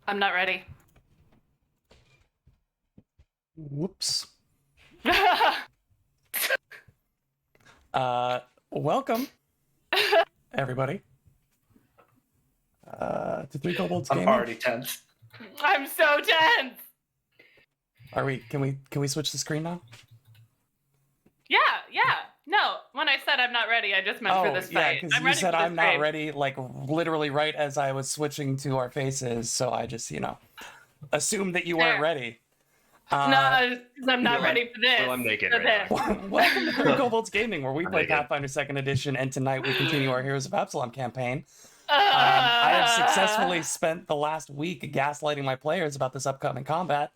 I'm not ready. Whoops. Welcome, everybody, to Three Kobolds I'm Gaming. already tense. I'm so tense. Are we? Can we switch the screen now? Yeah. No, when I said I'm not ready, I just meant for this yeah, fight. because I'm you ready said for this I'm not game. ready, like literally right as I was switching to our faces. So I just, assumed that you weren't Fair. ready. No, 'cause I'm not Well, ready for this. well, I'm naked For right this. now. Welcome to Three Kobolds Gaming, where we I'm play naked. Pathfinder 2nd Edition, and tonight we continue our Heroes of Absalom campaign. I have successfully spent the last week gaslighting my players about this upcoming combat,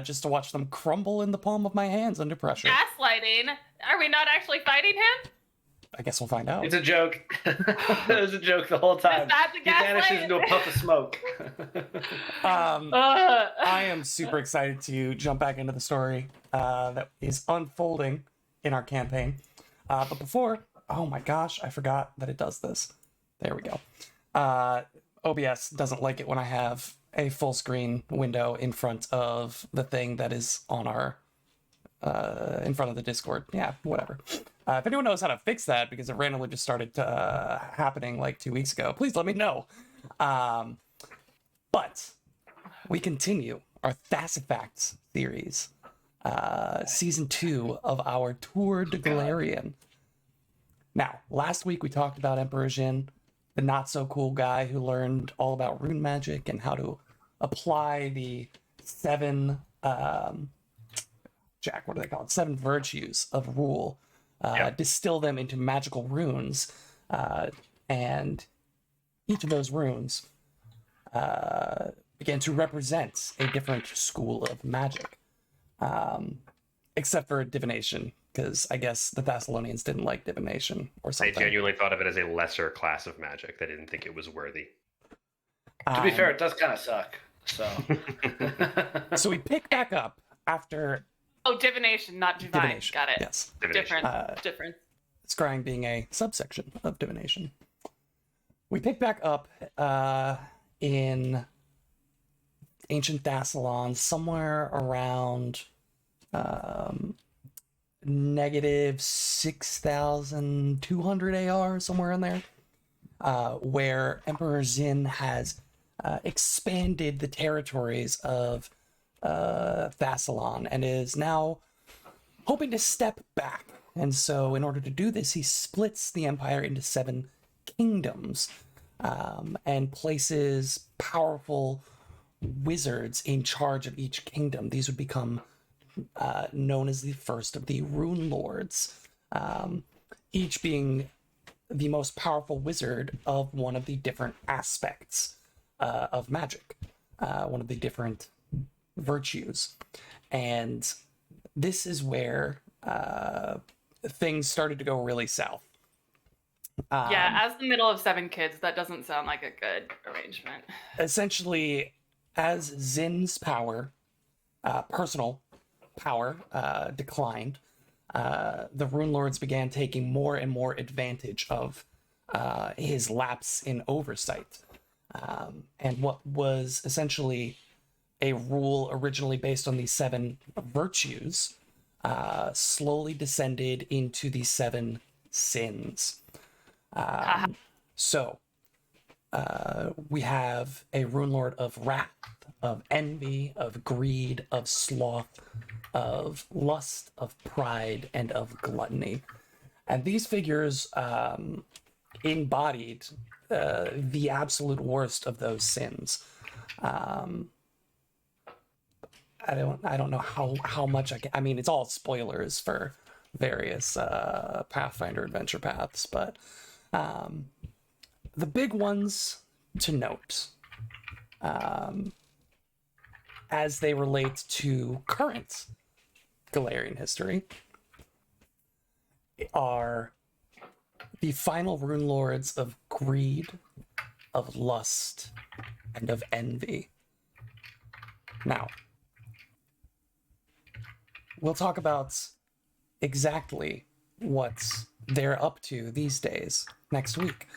just to watch them crumble in the palm of my hands under pressure. Gaslighting? Are we not actually fighting him? I guess we'll find out. It's a joke. It was a joke the whole time. Is that the He vanishes gaslight? into a puff of smoke. I am super excited to jump back into the story that is unfolding in our campaign. But before, oh my gosh, I forgot that it does this. There we go. OBS doesn't like it when I have a full screen window in front of the thing that is on our in front of the Discord. Yeah, whatever. If anyone knows how to fix that, because it randomly just started happening like 2 weeks ago, please let me know. But we continue our Thasifacts series, season 2 of our Tour de Galarian. Now, last week we talked about Emperor Jin, the not so cool guy who learned all about rune magic and how to apply the 7 Jack, what do they call it? 7 virtues of rule, distill them into magical runes, and each of those runes began to represent a different school of magic, except for divination, because I guess the Thessalonians didn't like divination or They something. genuinely thought of it as a lesser class of magic. They didn't think it was worthy. To be fair, it does kind of suck. So, So we pick back up after Oh, divination, not divine. divination. Got it. Yes. Divination. Different. Scrying being a subsection of divination. We pick back up in ancient Thassalon, somewhere around negative 6,200 AR, somewhere in there, where Emperor Zin has expanded the territories of Thassalon and is now hoping to step back. And so in order to do this, he splits the empire into 7 kingdoms, and places powerful wizards in charge of each kingdom. These would become known as the first of the Rune Lords, each being the most powerful wizard of one of the different aspects of magic, one of the different virtues. And this is where things started to go really south. Yeah, as the middle of 7 kids, that doesn't sound like a good arrangement. Essentially, as Zin's power, personal power, declined, the Rune Lords began taking more and more advantage of his lapse in oversight. And what was essentially a rule originally based on these 7 virtues slowly descended into the 7 sins. So we have a Rune Lord of wrath, of envy, of greed, of sloth, of lust, of pride, and of gluttony. And these figures embodied the absolute worst of those sins. I don't know how much I mean, it's all spoilers for various Pathfinder adventure paths, but the big ones to note, as they relate to current Galarian history, are the final Rune Lords of greed, of lust, and of envy. Now, we'll talk about exactly what they're up to these days next week.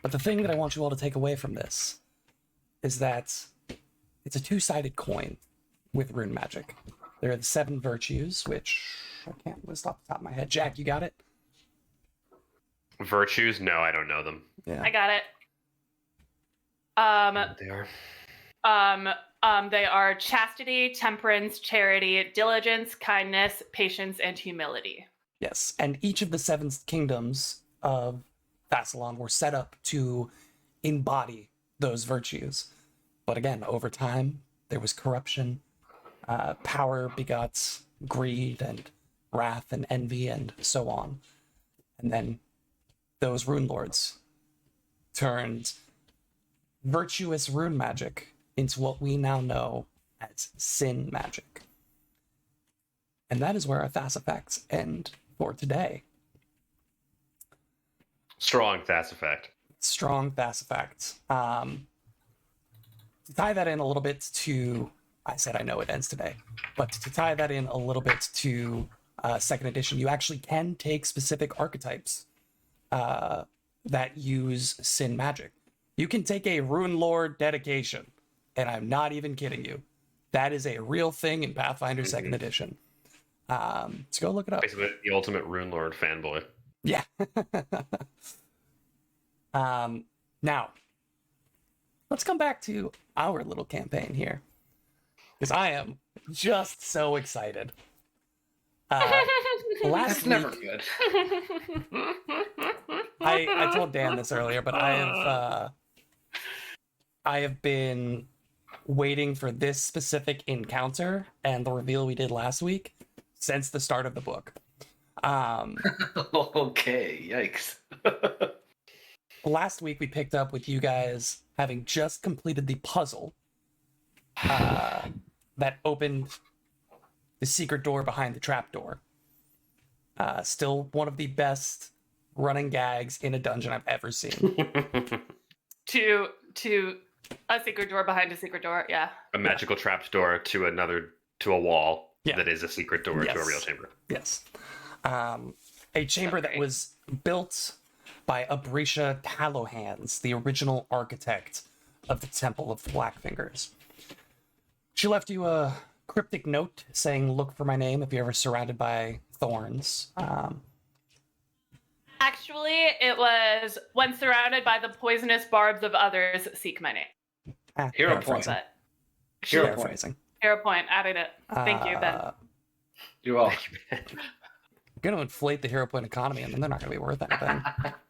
But the thing that I want you all to take away from this is that it's a two-sided coin with rune magic. There are the 7 virtues, which I can't list off the top of my head. Jack, you got it? Virtues? No, I don't know them. Yeah. I got it. They are. They are chastity, temperance, charity, diligence, kindness, patience, and humility. Yes, and each of the 7 kingdoms of Thassalon were set up to embody those virtues. But again, over time, there was corruption. Power begot greed and wrath and envy and so on. And then those rune lords turned virtuous rune magic into what we now know as sin magic. And that is where our Thas effects end for today. Strong Thas effect. Strong Thas effect. To tie that in a little bit to, I said I know it ends today, but to tie that in a little bit to 2nd edition, you actually can take specific archetypes that use sin magic. You can take a Rune Lord dedication, and I'm not even kidding you. That is a real thing in Pathfinder 2nd edition. So go look it up. Basically, the ultimate Rune Lord fanboy. Yeah. Now, let's come back to our little campaign here, because I am just so excited. Last It's never week, good. I told Dan this earlier, but I have been waiting for this specific encounter and the reveal we did last week since the start of the book. Okay, yikes. Last week we picked up with you guys having just completed the puzzle that opened the secret door behind the trapdoor. Still one of the best running gags in a dungeon I've ever seen. To a secret door behind a secret door. Yeah. A magical trapdoor to a wall Yeah. that is a secret door to a Yes. real chamber. Yes. A chamber that was built by Abrisha Tallowhands, the original architect of the Temple of the Blackfingers. She left you a cryptic note saying, "Look for my name if you're ever surrounded by thorns." Actually, it was when surrounded by the poisonous barbs of others, seek my name. Hero paraphrasing. point. But Hero point. Paraphrasing. hero point, added it. Thank you, Ben. You're welcome. Going to inflate the hero point economy, and then they're not going to be worth anything.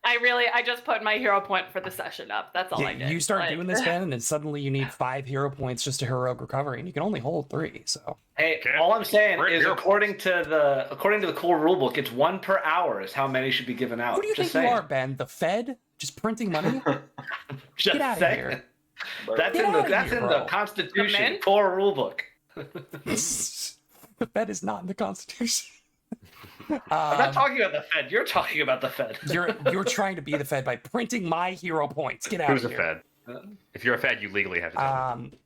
I just put my hero point for the session up. That's all I did. You start But- doing this, Ben, and then suddenly you need 5 hero points just to heroic recovery, and you can only hold 3. So Hey, Okay. all I'm saying We're is hero according to the core rulebook, it's 1 per hour is how many should be given out. who do you Just think saying. you are, Ben? The Fed? Just printing money? Just Get outta saying. here. That's Get in the outta here, bro. Constitution mint? core rulebook. The Fed is not in the Constitution. I'm not talking about the Fed. You're talking about the Fed. You're trying to be the Fed by printing my hero points. Get out Who's of a here. Fed? If you're a Fed, you legally have to tell me.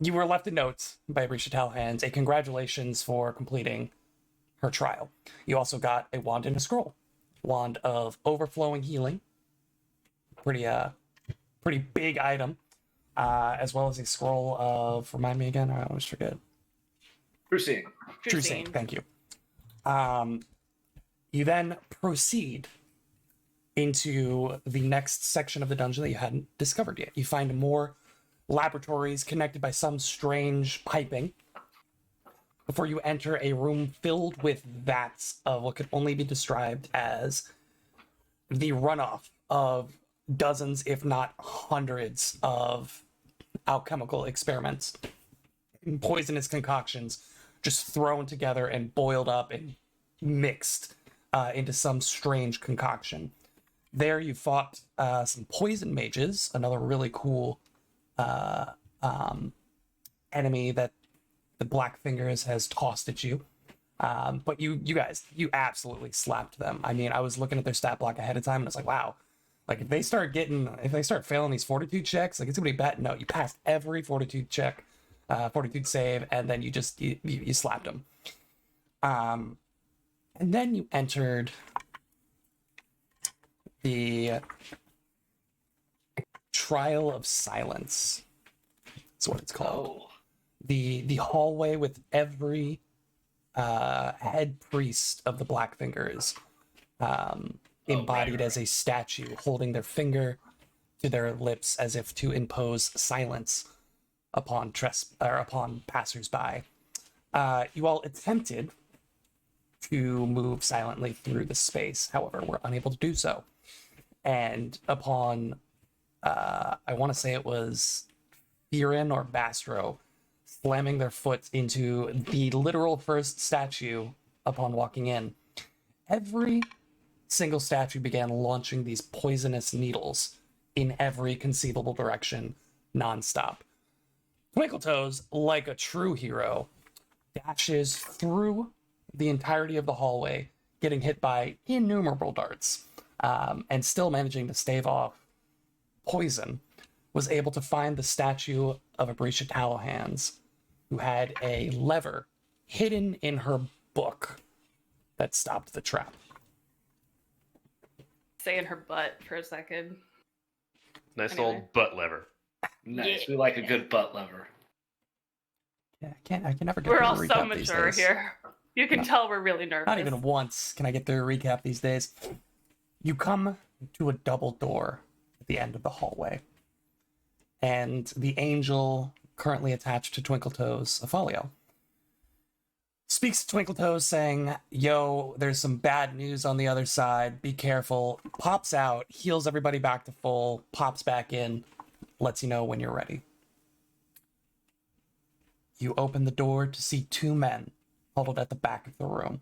You were left a note by Risha Talhands, a congratulations for completing her trial. You also got a wand and a scroll. Wand of overflowing healing. Pretty big item. As well as a scroll of, remind me again, I always forget. True seeing. True Saint, thank you. You then proceed into the next section of the dungeon that you hadn't discovered yet. You find more laboratories connected by some strange piping before you enter a room filled with vats of what could only be described as the runoff of dozens, if not hundreds, of alchemical experiments, poisonous concoctions, just thrown together and boiled up and mixed into some strange concoction. There you fought some poison mages, another really cool enemy that the Blackfingers has tossed at you. But you guys, you absolutely slapped them. I mean, I was looking at their stat block ahead of time and it's like, wow, like if they start failing these fortitude checks, like it's gonna be bad. No, you passed every fortitude check, fortitude save, and then you slapped them. And then you entered the Trial of Silence. That's what it's called. Oh. The hallway with every head priest of the Blackfingers embodied as a statue, holding their finger to their lips as if to impose silence upon upon passersby. You all attempted to move silently through the space, however, were unable to do so. And upon, I want to say it was Firin or Bastro, slamming their foot into the literal first statue upon walking in, every single statue began launching these poisonous needles in every conceivable direction, nonstop. Twinkletoes, like a true hero, dashes through the entirety of the hallway, getting hit by innumerable darts, and still managing to stave off poison, was able to find the statue of Abrisha Tallowhands, who had a lever hidden in her book that stopped the trap. Say in her butt for a second. Nice Anyway. old butt lever. Nice. Yeah. We like a good butt lever. Yeah, I can never get We're through all a so recap these mature days. here. You can No. tell we're really nervous. Not even once can I get through a recap these days. You come to a double door at the end of the hallway, and the angel currently attached to Twinkletoes, Afalio, speaks to Twinkletoes saying, "Yo, there's some bad news on the other side. Be careful." Pops out, heals everybody back to full, pops back in, lets you know when you're ready. You open the door to see two men huddled at the back of the room.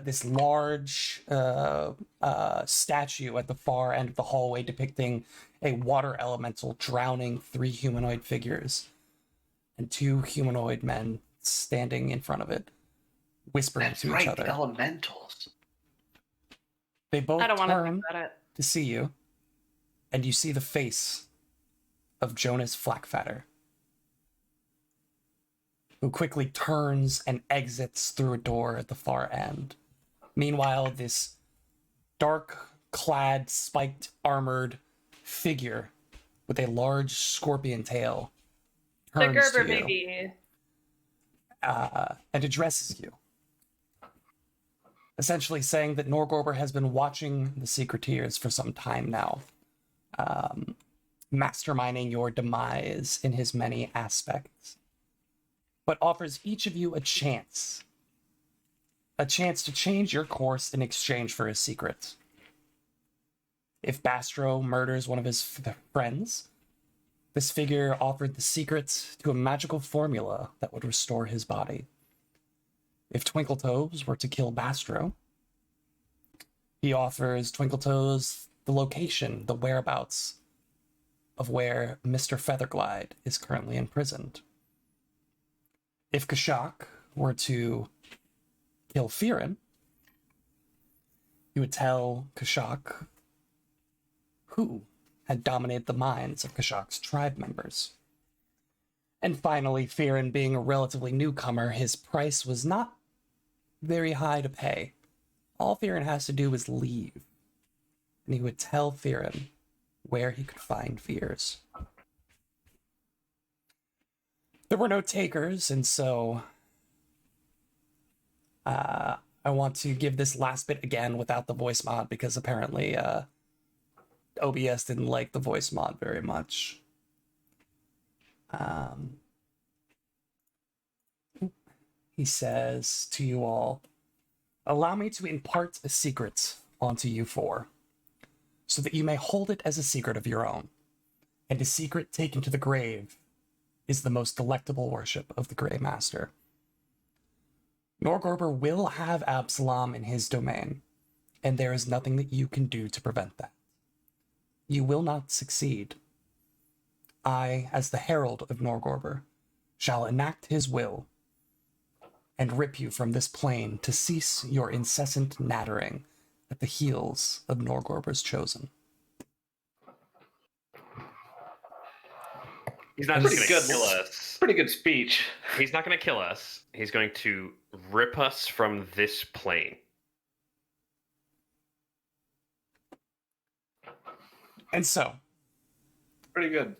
This large statue at the far end of the hallway depicting a water elemental drowning three humanoid figures, and two humanoid men standing in front of it, whispering That's to right, each other. the elementals. They both I don't want to turn think about it. to see you, and you see the face of Jonas Flackfatter, who quickly turns and exits through a door at the far end. Meanwhile, this dark-clad, spiked, armored figure with a large scorpion tail The turns Gerber to you baby. and addresses you, essentially saying that Norgorber has been watching the Secreteers for some time now, masterminding your demise in his many aspects, but offers each of you a chance to change your course in exchange for his secret. If Bastro murders one of his friends, this figure offered the secret to a magical formula that would restore his body. If Twinkletoes were to kill Bastro, he offers Twinkletoes the location, the whereabouts of where Mr. Featherglide is currently imprisoned. If Kashak were to kill Firin, he would tell Kashak who had dominated the minds of Kashak's tribe members. And finally, Firin being a relatively newcomer, his price was not very high to pay. All Firin has to do is leave, and he would tell Firin where he could find Fears. There were no takers, and so I want to give this last bit again without the voice mod, because apparently OBS didn't like the voice mod very much. He says to you all, "Allow me to impart a secret onto you four, so that you may hold it as a secret of your own. And a secret taken to the grave is the most delectable worship of the Grey Master. Norgorber will have Absalom in his domain, and there is nothing that you can do to prevent that. You will not succeed. I, as the herald of Norgorber, shall enact his will and rip you from this plane to cease your incessant nattering at the heels of Norgorber's chosen." He's not Pretty just going good. to kill us. Pretty good speech. He's not going to kill us. He's going to rip us from this plane. And so, Pretty good.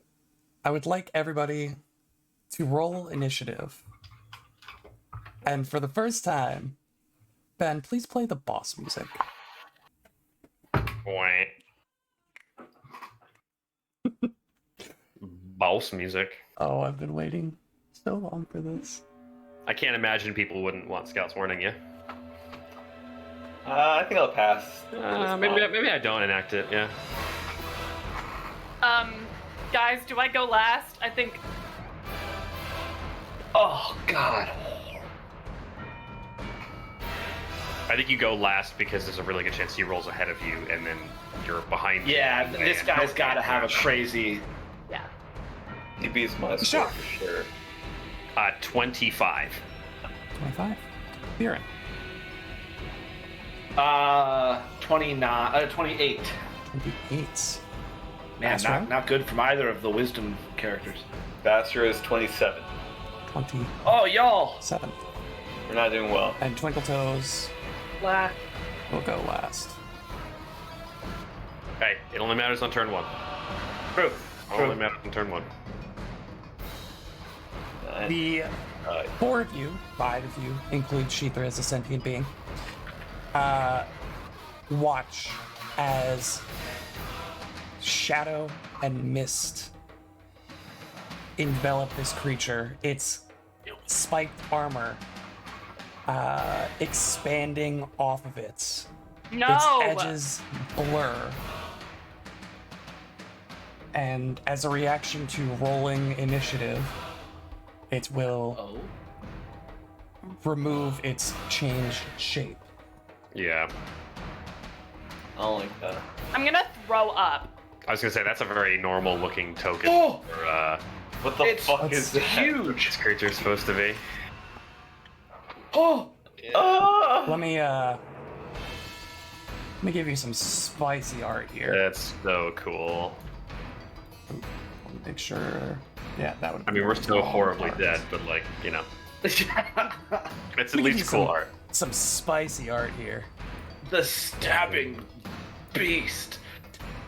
I would like everybody to roll initiative. And for the first time, Ben, please play the boss music. Wah. Boss music. Oh, I've been waiting so long for this. I can't imagine people wouldn't want Scouts warning you. I think I'll pass. Maybe I don't enact it. Yeah. Guys, do I go last? I think. Oh God. I think you go last because there's a really good chance he rolls ahead of you, and then you're behind. Yeah, him, this and guy's he'll got to get have a mashed. crazy. Yeah. He beats my score for sure. 25. 25. Viren. 29, 28. 28. Man, Astro? not good from either of the wisdom characters. Vaster is 27. 27. Oh, y'all. We're not doing well. And Twinkle Toes Last. will go last. Hey, it only matters on turn 1. True. Only matters on turn 1. The four of you, 5 of you, include Sheethra as a sentient being, watch as shadow and mist envelop this creature. Its spiked armor expanding off of it. No. Its edges blur. And as a reaction to rolling initiative, it will Oh. remove its changed shape. Yeah. I don't like that. I'm gonna throw up. I was gonna say that's a very normal looking token Oh! for What the It's fuck is that? huge. this creature's supposed to be. Oh. Ah! Let me give you some spicy art here. That's so cool. Let me make sure. Yeah, that would. I mean, we're so horribly dead, but like, you know, it's at me give you least cool some- art. Some spicy art here. The stabbing beast.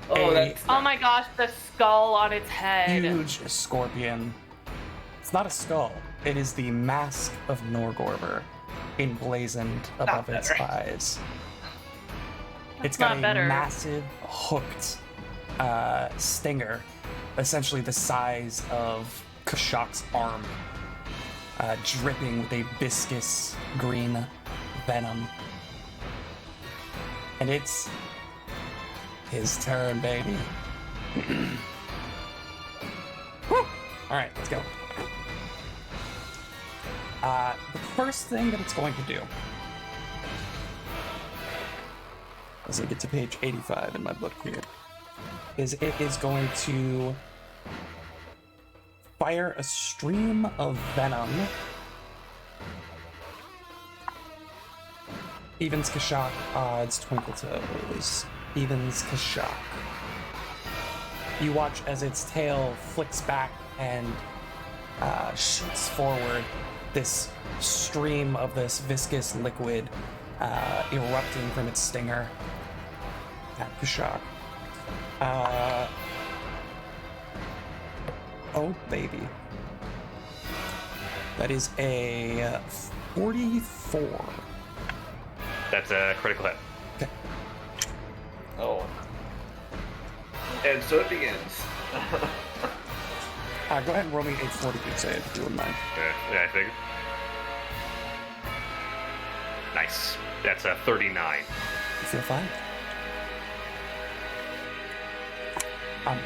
Oh, A that's. Oh my gosh, the skull on its head. huge scorpion. It's not a skull. It is the mask of Norgorber, emblazoned above its better. eyes. That's It's got not a better. massive hooked stinger, essentially the size of Kashak's arm, dripping with a viscous green venom. And it's his turn, baby. Woo! All right, let's go. The first thing that it's going to do, as I get to page 85 in my book here, is it is going to fire a stream of venom. Evens Kashak, odds Twinkle Toes. Evens Kashak. You watch as its tail flicks back and shoots forward, this stream of this viscous liquid erupting from its stinger at Kashak. Oh, baby. That is a 44. That's a critical hit. Okay. Oh. And so it begins. Go ahead and roll me a 42 save if you wouldn't mind. Yeah, I figured. Nice. That's a 39. You feel fine?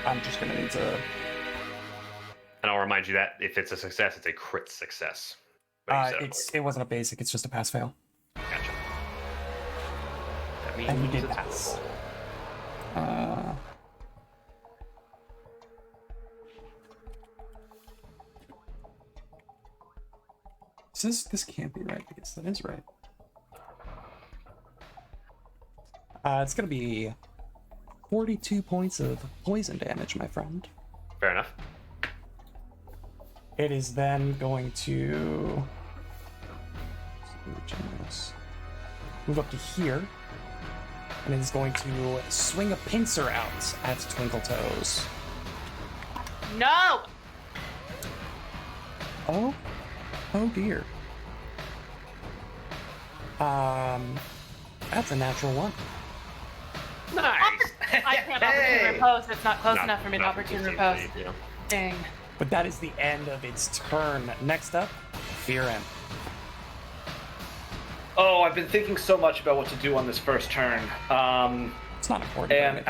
I'm just gonna need to. And I'll remind you that if it's a success, it's a crit success. But you said It wasn't a basic. It's just a pass fail. Gotcha. That means And you did it's pass. roll. This can't be right. I guess that is right. It's gonna be 42 points of poison damage, my friend. Fair enough. It is then going to move up to here. and is going to swing a pincer out at Twinkletoes. No! Oh dear. That's a natural one. Nice. I can't opportune repose. It's not close enough for me to Not opportune within repose. the- yeah. Dang. But that is the end of its turn. Next up, Fearin. Oh, I've been thinking so much about what to do on this first turn. It's not important. And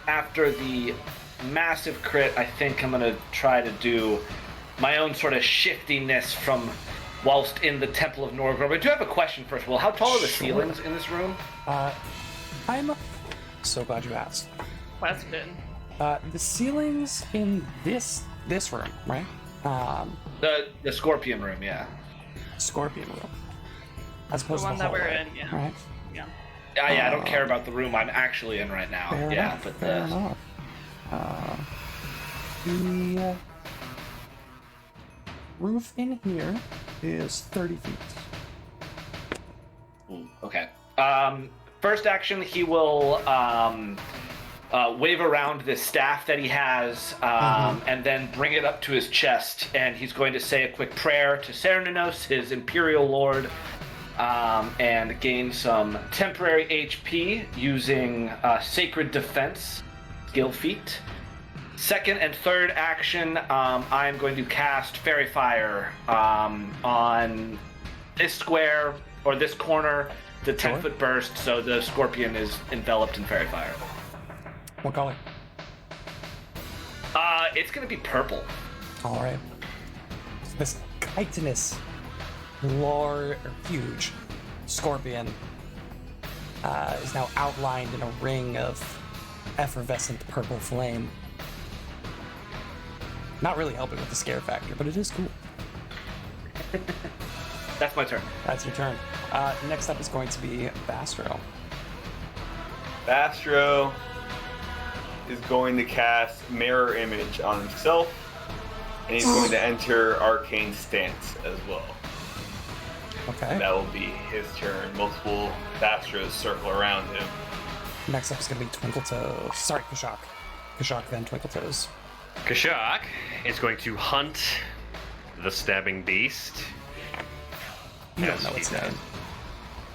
after the massive crit, I think I'm gonna try to do my own sort of shiftiness from whilst in the Temple of Norgor. But I do have a question first of all. How tall are the Sure. ceilings in this room? I'm so glad you asked. Question. The ceilings in this room, right? The Scorpion room, yeah. Scorpion room. As The opposed to one the that we're hallway, in, yeah. right? Yeah. Yeah, I don't care about the room I'm actually in right now. Fair yeah, enough, but fair enough. The roof in here is 30 feet. Okay. First action, he will wave around this staff that he has, and then bring it up to his chest, and he's going to say a quick prayer to Cernunnos, his Imperial Lord, and gain some temporary HP using Sacred Defense skill feat. Second and third action, I'm going to cast Fairy Fire on this square, or this corner, the 10-foot burst, so the Scorpion is enveloped in Fairy Fire. What color? It's going to be purple. All right. This chitinous, huge scorpion is now outlined in a ring of effervescent purple flame. Not really helping with the scare factor, but it is cool. That's my turn. That's your turn. Next up is going to be Bastro. Bastro is going to cast Mirror Image on himself, and he's going to enter Arcane Stance as well. Okay. That will be his turn. Multiple Bastros circle around him. Next up is going to be Twinkletoes. Sorry, Kashak. Kashak, then Twinkletoes. Kashak is going to hunt the stabbing beast. You don't Yes, know he its does. name.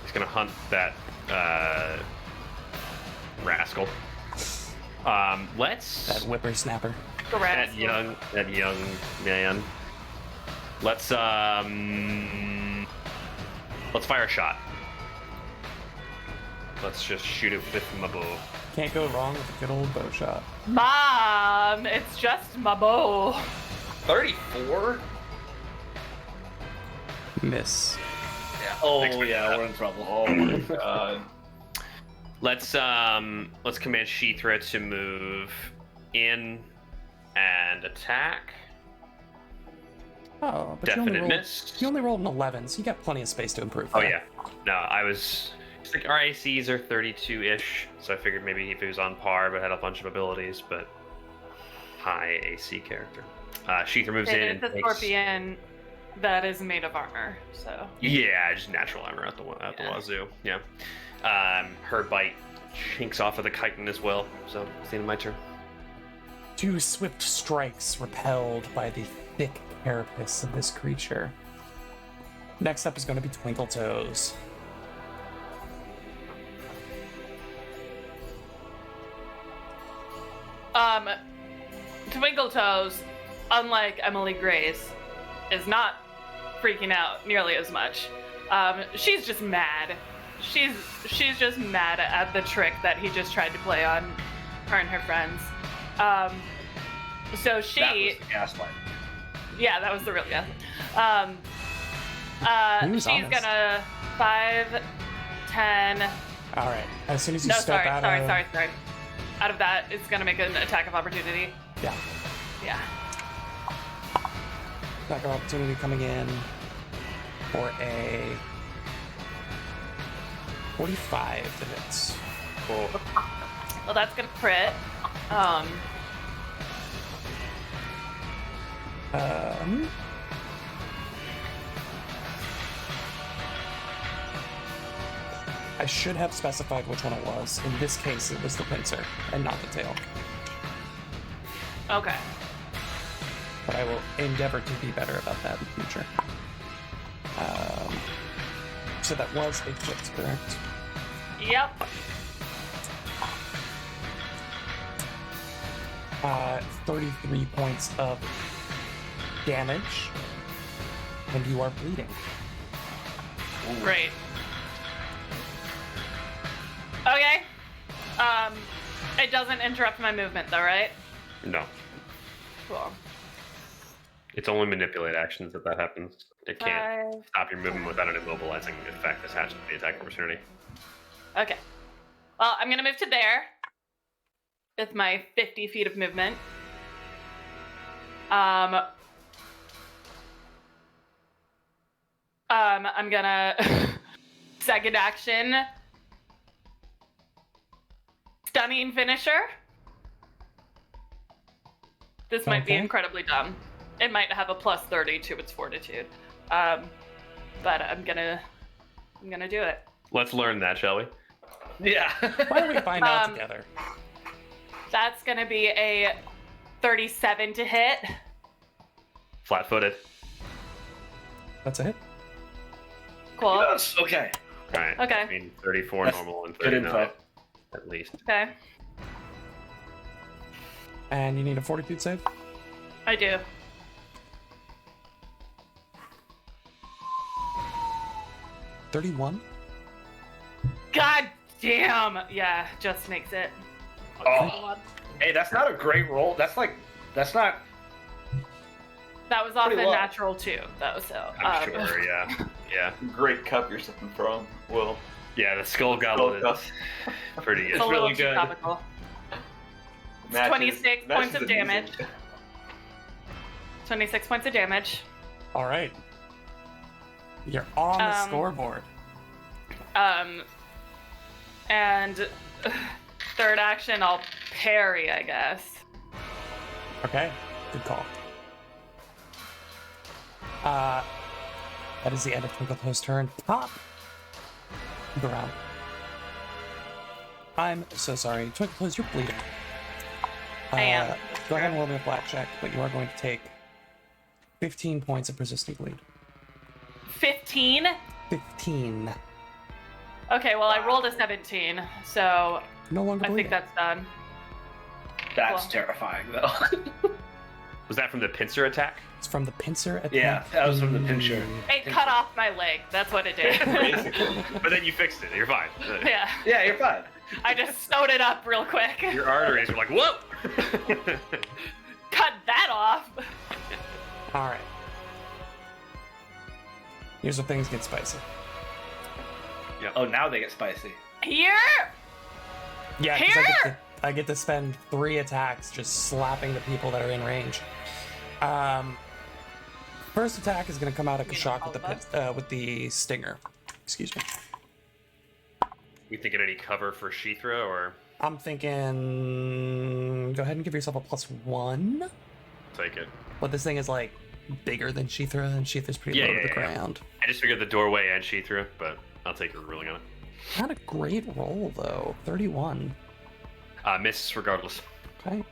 He's gonna hunt that rascal. Let's That whippersnapper. Correct. that young man. Let's fire a shot. Let's just shoot it with my bow. Can't go wrong with a good old bow shot. Mom, it's just my bow. 34? Miss. Yeah. Oh, Expect yeah, that. we're in trouble. Oh my god. Let's command Sheethra to move in and attack. Oh, but Definite miss. You only rolled an 11, so you got plenty of space to improve. Oh there. yeah. No, I was. It's like our ACs are 32-ish, so I figured maybe if he was on par but had a bunch of abilities, but high AC character. Sheethra moves in And and it's a takes. scorpion that is made of armor, so. Yeah, just natural armor at the Yeah. wazoo. Yeah. Her bite chinks off of the chitin as well, so it's the end of my turn. 2 swift strikes repelled by the thick carapace of this creature. Next up is going to be Twinkletoes. Twinkletoes, unlike Emily Grace, is not freaking out nearly as much. She's just mad. She's just mad at the trick that he just tried to play on her and her friends. So she, That was the gaslight. yeah, that was the real guess. He was She's honest. gonna 5, 10. All right. As soon as you No, step sorry. out of... Out of that, it's gonna make an attack of opportunity. Yeah. Yeah. Attack of opportunity coming in for a 45 to hit. Cool. Well, that's gonna crit. I should have specified which one it was. In this case, it was the pincer and not the tail. Okay. But I will endeavor to be better about that in the future. So that was a hit, correct? Yep. 33 points of damage, and you are bleeding. Great. Okay. It doesn't interrupt my movement though, right? No. Cool. It's only manipulate actions that happens. It can't 5. stop your movement without an immobilizing effect attached to the attack opportunity. Okay. Well, I'm gonna move to there with my 50 feet of movement. I'm gonna second action stunning finisher. This might be Okay. incredibly dumb. It might have a plus 30 to its fortitude. But I'm gonna do it. Let's learn that, shall we? Yeah. Why don't we find out Um, together? That's gonna be a 37 to hit. Flat-footed. That's a hit. Cool. Yes. Okay. All right. Okay. I mean, 34 That's normal and good 39 info. at least. Okay. And you need a fortitude save? I do. $31? God damn! Yeah, just makes it. Oh. Hey, that's not a great roll. That's not. That was off a Pretty low. natural 2, though, so. I'm sure, yeah. Yeah. Great cup you're sipping from, Will. Yeah, the Skull Goblet Skull is pretty good. It's a little really too good. topical. It's Matches- 26 points matches of the damage. music. 26 points of damage. All right. You're on the Um, scoreboard. And third action, I'll parry, I guess. Okay, good call. That is the end of Twinkle's turn. Top. Move around. I'm so sorry. Twinkle's, you're bleeding. I am. Go ahead and roll me a black check, but you are going to take 15 points of persistent bleed. 15? 15. Okay, well, I rolled a 17, so No longer I bleeding. think that's done. That's Cool. terrifying, though. Was that from the pincer attack? It's from the pincer attack. Yeah, that was from the pincer. It cut off my leg. That's what it did. Basically. But then you fixed it. You're fine. Yeah, Yeah, you're fine. I just sewed it up real quick. Your arteries were like, whoa! Cut that off. All right. Here's where things get spicy. Oh, now they get spicy. Here? Yeah, 'cause Here! I get to spend 3 attacks just slapping the people that are in range. First attack is going to come out of You mean Kashak all with of the with the stinger. Excuse me. You thinking any cover for Sheethra, or I'm thinking. Go ahead and give yourself a +1. take it? But this thing is like bigger than Sheethra, and Sheethra's pretty Yeah, low yeah, to the yeah. ground. I just figured the doorway and Sheethra, but I'll take your ruling on it. Not a great roll though. 31. Misses regardless. Okay.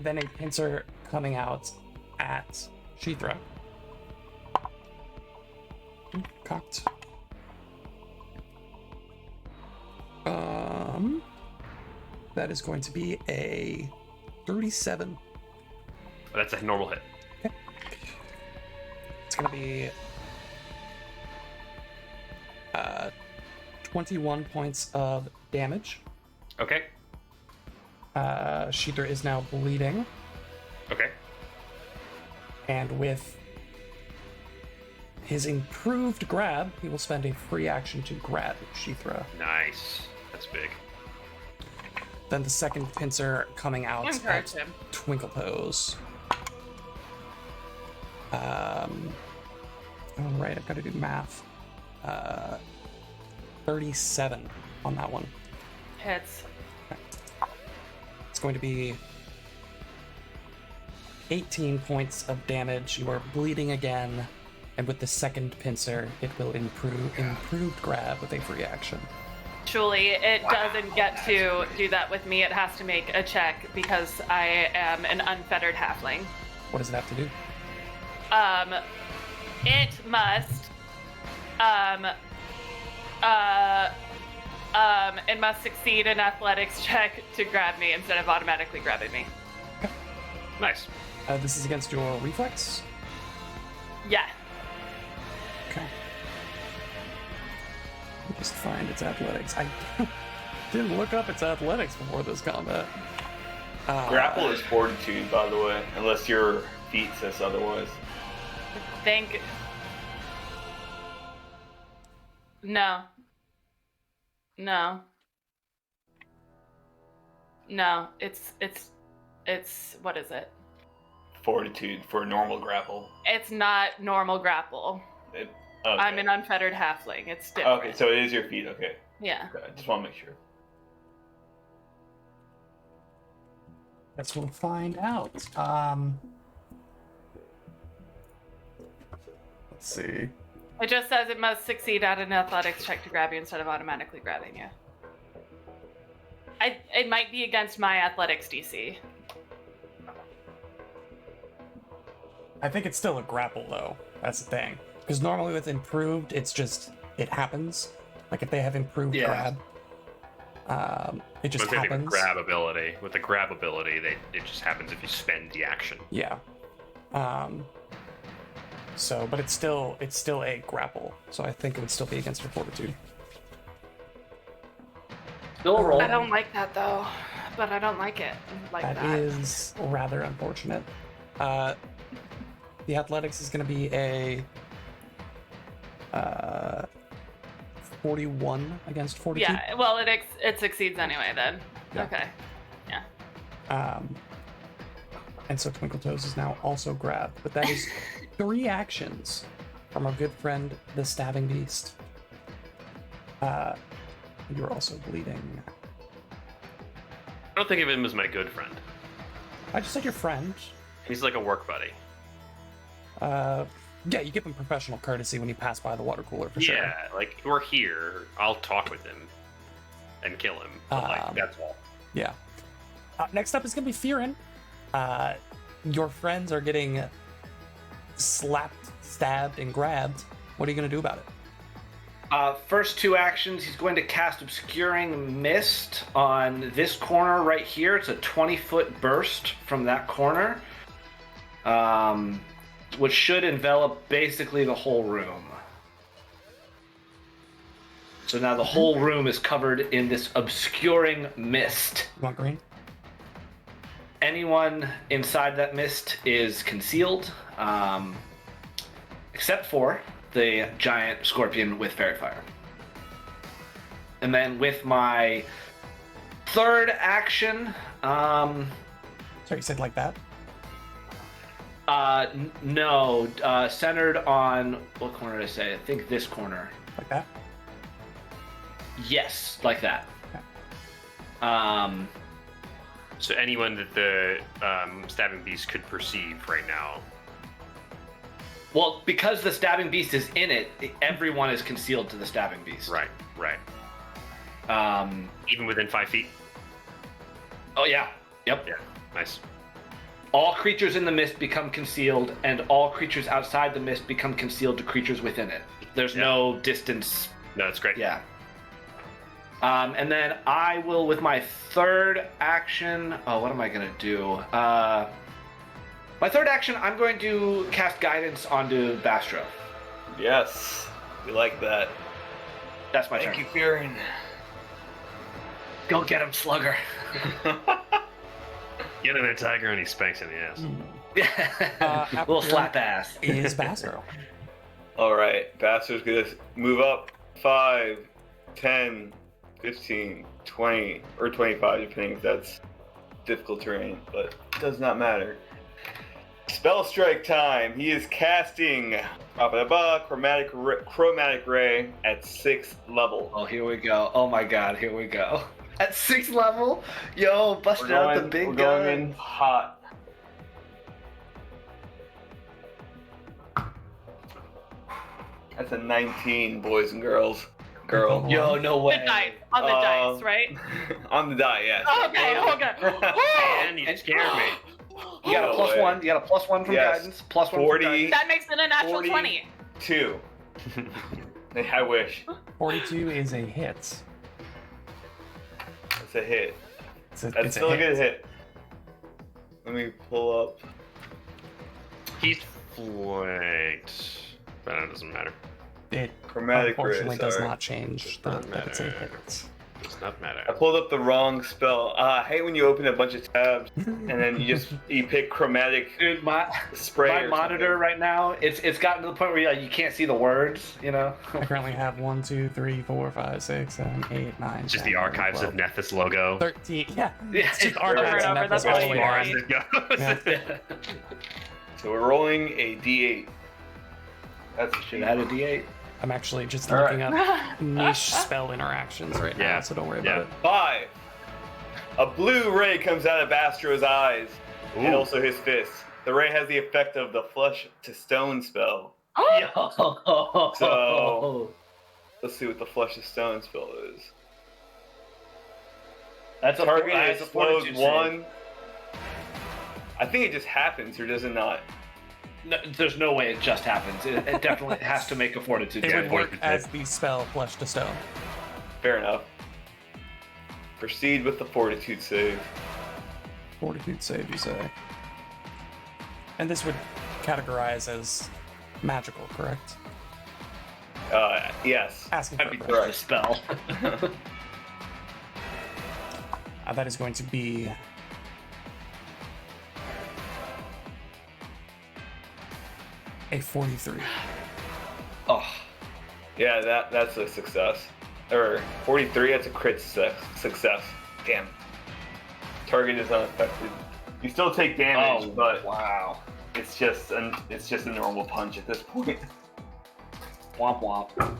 Then a pincer coming out at Sheethra. Cocked. That is going to be a 37. But that's a normal hit. It's going to be 21 points of damage. Okay. Sheethra is now bleeding, Okay. and with his improved grab, he will spend a free action to grab Sheethra. Nice. That's big. Then the second pincer coming out Encourage at him. Twinkle Pose. Oh right, I've got to do math. 37 on that one. Hits. It's going to be 18 points of damage. You are bleeding again. And with the second pincer, it will improved grab with a free action. Truly, it doesn't get to do that with me. It has to make a check because I am an unfettered halfling. What does it have to do? It must, it must succeed an athletics check to grab me instead of automatically grabbing me. Nice. This is against your reflex? Yeah. Okay. Let me just find its athletics. I didn't look up its athletics before this combat. Grapple is fortitude, by the way, unless your feat says otherwise. No. It's what is it? Fortitude for a normal grapple. It's not normal grapple. Okay. I'm an unfettered halfling. It's different. Okay, so it is your feet. Okay. Yeah. Okay, I just want to make sure. Guess we'll find out. Let's see. It just says it must succeed at an athletics check to grab you instead of automatically grabbing you. It might be against my athletics DC. I think it's still a grapple, though. That's the thing. Because normally with improved, it's just, it happens. Like if they have improved grab, it just With happens. the grab ability, it just happens if you spend the action. Yeah. So, but it's still a grapple. So I think it would still be against your fortitude. Still roll. I don't like that though, but I don't like it like that. That is rather unfortunate. The athletics is going to be a 41 against fortitude. Yeah, well, it succeeds anyway then. Yeah. Okay. Yeah. And so Twinkle Toes is now also grabbed, but that is 3 actions from our good friend, the Stabbing Beast. You're also bleeding. I don't think of him as my good friend. I just said your friend. He's like a work buddy. Yeah, you give him professional courtesy when you pass by the water cooler for sure. Yeah, like we're here. I'll talk with him and kill him. But, like, that's all. Yeah. Next up is going to be Fearin. Your friends are getting slapped, stabbed, and grabbed. What are you going to do about it? First 2 actions, he's going to cast Obscuring Mist on this corner right here. It's a 20-foot burst from that corner, which should envelop basically the whole room. So now the whole room is covered in this Obscuring Mist. You want green? Anyone inside that mist is concealed, except for the giant scorpion with fairy fire. And then with my third action, Sorry, you said like that? no, centered on, what corner did I say? I think this corner. Like that? Yes, like that. Okay. So anyone that the stabbing beast could perceive right now. Well, because the stabbing beast is in it, everyone is concealed to the stabbing beast. Right. Even within 5 feet. Oh yeah. Yep. Yeah. Nice. All creatures in the mist become concealed, and all creatures outside the mist become concealed to creatures within it. There's no distance. No, that's great. Yeah. And then I will, with my third action... Oh, what am I going to do? My third action, I'm going to cast Guidance onto Bastro. Yes, we like that. That's my turn. Thank you, Fearin. Go get him, Slugger. Get in there, Tiger, and he spanks in the ass. Little After slap ass. Is Bastro. All right, Bastard's gonna move up 5, 10, 15, 20, or 25, depending if that's difficult terrain, but it does not matter. Spell Strike time. He is casting Chromatic Ray at 6th level. Oh, here we go. Oh my god, here we go. At 6th level? Yo, busted out the big we're gun. going in hot. That's a 19, boys and girls. Girl. Yo, no way. The dice. On the dice, right? On the die, yes. Okay, okay. Man, you scared me. You got a Oh, plus boy. one. You got a plus one from Yes. guidance. Plus one 40. from guidance. That makes it a natural 40. 20. 2. I wish. 42 is a hit. That's a hit. It's a, That's it's still a hit. good hit. Let me pull up. He's flanked. But that doesn't matter. It Chromatic ray, unfortunately does sorry. not change Does not that it's a matter. hit. Does not matter. I pulled up the wrong spell. I hate when you open a bunch of tabs and then you pick chromatic Dude, my spray. my or monitor something. right now, it's gotten to the point where you can't see the words. You know. I currently have 1, 2, 3, 4, 5, 6, 7, 8, 9. It's just 10, the archives 12, of Nethys logo. 13. Yeah. Yeah, It's just it's archives over and and over, Nethys that's all all the way you down. need. Yeah. So we're rolling a d8. That's Should have had a D8. I'm actually just All looking up niche spell interactions right now, Yeah. so don't worry Yeah. about it. 5. A blue ray comes out of Astro's eyes and Ooh. also his fist. The ray has the effect of the flesh to stone spell. So- Let's see what the flesh to stone spell is. That's a Target that's a explodes fortitude save. 1. I think it just happens, or does it not? No, there's no way it just happens. It definitely has to make a fortitude It save. would work fortitude as save. the spell Flesh to Stone. Fair enough. Proceed with the fortitude save. Fortitude save, you say. And this would categorize as magical, correct? Yes. Asking for That'd a be question. the spell. That is going to be a 43. Oh, Yeah, that's a success. Or 43, that's a crit success. Damn. Target is unaffected. You still take damage, but wow. it's just a normal punch at this point. Womp womp.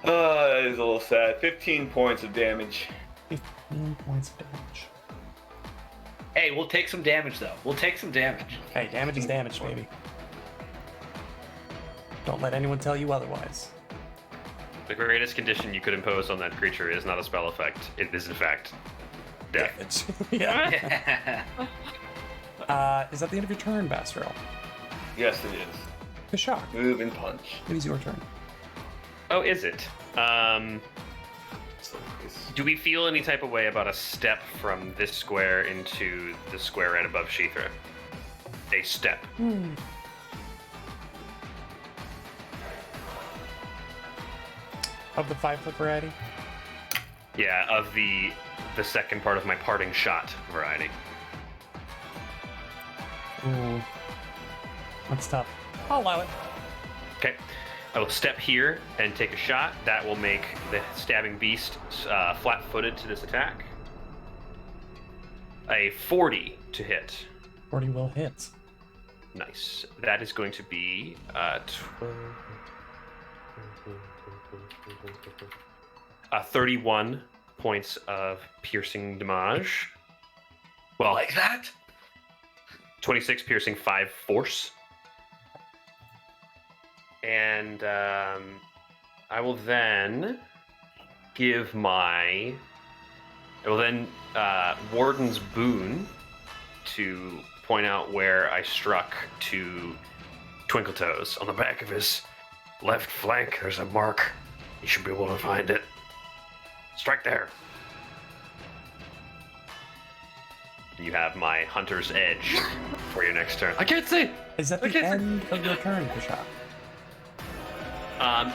That is a little sad. 15 points of damage. 15 points of damage. Hey, we'll take some damage though. We'll take some damage. Hey, damage is damage, baby. Don't let anyone tell you otherwise. The greatest condition you could impose on that creature is not a spell effect. It is, in fact, death. Damage. yeah. Is that the end of your turn, Bastrel? Yes, it is. Kashak, Move and punch. it is your turn. Oh, is it? Do we feel any type of way about a step from this square into the square right above Sheethra? A step. Of the 5-foot variety? Yeah, of the second part of my parting shot variety. Ooh. That's tough. I'll allow it. Okay. I will step here and take a shot. That will make the stabbing beast flat-footed to this attack. A 40 to hit. 40 will hit. Nice. That is going to be 31 points of piercing damage. Well, Like that? 26 piercing, 5 force. And I will then give my... I will then Warden's Boon to point out where I struck to Twinkletoes. On the back of his left flank, there's a mark. You should be able to find it. Strike there. You have my Hunter's Edge for your next turn. I can't see! Is that the Okay, sir. end of your turn, Kashak?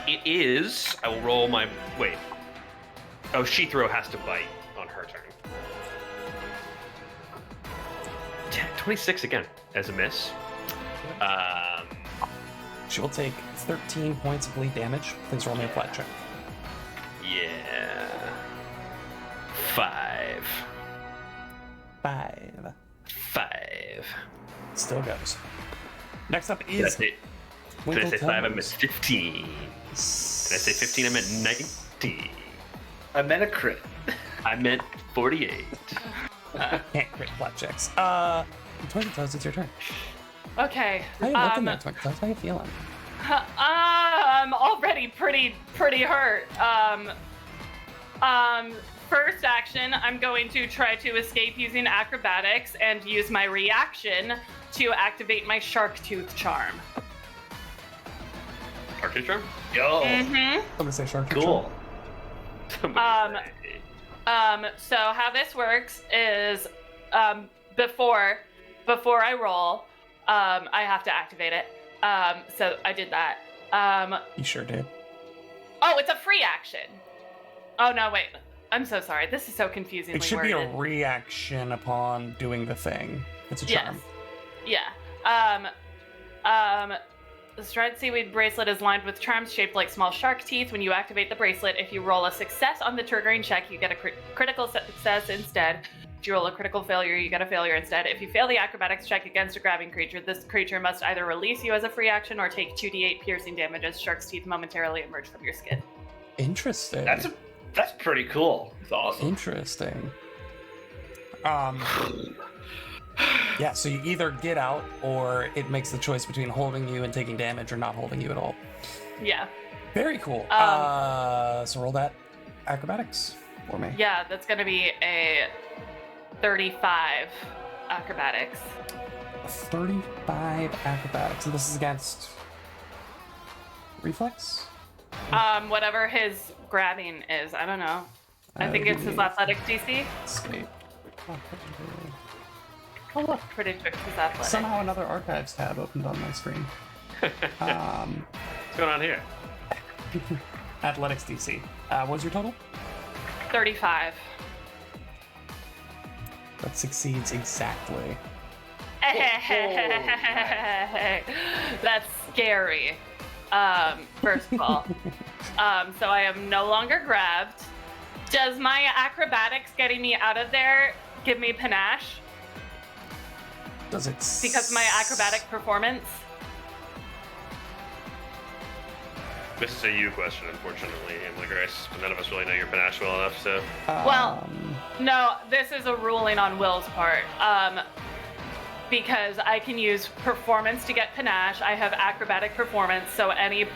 It is. I will roll my... Wait. Oh, Sheethrow has to bite on her turn. 26 again, as a miss. She will take 13 points of bleed damage. Please roll me a flat check. Yeah. 5. 5. 5. Still goes. Next up Did I is say, did I say 5? I Twinkletoes. missed 15. Did I say 15? I meant 19. I meant a crit. I meant 48. Can't crit flat checks. Twinkletoes, it's your turn. Okay. How you looking there, Twinkletoes? How you feeling? I'm already pretty hurt. First action, I'm going to try to escape using acrobatics and use my reaction to activate my shark tooth charm. Arcade charm? Yo. Mm-hmm. I'm gonna say shark. Cool. Somebody say. So how this works is, before I roll, I have to activate it. So I did that. You sure did. Oh, it's a free action. Oh no, wait. I'm so sorry. This is so confusingly It should worded. be a reaction upon doing the thing. It's a charm. Yes. Yeah. The Stride Seaweed bracelet is lined with charms shaped like small shark teeth. When you activate the bracelet, if you roll a success on the triggering check, you get a critical success instead. If you roll a critical failure, you get a failure instead. If you fail the acrobatics check against a grabbing creature, this creature must either release you as a free action or take 2d8 piercing damage as shark's teeth momentarily emerge from your skin. Interesting. That's pretty cool. It's awesome. Interesting. Yeah, so you either get out or it makes the choice between holding you and taking damage or not holding you at all. Yeah. Very cool. So roll that acrobatics for me. Yeah, that's going to be a 35 acrobatics. 35 acrobatics. And this is against reflex? Whatever his grabbing is, I don't know. I think it's his athletics DC. Sweet. Oh, look, pretty sure it's his athletics. Somehow another archives tab opened on my screen. What's going on here? Athletics DC. What was your total? 35. That succeeds exactly. That's scary. First of all. So I am no longer grabbed. Does my acrobatics getting me out of there give me panache? Does it? Because of my acrobatic performance? This is a you question, unfortunately, Emily Grace. None of us really know your panache well enough, so. Well, no, this is a ruling on Will's part. Because I can use performance to get panache. I have acrobatic performance, so any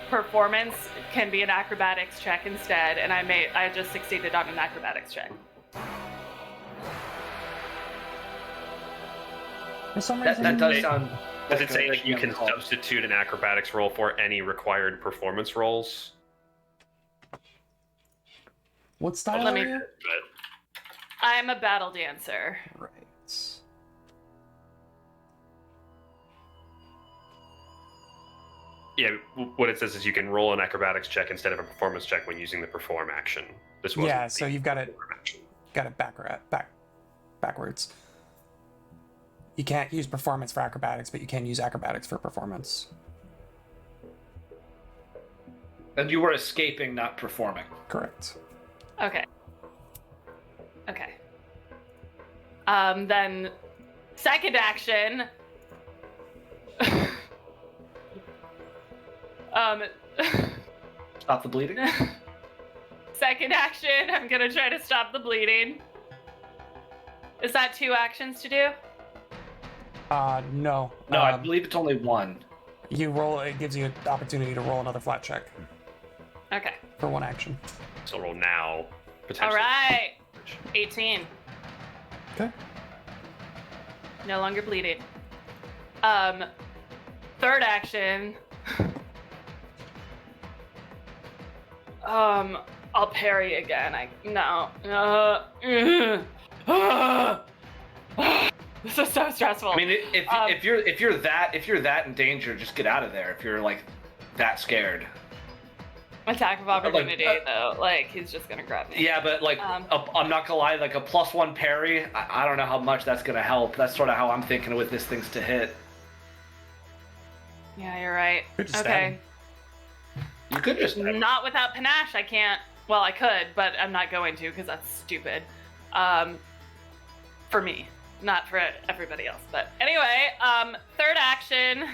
performance can be an acrobatics check instead, and I just succeeded on an acrobatics check. For some reason, That does sound. Does it say like that you can call. substitute an acrobatics roll for any required performance rolls? What style Let are me- you? But I'm a battle dancer. Right. yeah, what it says is you can roll an acrobatics check instead of a performance check when using the perform action. This wasn't Yeah, so the you've got it perform action. backwards. You can't use performance for acrobatics, but you can use acrobatics for performance. And you were escaping, not performing. Correct. Okay. Then second action. Stop the bleeding. Second action, I'm gonna try to stop the bleeding. Is that 2 actions to do? No. No, I believe it's only one. You roll. It gives you an opportunity to roll another flat check Okay. for one action. So roll now, potentially. All right. 18. Okay. No longer bleeding. Third action. I'll parry again. This is so stressful. I mean, if you're that in danger, just get out of there. If you're like that scared. attack of opportunity though, like he's just gonna grab me. Yeah, but like I'm not gonna lie, like a +1 parry. I don't know how much that's gonna help. That's sort of how I'm thinking with this thing's to hit. Yeah, you're right. Could just stab Okay. him. You could just. Not without panache, I can't. Well, I could, but I'm not going to because that's stupid. For me, not for everybody else. But anyway, third action.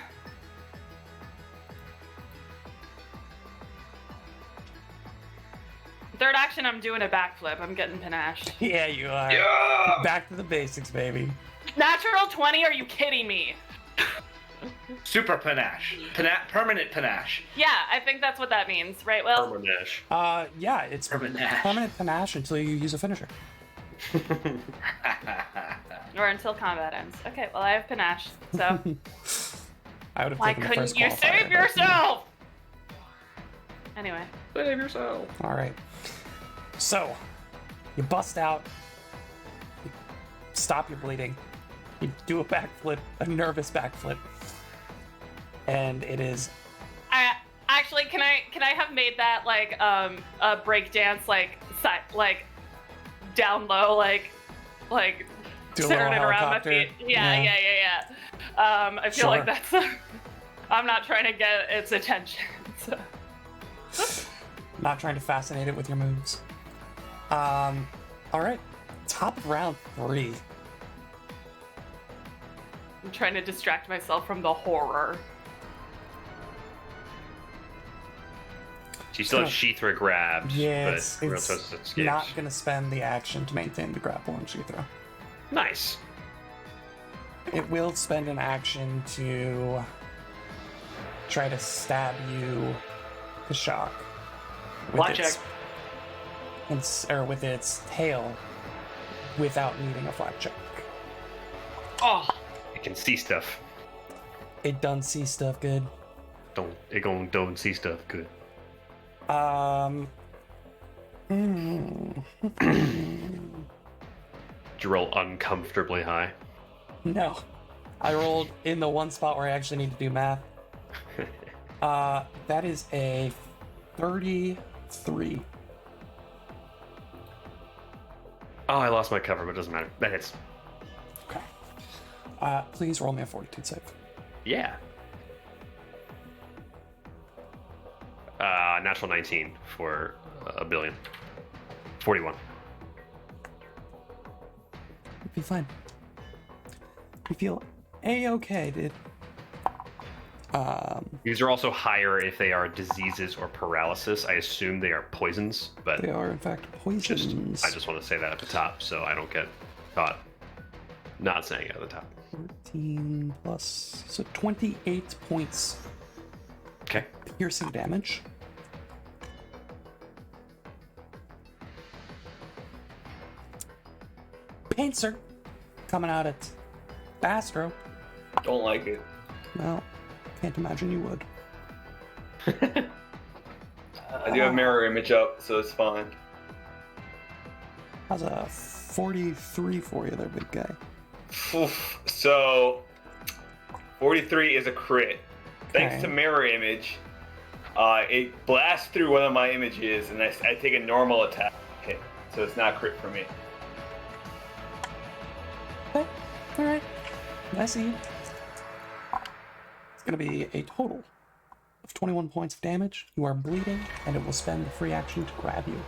Third action, I'm doing a backflip. I'm getting panache. Yeah, you are. Yeah! Back to the basics, baby. Natural 20? Are you kidding me? Super panache. Permanent panache. Yeah, I think that's what that means, right? Well, Permanash. Yeah, it's Permanent. permanent panache until you use a finisher. or until combat ends. Okay, well, I have panache, so I would have why taken the couldn't first you qualifier, save but- yourself? Anyway, Save yourself. All right. So, you bust out. You stop your bleeding. You do a backflip, a nervous backflip, and it is I actually can I have made that like a break dance like down low like do a little turning around my helicopter. feet. Yeah. I feel like Sure. that's. I'm not trying to get its attention. So. Not trying to fascinate it with your moves. All right. Top of round 3. I'm trying to distract myself from the horror. She still has Sheethra grabbed, Yeah, but it's we're not supposed to escape. not going to spend the action to maintain the grapple and Sheethra. Nice. It will spend an action to try to stab you, the shock. Blackjack. With its tail without needing a flat check. Oh, It can see stuff. It done see stuff good. Don't see stuff good. Mm, Did you roll uncomfortably high? no. I rolled in the one spot where I actually need to do math. That is a 33. Oh, I lost my cover, but it doesn't matter. That hits. Okay. Please roll me a fortitude save. Yeah. Natural 19 for a billion. 41. You'll be fine. You feel A-okay, dude. These are also higher if they are diseases or paralysis. I assume they are poisons, but They are, in fact, poisons. I just want to say that at the top so I don't get caught not saying it at the top. 14 plus... So 28 points Okay. piercing damage. Pincer coming out at Bastro. Don't like it. Well, can't imagine you would. I do have mirror image up, so it's fine. How's a 43 for you there, big guy? Oof. So, 43 is a crit. Thanks Okay. to mirror image, it blasts through one of my images, and I take a normal attack hit. So it's not crit for me. Okay, alright. I see. It's gonna be a total of 21 points of damage. You are bleeding, and it will spend the free action to grab you.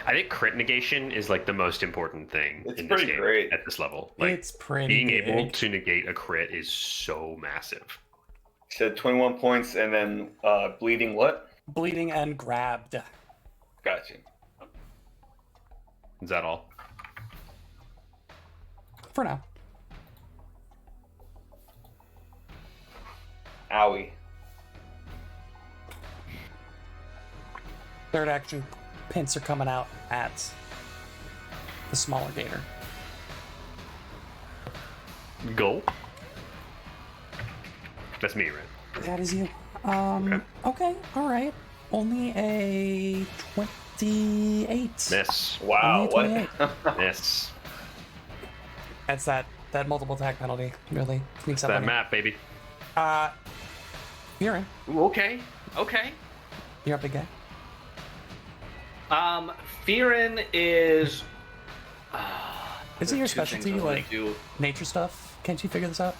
I think crit negation is like the most important thing It's in this pretty game great. at this level. Like It's pretty being big. able to negate a crit is so massive. So 21 points, and then bleeding what? Bleeding and grabbed. Gotcha. Is that all? For now. Owie. Third action, Pincer coming out at the smaller gator. Go. That's me, right? That is you. Okay, alright. Only a 28. Miss. Wow, Only a what? 28. Miss. That's that multiple attack penalty. Really sneaks up That on you. map, baby. You're in. Ooh, okay. Okay. You're up, big guy. Fearin is. Is it your Two things specialty, I wanna like do. nature stuff? Can't you figure this out?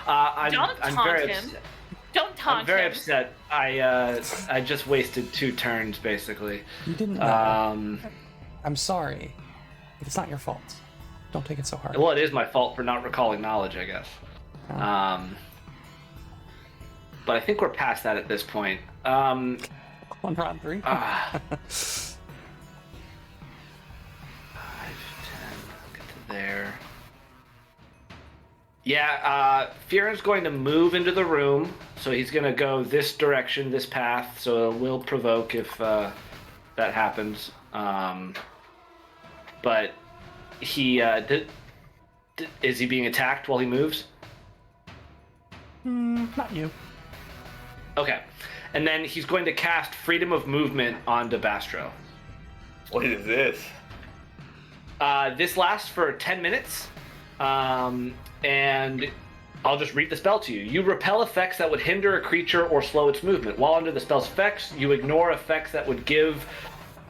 I'm Don't I'm taunt very him. upset. don't taunt I'm very him. upset. I just wasted 2 turns basically. You didn't know. I'm sorry. It's not your fault. Don't take it so hard. Well, it is my fault for not recalling knowledge, I guess. Oh. But I think we're past that at this point. On round 3. 5, 10. Get to there. Yeah, Fearon's going to move into the room, so he's going to go this direction, this path, so it will provoke if that happens. But he, is he being attacked while he moves? Not you. Okay. And then he's going to cast Freedom of Movement onto Bastro. What is this? This lasts for 10 minutes, and I'll just read the spell to you. You repel effects that would hinder a creature or slow its movement. While under the spell's effects, you ignore effects that would give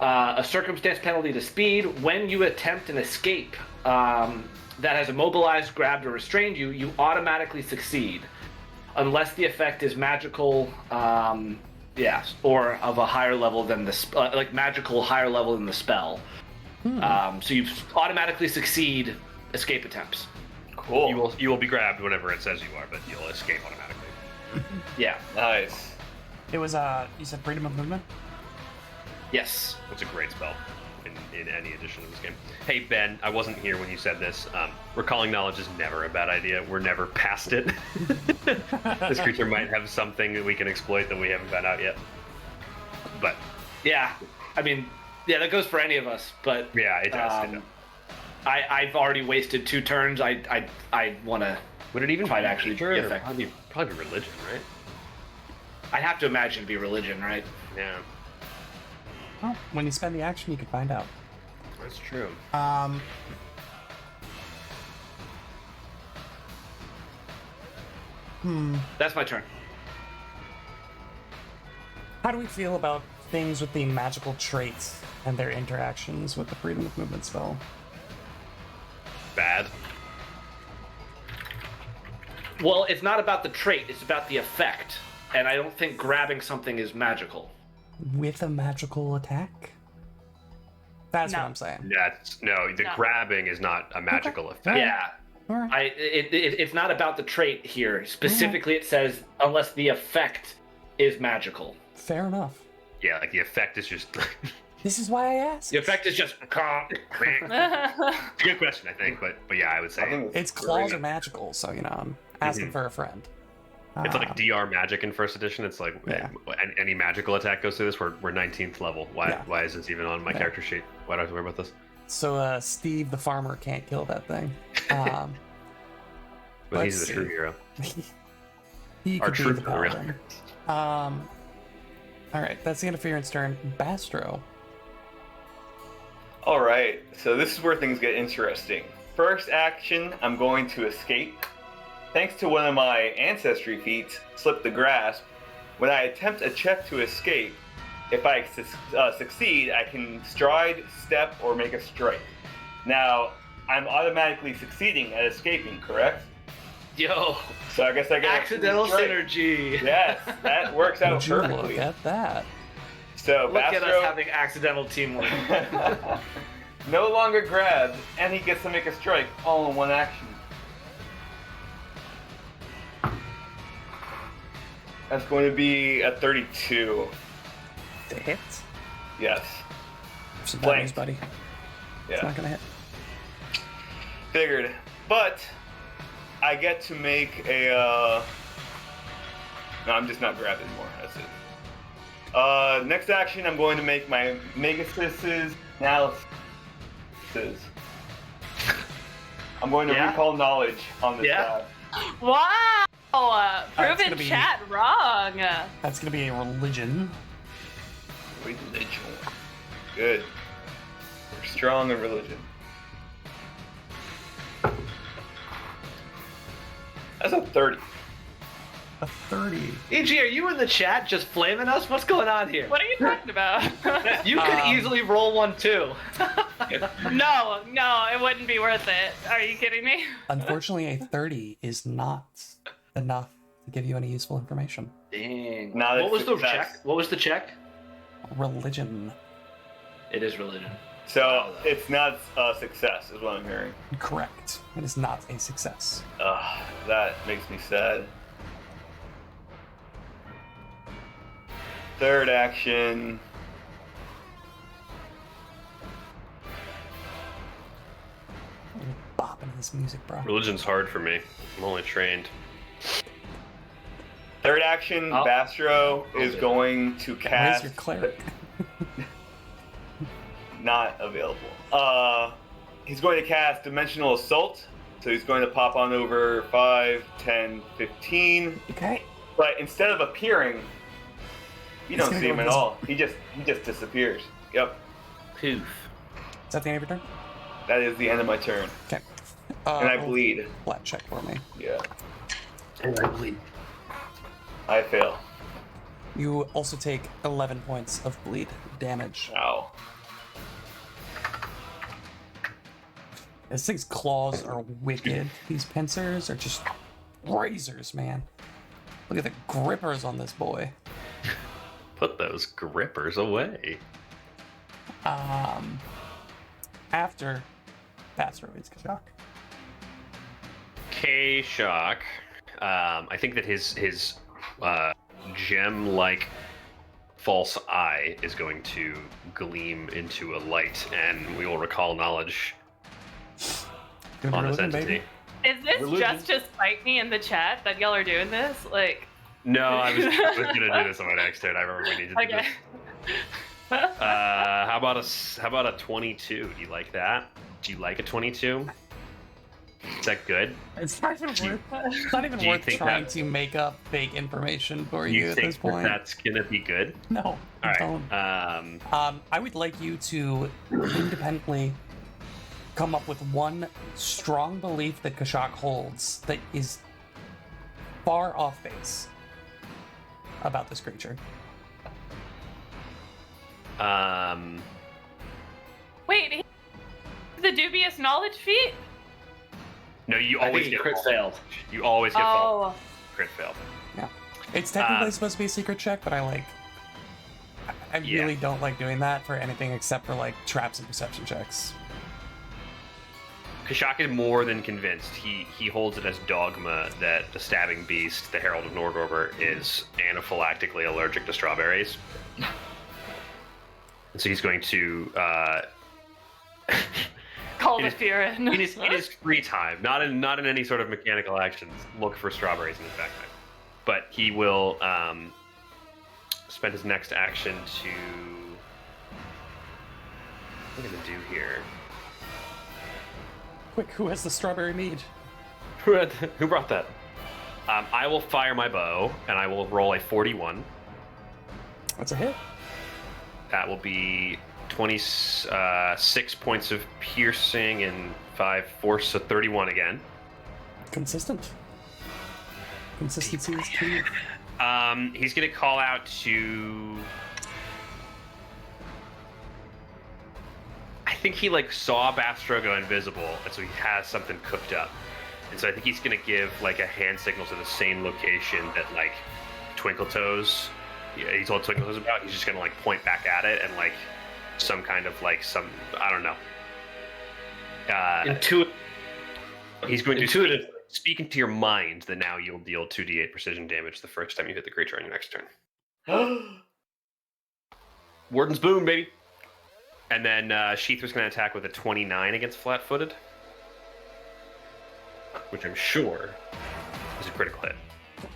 a circumstance penalty to speed. When you attempt an escape that has immobilized, grabbed, or restrained you, you automatically succeed. Unless the effect is magical, or of a higher level than the magical higher level than the spell. So you automatically succeed escape attempts. Cool. You will be grabbed whenever it says you are, but you'll escape automatically. Yeah. Nice. It was you said freedom of movement? Yes. It's a great spell in any edition of this game. Hey Ben, I wasn't here when you said this. Recalling knowledge is never a bad idea. We're never past it. This creature might have something that we can exploit that we haven't found out yet. But Yeah. I mean, yeah, that goes for any of us, but yeah, it does. I've already wasted 2 turns. I want to. Would it even Might be actually nature, be or effective. probably be religion, right? I'd have to imagine it'd be religion, right? Yeah, Well, when you spend the action, you can find out. that's true. That's my turn. How do we feel about things with the magical traits and their interactions with the freedom of movement spell? Bad. Well, it's not about the trait; it's about the effect. And I don't think grabbing something is magical. With a magical attack? That's No. what I'm saying. The No. grabbing is not a magical effect. Alright. Yeah. All right. It's not about the trait here. Specifically, it says unless the effect is magical. Fair enough. Yeah, like the effect is just. This is why I asked. The effect is just. It's a good question, I think, but yeah, I would say I think Its claws are magical, so I'm asking for a friend. it's like DR magic in first edition. It's like Yeah. any magical attack goes through this. We're 19th level. Why Yeah. why is this even on my Yeah. character sheet? Why do I have to worry about this? So Steve the farmer can't kill that thing. But he's Let's the true see. hero. He Our could be true the hero. paladin. All right, that's the interference turn. Bastro. All right, so this is where things get interesting. First action, I'm going to escape. Thanks to one of my ancestry feats, Slip the Grasp, when I attempt a check to escape, if I succeed, I can stride, step, or make a strike. Now, I'm automatically succeeding at escaping, correct? Yo, So I guess I get a accidental strike. synergy. Yes, that works out Would you look perfectly. at that? So Look at us Bastro having accidental teamwork. no longer grabbed, and he gets to make a strike all in one action. That's going to be a 32. To hit? Yes. Some Blank. news, buddy. It's Yeah. not gonna hit. Figured. But I get to make a. No, I'm just not grabbed anymore. That's it. Next action, I'm going to make my Megasis analysis. I'm going to Yeah? recall knowledge on this Yeah? guy. Wow! it's gonna Proven be- chat wrong. That's gonna be a religion. Religion. Good. We're strong in religion. That's a 30. A 30. EG, are you in the chat just flaming us? What's going on here? What are you talking about? You could easily roll one too. No, it wouldn't be worth it. Are you kidding me? Unfortunately, a 30 is not enough to give you any useful information. Dang. Not What a was the success. check? What was the check? Religion. It is religion. So it's not a success, is what I'm hearing. Correct. It is not a success. That makes me sad. Third action. Bop happened to this music, bro? Religion's hard for me. I'm only trained. Third action, Oh. Bastro is going to Where's cast. your cleric? Not available. He's going to cast Dimensional Assault. So he's going to pop on over 5, 10, 15. Okay. But instead of appearing, you He's don't gonna see go him at invisible. all. He just disappears. Yep. Poof. Is that the end of your turn? That is the end of my turn. Okay. And I roll bleed. Flat check for me. Yeah. And I bleed. I fail. You also take 11 points of bleed damage. Ow. This thing's claws are wicked. These pincers are just razors, man. Look at the grippers on this boy. Put those grippers away. After Asteroids Kashak. K-Shock. I think that his gem-like false eye is going to gleam into a light, and we will recall knowledge Gonna on be this religion, entity. baby? Is this Religion. just to spite me in the chat that y'all are doing this? Like, No, I was gonna do this on my next turn. I remember we needed to do okay. this. How about a 22? Do you like that? Do you like a 22? Is that good? It's not even Do you- worth, it's not even do you worth think trying that- to make up fake information for you, You at think this point. that's gonna be good? No, All I right. don't. I would like you to independently come up with one strong belief that Kashak holds that is far off base about this creature. Wait, the dubious knowledge feat? No, you I think always he get crit fault. failed. You always get fault. Oh, Crit fail. Yeah, it's technically Uh, supposed to be a secret check, but I Yeah. really don't like doing that for anything except for like traps and perception checks. Kashak is more than convinced. He holds it as dogma that the stabbing beast, the Herald of Norgorber, is anaphylactically allergic to strawberries. And so he's going to call the It is- fear in. in his free time, not in any sort of mechanical actions, look for strawberries in his backpack. But he will spend his next action to. What am I gonna do here? Quick, who has the strawberry mead? Who brought that? I will fire my bow, and I will roll a 41. That's a hit. That will be 26 points of piercing and 5 force, so 31 again. Consistent. Consistency is key. He's gonna call out to. I think he saw Bastro go invisible, and so he has something cooked up. And so I think he's gonna give a hand signal to the same location that Twinkle Toes. Yeah, he told Twinkle Toes about. He's just gonna point back at it and some kind of some I don't know. He's going to Intuitive. speak into your mind that now you'll deal 2d8 precision damage the first time you hit the creature on your next turn. Warden's Boon, baby. And then Sheether's going to attack with a 29 against flat-footed, which I'm sure is a critical hit.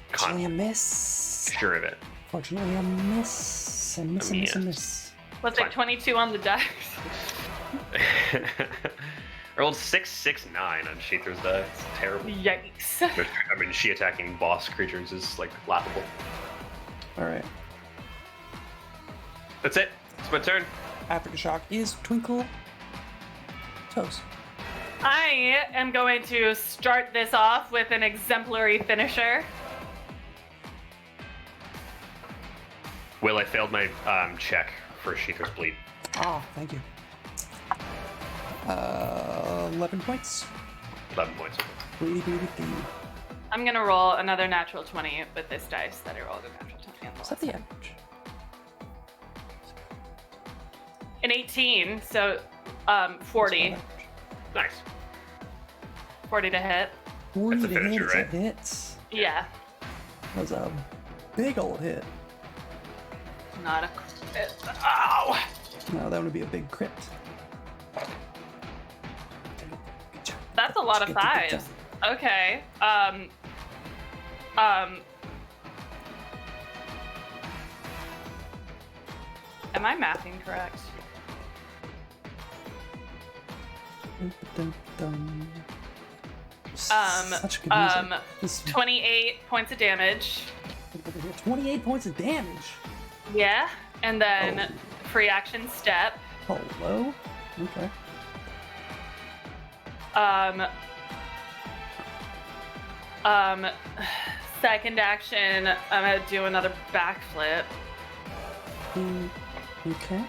Fortunately, a miss. Sure of it. Fortunately, a miss. A miss, a miss, a miss. Was Fine. it 22 on the dice? I rolled 669 on Sheether's die. It's terrible. Yikes. I mean, she attacking boss creatures is laughable. All right. That's it. It's my turn. After Kashak is Twinkle Toes. I am going to start this off with an exemplary finisher. Will, I failed my check for Sheether's bleed. Oh, thank you. 11 points. 11 points. Bleedy, bleedy, bleedy. I'm gonna roll another natural 20 with this dice that I rolled a natural 20 on the Is last that the time. average? An 18, so 40. Nice. 40 to hit. 40 That's a to finisher, hit. right? That hits. Yeah, That was a big old hit. not a crit. Ow! No, that would be a big crit. Good job. That's a lot of Get it fives. Okay. Am I mathing correct? done. Dun. Such good Um, music. This 28 points of damage. 28 points of damage. Yeah. And then free action step. Hello? Okay. Second action, I'm gonna do another backflip. Okay.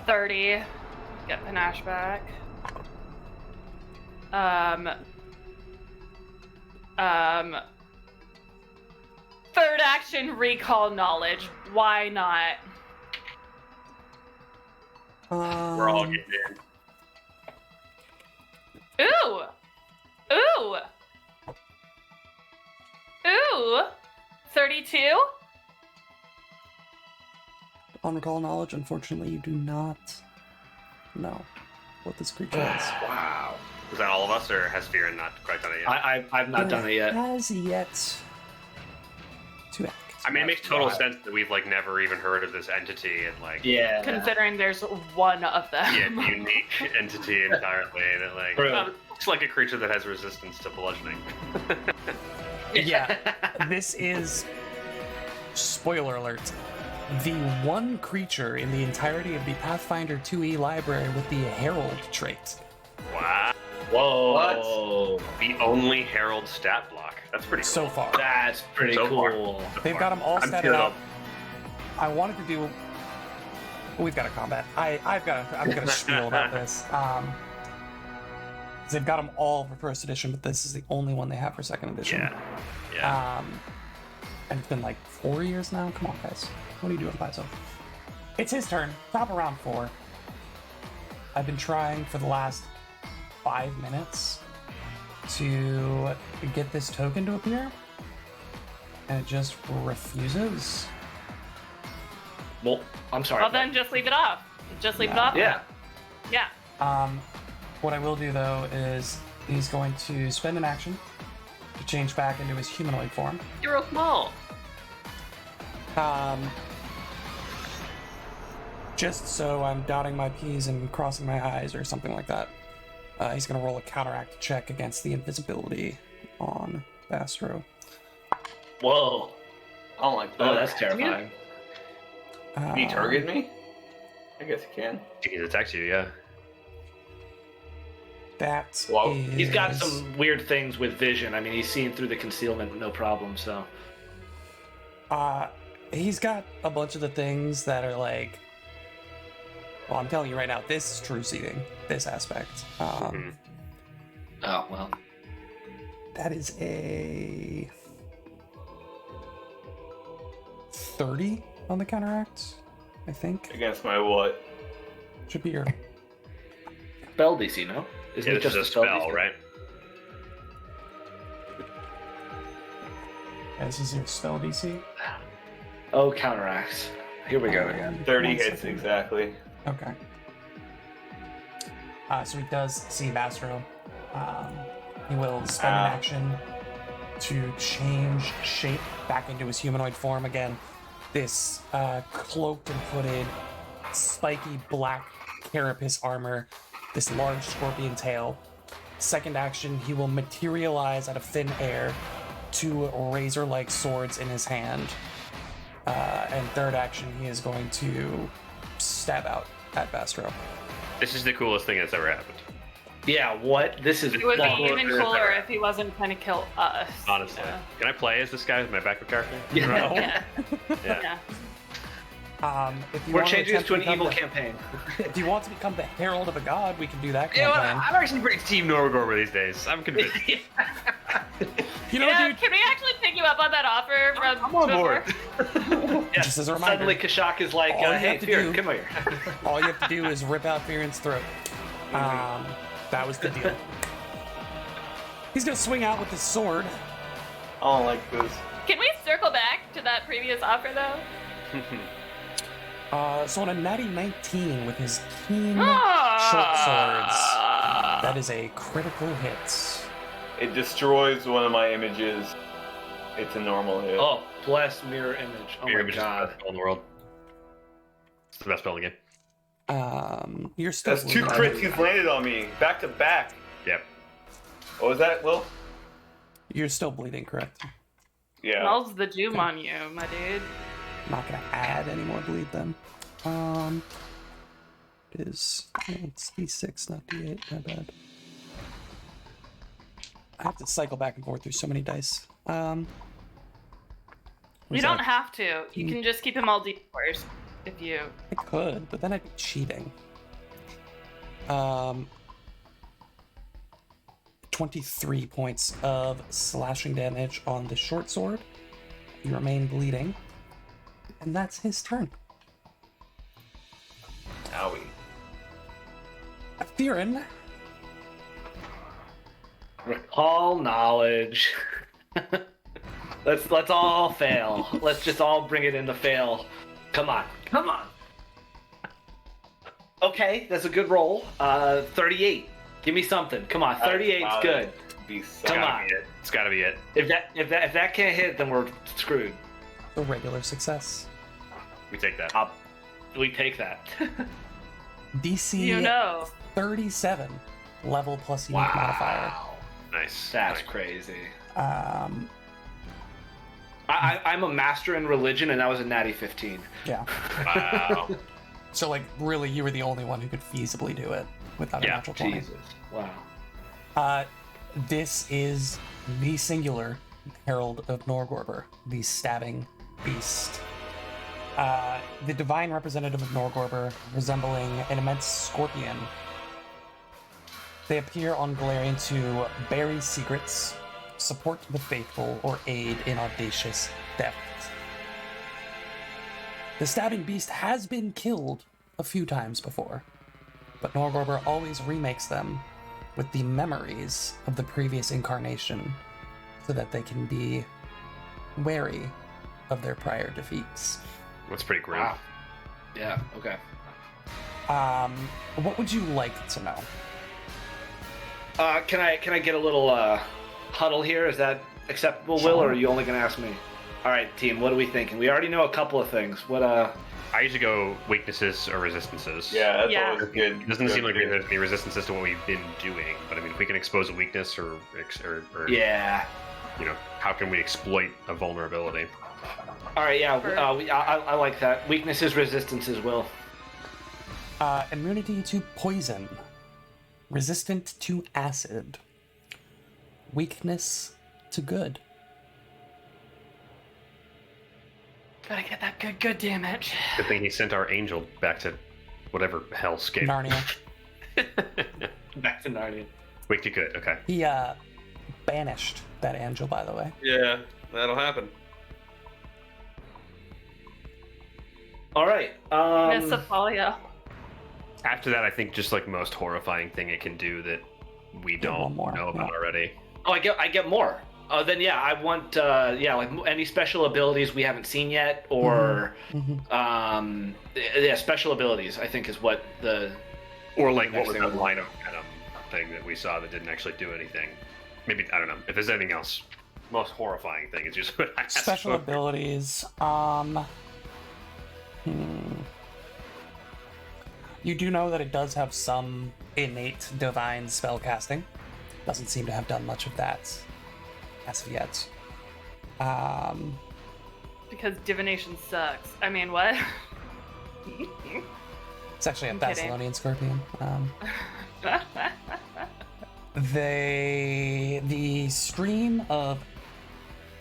30. Get panache back. Third action, recall knowledge. Why not? We're all getting in. Ooh! Ooh! Ooh! 32? On recall knowledge, unfortunately, you do not know what this creature is. Wow. Is that all of us, or has Fearin not quite done it yet? I've not done it yet. Has yet to act. I mean, it makes total sense that we've like never even heard of this entity, and like Yeah. Considering there's one of them. yeah, unique entity entirely, that like Right. looks like a creature that has resistance to bludgeoning. Yeah, this is, spoiler alert, the one creature in the entirety of the Pathfinder 2e library with the Herald trait. Wow, Whoa. the only Herald stat block. That's pretty cool. So far. That's pretty So far. cool. They've got them all I'm statted feeling up. I wanted to do. We've got a combat. I'm gonna spiel about this. They've got them all for first edition, but this is the only one they have for second edition. Yeah. And it's been like 4 years now. Come on, guys. What are you doing, Paizo? It's his turn. Top of round 4. I've been trying for the last 5 minutes to get this token to appear, and it just refuses. Well, I'm sorry. Well, then just leave it off. Just leave it off. Yeah. Yeah. What I will do though is he's going to spend an action to change back into his humanoid form. You're real small. Just so I'm dotting my P's and crossing my I's or something like that. He's going to roll a counteract check against the invisibility on Bastro. Whoa. I don't like that. Oh, that's terrifying. Can he target me? I guess he can. He can detect you, yeah. That Wow. He's got is- some weird things with vision. I mean, he's seeing through the concealment, no problem. So. He's got a bunch of the things that are like. Well, I'm telling you right now, this is true seeing this aspect. Mhm. Oh well. That is a 30 on the counteract, I think. Against my what? Should be your. Spell DC, no? Isn't Yeah, it this just is a spell, DC? right? Yeah, this is your spell DC. Oh, counteracts. Here we go again. 30 1 hits second. exactly. Okay. So he does see Bastro. He will spend an action to change shape back into his humanoid form again. This cloaked and hooded, spiky black carapace armor, this large scorpion tail. Second action, he will materialize out of thin air, two razor-like swords in his hand. And third action, he is going to stab out at Bastro. This is the coolest thing that's ever happened. Yeah, what? This is It would be long. even cooler if he wasn't trying to kill us. Honestly. Yeah. Can I play as this guy with my backup character? Yeah. Yeah. Yeah. Yeah. If you We're want changing this attempt to an become evil the- campaign. If you want to become the herald of a god, we can do that You know what? campaign. I'm actually pretty Team Norgor these days. I'm convinced. You know, Yeah, dude, can we actually pick you up on that offer from I'm on board. before? just as a reminder, Suddenly, Kashak is like, All you "Hey, have to Fear, do- come here." all you have to do is rip out Fearon's throat. That was the deal. He's gonna swing out with his sword. I don't like this. Can we circle back to that previous offer though? So on a natty 19 with his keen Oh, short swords. That is a critical hit. It destroys one of my images. It's a normal hit. Oh, bless mirror image. Oh Mirror my Image is the god. best spell in the world. It's the best spell in the game. You're still. That's 2 bleeding. crits he's landed on me, back to back. Yep. What was that, Will? You're still bleeding, correct? Yeah. Smells the doom on you, my dude. I'm not gonna add any more bleed then. It's D6, not D8. My bad. I have to cycle back and forth through so many dice. You where's don't that? have to. You can just keep him all D4s if you. I could, but then I'd be cheating. 23 points of slashing damage on the short sword. You remain bleeding. And that's his turn. Owie. Theron. Recall knowledge. Let's all fail. Let's just all bring it into fail. Come on. Come on. Okay, that's a good roll. 38. Give me something. Come on, 38's good. Be Come on. It's gotta be it. If that can't hit, then we're screwed. A regular success. We take that. We take that. DC You know. 37 level plus unique modifier. Nice. That's Nice. crazy. Um, I'm a master in religion, and that was a natty 15. yeah. Wow. So, like, really, you were the only one who could feasibly do it without a Yeah, natural 20. Jesus. Wow. This is the singular Herald of Norgorber, the stabbing beast. The divine representative of Norgorber, resembling an immense scorpion. They appear on Galarian to bury secrets, support the faithful, or aid in audacious theft. The stabbing beast has been killed a few times before, but Norgorber always remakes them with the memories of the previous incarnation so that they can be wary of their prior defeats. That's pretty grim. Wow. Yeah. Okay. What would you like to know? Can I get a little huddle here? Is that acceptable, Will, or are you only gonna ask me? All right, team. What are we thinking? We already know a couple of things. What I usually go weaknesses or resistances. Yeah, that's Yeah. always good. It doesn't seem like good. there's any resistances to what we've been doing, but I mean, if we can expose a weakness or Yeah. you know, how can we exploit a vulnerability? All right. Yeah. For- I like that. Weaknesses, resistances, Will. Immunity to poison. Resistant to acid. Weakness to good. Gotta get that good damage. Good thing he sent our angel back to whatever hellscape. Narnia. Back to Narnia. Weak to good. Okay. He banished that angel, by the way. Yeah, that'll happen. All right. Miss Apollio. After that, I think just like most horrifying thing it can do that we one don't more, know about yeah. already. Oh, I get more. Then yeah, I want like any special abilities we haven't seen yet, or special abilities. I think is what the Or like Next what was thing that we line of venom thing that we saw that didn't actually do anything? Maybe I don't know. If there's anything else, most horrifying thing is just what I asked Special for. abilities. You do know that it does have some innate divine spell casting. Doesn't seem to have done much of that as of yet. Because divination sucks. I mean, what? It's actually a I'm kidding. Thessalonian scorpion. The stream of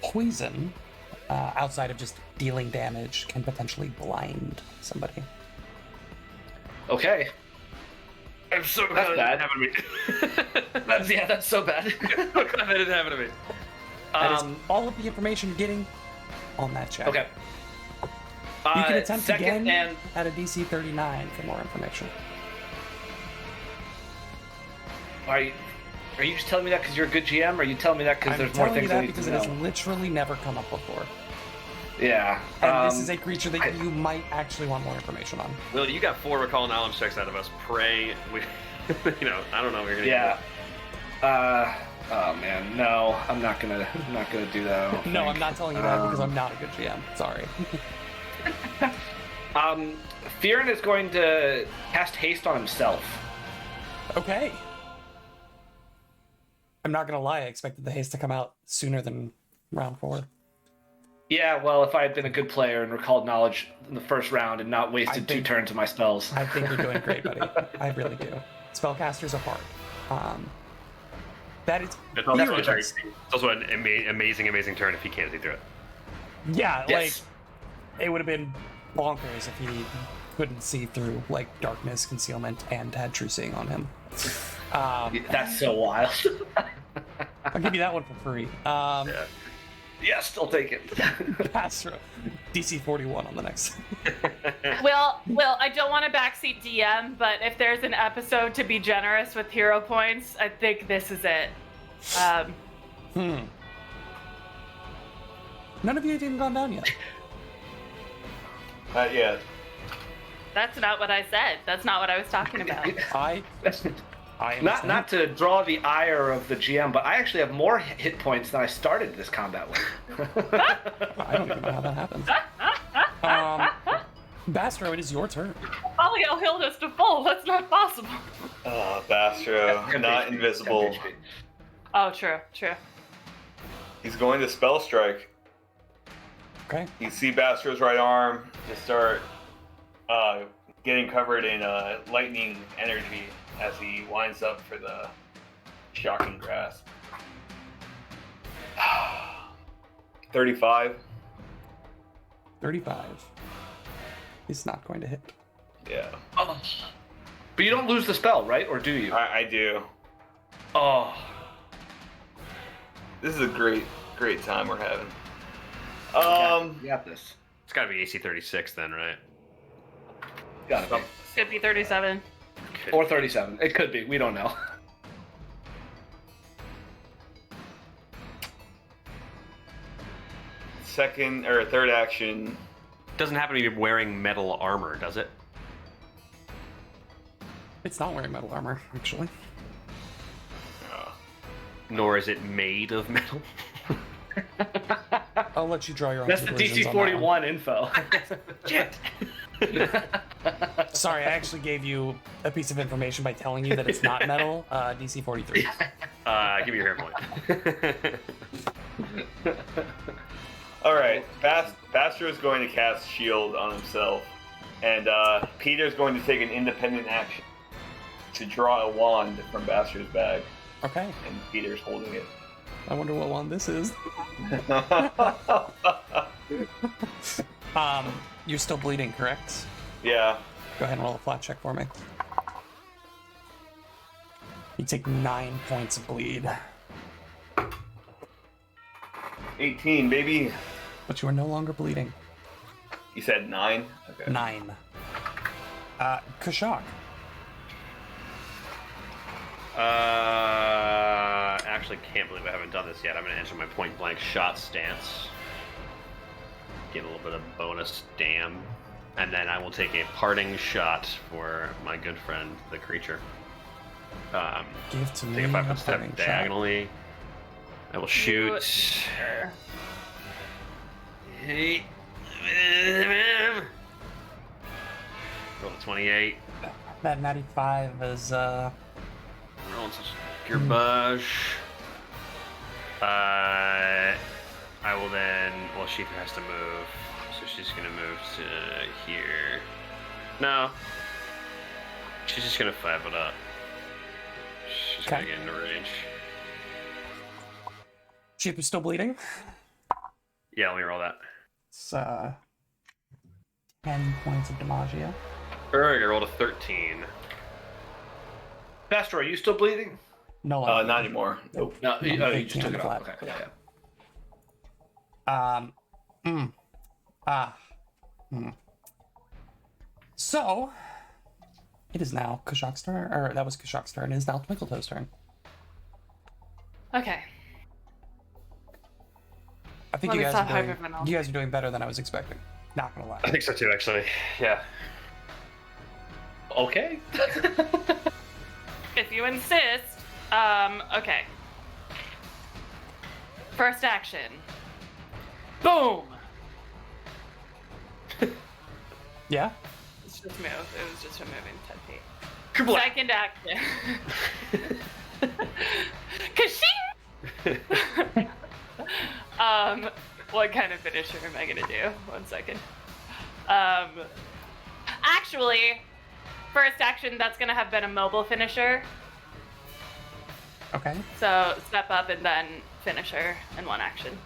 poison, outside of just dealing damage, can potentially blind somebody. okay. I'm so That's glad bad. that didn't happen to me. That's so bad. I'm so glad that didn't happen to me. That is all of the information you're getting on that check. Okay. You can attempt second again and at a DC 39 for more information. are you just telling me that because you're a good GM, or are you telling me that because I'm there's more telling you things I that need because to it has know? literally never come up before. Yeah. And this is a creature that you might actually want more information on. Well, you got 4 recall knowledge checks out of us. Pray, we, I don't know what you're gonna Yeah. Oh man, no, I'm not gonna do that. I don't No, think. I'm not telling you that because I'm not a good GM. Sorry. Fearon is going to cast haste on himself. Okay. I'm not gonna lie, I expected the haste to come out sooner than round 4. Yeah, well, if I had been a good player and recalled knowledge in the first round and not wasted 2 turns of my spells. I think you're doing great, buddy. I really do. Spellcasters are hard. That is It's also, Fearon. it's also an amazing turn if he can't see through it. Yeah, Yes. like it would have been bonkers if he couldn't see through like darkness, concealment, and had true seeing on him. That's so wild. I'll give you that one for free. Yes, I'll take it. Astro, DC 41 on the next. Well, I don't want to backseat DM, but if there's an episode to be generous with hero points, I think this is it. None of you have even gone down yet. Not yet. That's not what I said. That's not what I was talking about. I am Not to draw the ire of the GM, but I actually have more hit points than I started this combat with. I don't even know how that happens. Bastro, it is your turn. Polio healed us to full. That's not possible. Bastro, not invisible. Oh, true. He's going to spell strike. Okay. You see Bastro's right arm just start getting covered in lightning energy as he winds up for the shocking grasp. 35. 35. He's not going to hit. Yeah, Oh. But you don't lose the spell, right? Or do you? I do. Oh. This is a great time we're having. You got this. It's gotta be AC 36 then, right? Got it. Could be 37. Or 37. It could be. We don't know. Second or third action. Doesn't happen to be wearing metal armor, does it? It's not wearing metal armor, actually. Nor is it made of metal. I'll let you draw your own That's the conclusions DC on that one. 41 info. Shit. Sorry, I actually gave you a piece of information by telling you that it's not metal. DC 43. Give me your hero point. All right, Bastro is going to cast Shield on himself, and Peter's going to take an independent action to draw a wand from Bastro's bag, Okay. and Peter's holding it. I wonder what one this is. You're still bleeding, correct? Yeah. Go ahead and roll a flat check for me. You take 9 points of bleed, 18, baby. but you are no longer bleeding. You said 9? Okay. 9. Kashak. Actually, can't believe I haven't done this yet. I'm gonna enter my point blank shot stance. Get a little bit of bonus damn. And then I will take a parting shot for my good friend, the creature. Give to me Take a 5 foot a step parting shot. diagonally. I will shoot. Sure. Hey. Roll a 28. That 95 is, Rolling such garbage. I will then. Well, she has to move, so she's gonna move to here. No, she's just gonna 5 it up. She's Okay. gonna get into range. Sheep is still bleeding. Yeah, let me roll that. It's, 10 points of DiMaggio. Alright, I rolled a 13. Bastro, are you still bleeding? No longer. Not anymore. Nope. No, you, No, oh, you just 18 took it off. flat. Okay. Yeah. So, it is now Kashak's turn, or that was Kashak's turn. It is now Twinkletoe's turn. Okay. I think Let you me guys stop are doing. hyperventilating. You guys are doing better than I was expecting. Not gonna lie. I think so too, actually. Yeah. Okay. If you insist. Okay. First action. Boom! Yeah. It's just move. It was just a moving 10 feet. Kabla! Second action. Kashing! What kind of finisher am I gonna do? 1 second. Actually, first action, that's gonna have been a mobile finisher. Okay. So step up and then finisher in 1 action.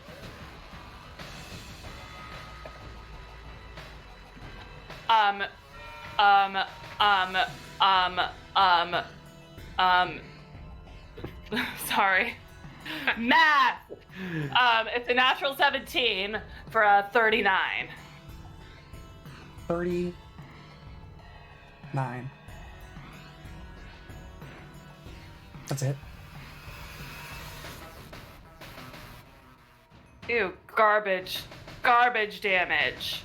Um, sorry. Math! It's a natural 17 for a 39. 39. That's it. Ew, garbage. Garbage damage.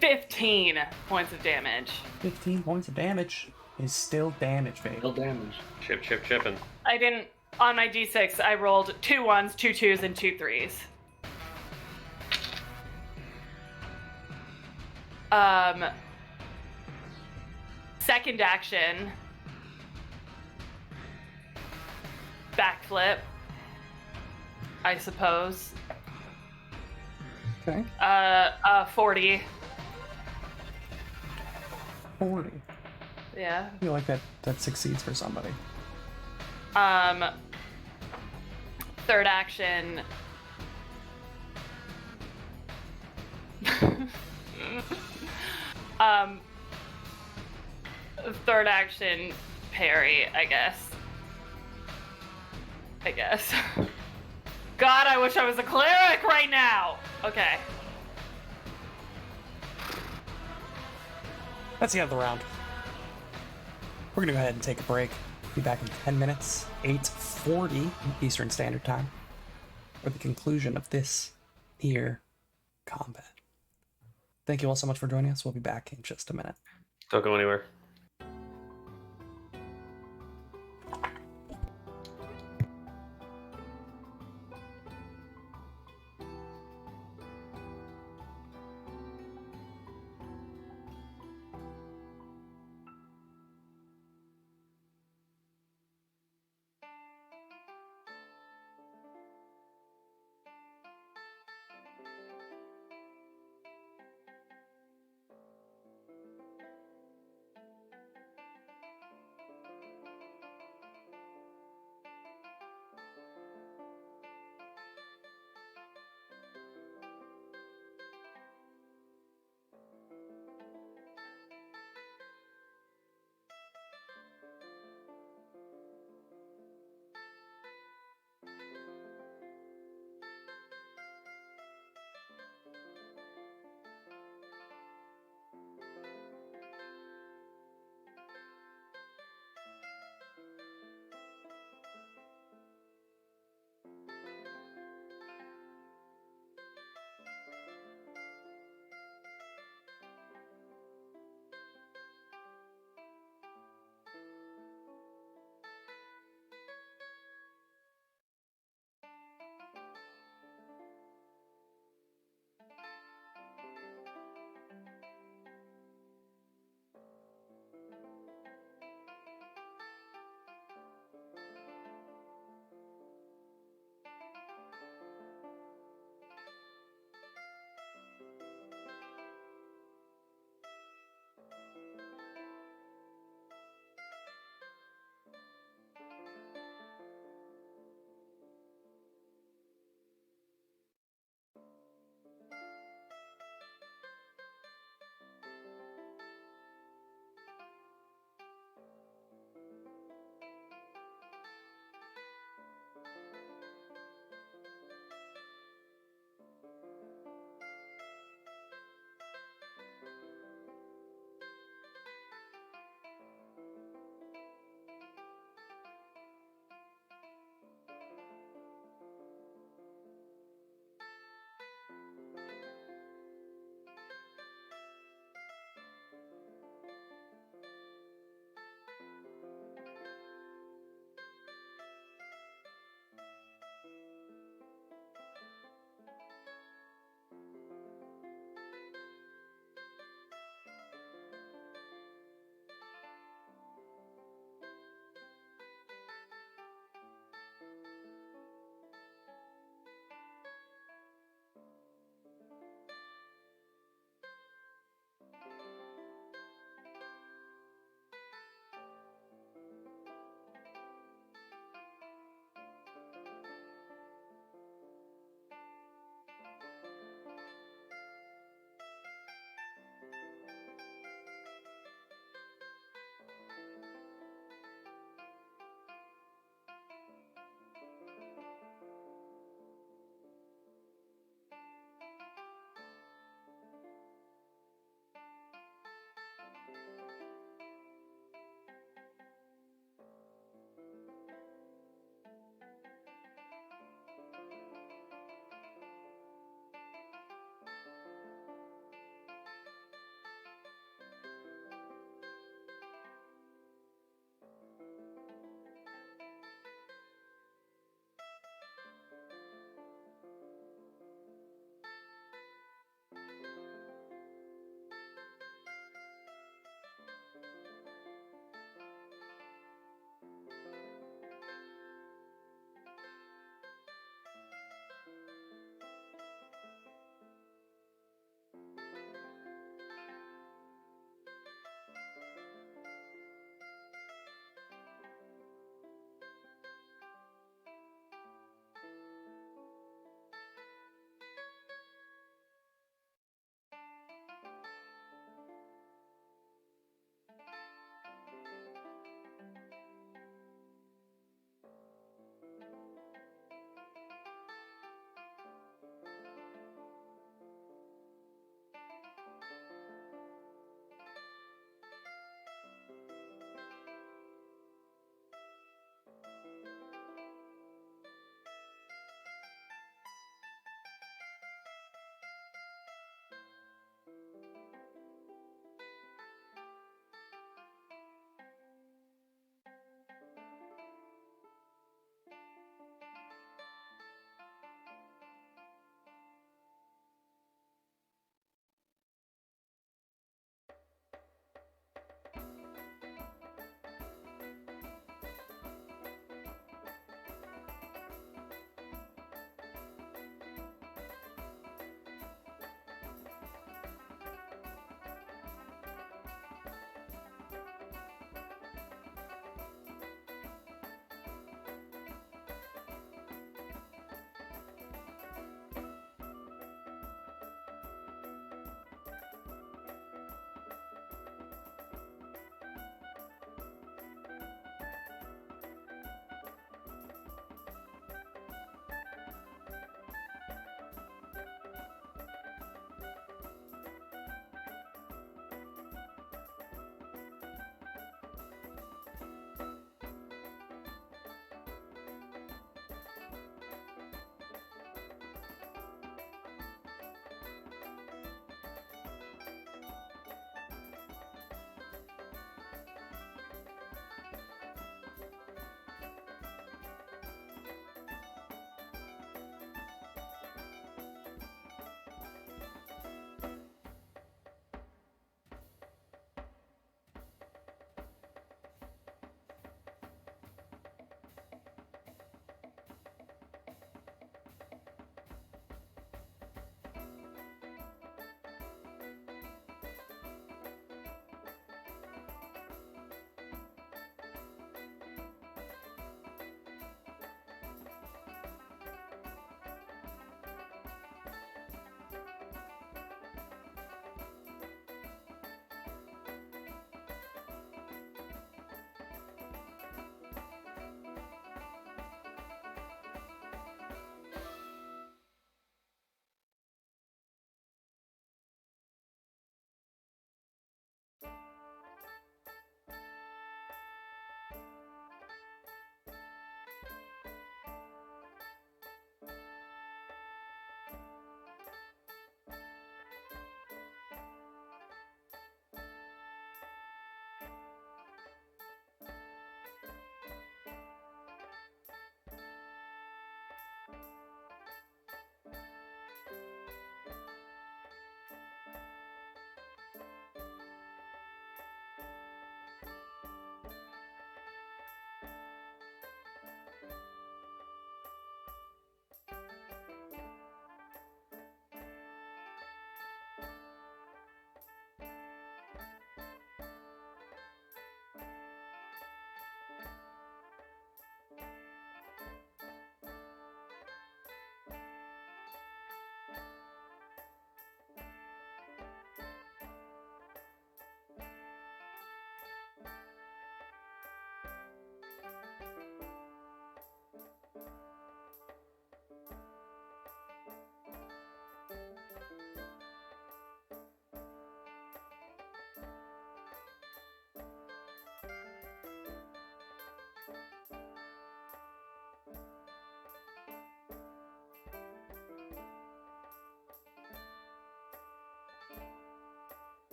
15 points of damage. 15 points of damage is still damage, babe. Still damage. Chipping. I didn't. On my d6, I rolled 2 1s, 2 2s, and 2 3s. Second action. Backflip. I suppose. Okay. 40. 40. Yeah. I feel like that succeeds for somebody. Third action. Third action parry, I guess. God, I wish I was a cleric right now! Okay. That's the end of the round. We're gonna go ahead and take a break. Be back in 10 minutes, 8:40 Eastern Standard Time, for the conclusion of this here combat. Thank you all so much for joining us. We'll be back in just a minute. Don't go anywhere.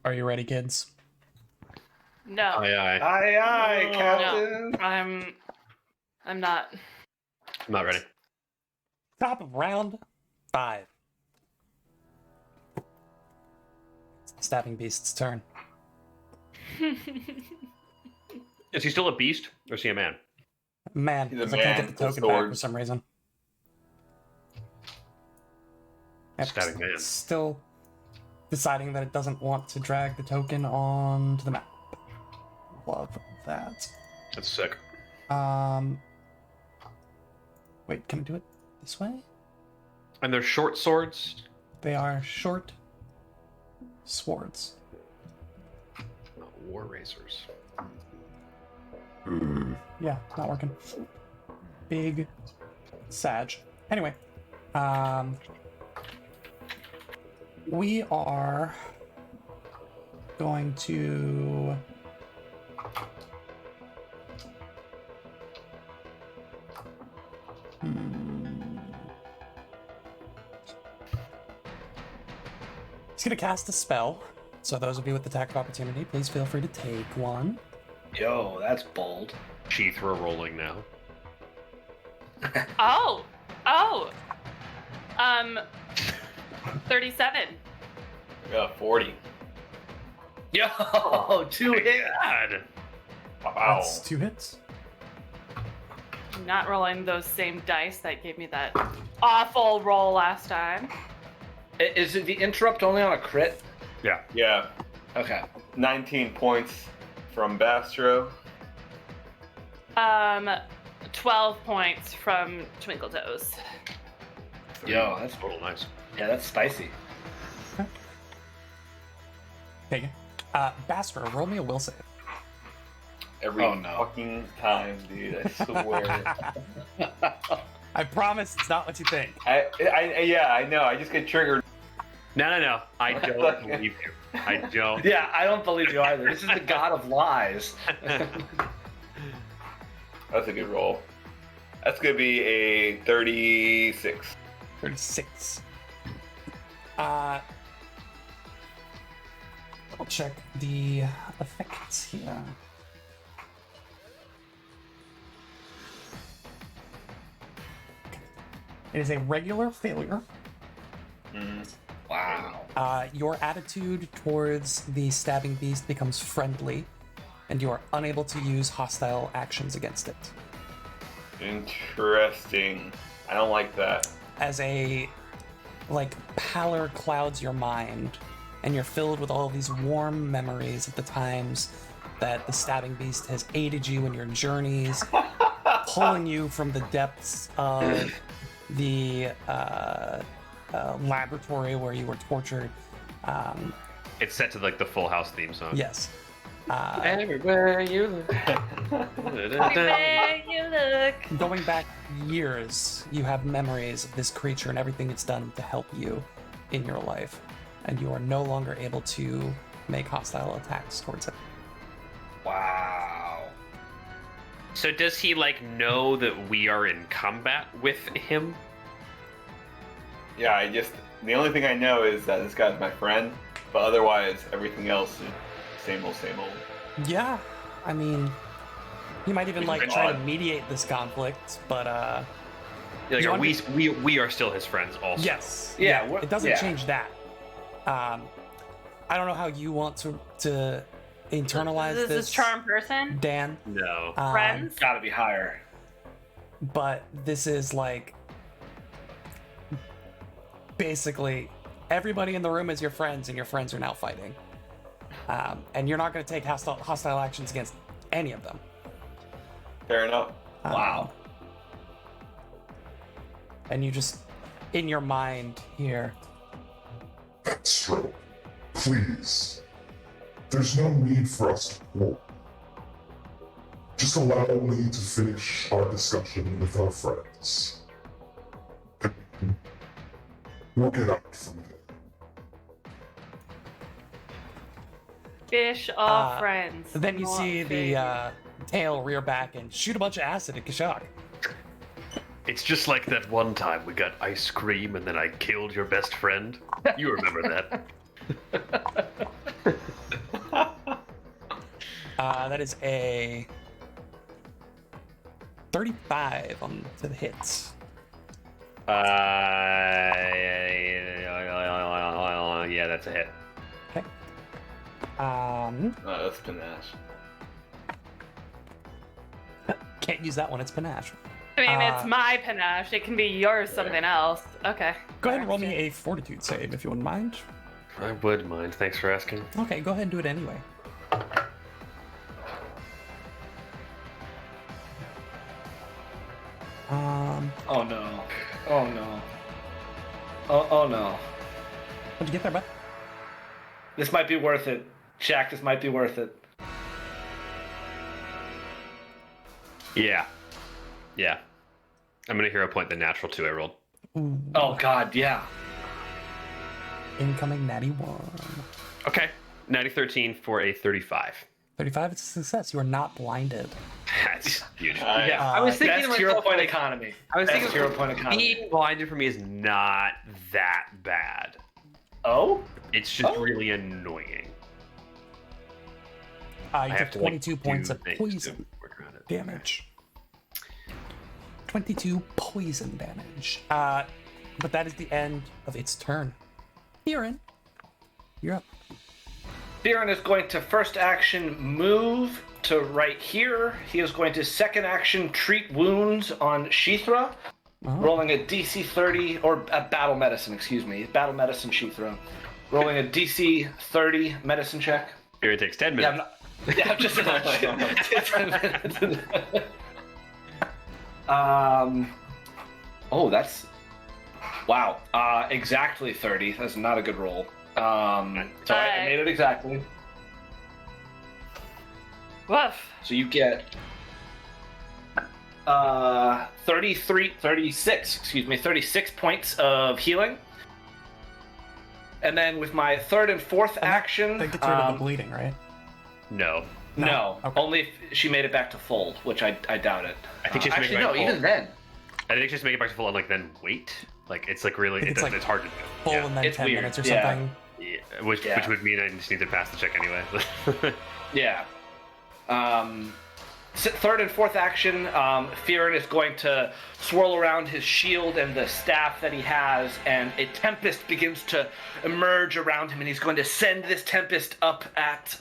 Are you ready, kids? No, Aye, aye. Aye, aye, No. Captain. I'm not. I'm not ready. Top of round 5. Stabbing Beast's turn. Is he still a beast, or is he a man? Man, He's a 'cause I can't man get the with token back for swords. some reason. Yep, Stabbing man. Still deciding that it doesn't want to drag the token onto the map. Love that. That's sick. Wait, can I do it this way? And they're short swords. They are short swords. Not war racers. Yeah, not working. Big Sag. Anyway, we are going to He's gonna cast a spell. So those of you with attack of opportunity, please feel free to take one. Yo, that's bold. Sheathra rolling now. Oh, 37. Yeah, 40. Yo, 2 hits. God. Wow. That's 2 hits. I'm not rolling those same dice that gave me that awful roll last time. Is it the interrupt only on a crit? Yeah. Yeah, Okay. 19 points from Bastro. 12 points from Twinkle Toes. Yo, that's Total nice. yeah, that's spicy. Take it. Basper, roll me a will save. Every Oh, no. fucking time, dude. I swear. I promise it's not what you think. Yeah, I know. I just get triggered. No. I don't believe you. I don't. Yeah, I don't believe you either. This is the god of lies. That's a good roll. That's gonna be a 36. 36. I'll check the effects here. It is a regular failure. Wow. Your attitude towards the stabbing beast becomes friendly, and you are unable to use hostile actions against it. Interesting. I don't like that. As a pallor clouds your mind, and you're filled with all these warm memories of the times that the stabbing beast has aided you in your journeys, pulling you from the depths of the laboratory where you were tortured. It's set to like the Full House theme song. Yes. Everywhere you look. Everywhere you look. Going back years, you have memories of this creature and everything it's done to help you in your life, and you are no longer able to make hostile attacks towards it. Wow. So does he know that we are in combat with him? Yeah, the only thing I know is that this guy's my friend, but otherwise everything else is same old, same old. Yeah, I mean, he might even Which is try to odd. mediate this conflict, but Like, You are under- we are still his friends also? yes, Yeah, it doesn't yeah. change that. I don't know how you want to internalize This is charm person. Dan. No. Friends. Gotta be higher. But this is basically everybody in the room is your friends, and your friends are now fighting. And you're not going to take hostile actions against any of them. Fair enough. Wow. And you just, in your mind here, Astro, please. There's no need for us to quarrel. Just allow me to finish our discussion with our friends. We'll get out from there. Fish are friends. then you Not see the fake. tail rear back and shoot a bunch of acid at Kashak. It's just like that one time we got ice cream and then I killed your best friend. You remember that? That is a 35 on to the hits. Yeah, that's a hit. Okay. That's panache. Can't use that one. It's panache. I mean, it's my panache. It can be yours, something else. Okay. Go ahead and roll me a fortitude save if you wouldn't mind. I would mind. Thanks for asking. Okay, go ahead and do it anyway. Oh no. Oh no. Oh no. What'd you get there, bud? This might be worth it. Shaq, this might be worth it. Yeah. Yeah. I'm gonna hero point the natural 2 I rolled. Oh god, yeah. Incoming natty 1. Okay. 90-13 for a 35. 35 is a success. You are not blinded. That's huge. Yeah. I was thinking Best to hero myself, point like, economy. I was Best thinking hero point economy. being blinded for me is not that bad. Oh? It's just really annoying. You I took have to, like, 22 points do of things poison to work around it. damage. 22 poison damage. But that is the end of its turn. Kieran, you're up. Biren is going to first action move to right here. He is going to second action treat wounds on Shithra, rolling a DC 30, or battle medicine, excuse me. Battle medicine Shithra. Rolling a DC 30 medicine check. Here it takes 10 Yeah, minutes. I'm just 10 minutes. Oh, that's... Wow. Exactly 30. That's not a good roll. So I made it exactly. Woof. So you get 36 points of healing. And then with my third and fourth action, That gets rid of the bleeding, right? No. no, Okay. only if she made it back to full, which I doubt it. I think she's actually making it no, back to even full. then. I think just make it back to full and like then wait. Like it's like really It's like it's hard to do. Full Yeah. and then It's 10 weird, minutes or yeah. something. Yeah, which Yeah. would mean I just need to pass the check anyway. Yeah. Third and fourth action, Fearin is going to swirl around his shield and the staff that he has, and a tempest begins to emerge around him, and he's going to send this tempest up at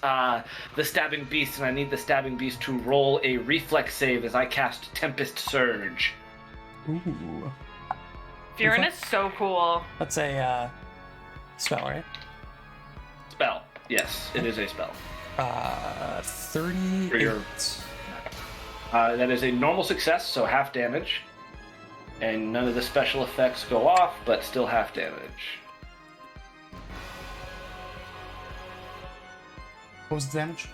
the stabbing beast, and I need the stabbing beast to roll a reflex save as I cast Tempest Surge. Ooh. Furin is so cool. That's a spell, right? Spell. Yes, it is a spell. 38. That is a normal success, so half damage. And none of the special effects go off, but still half damage. What was the damage?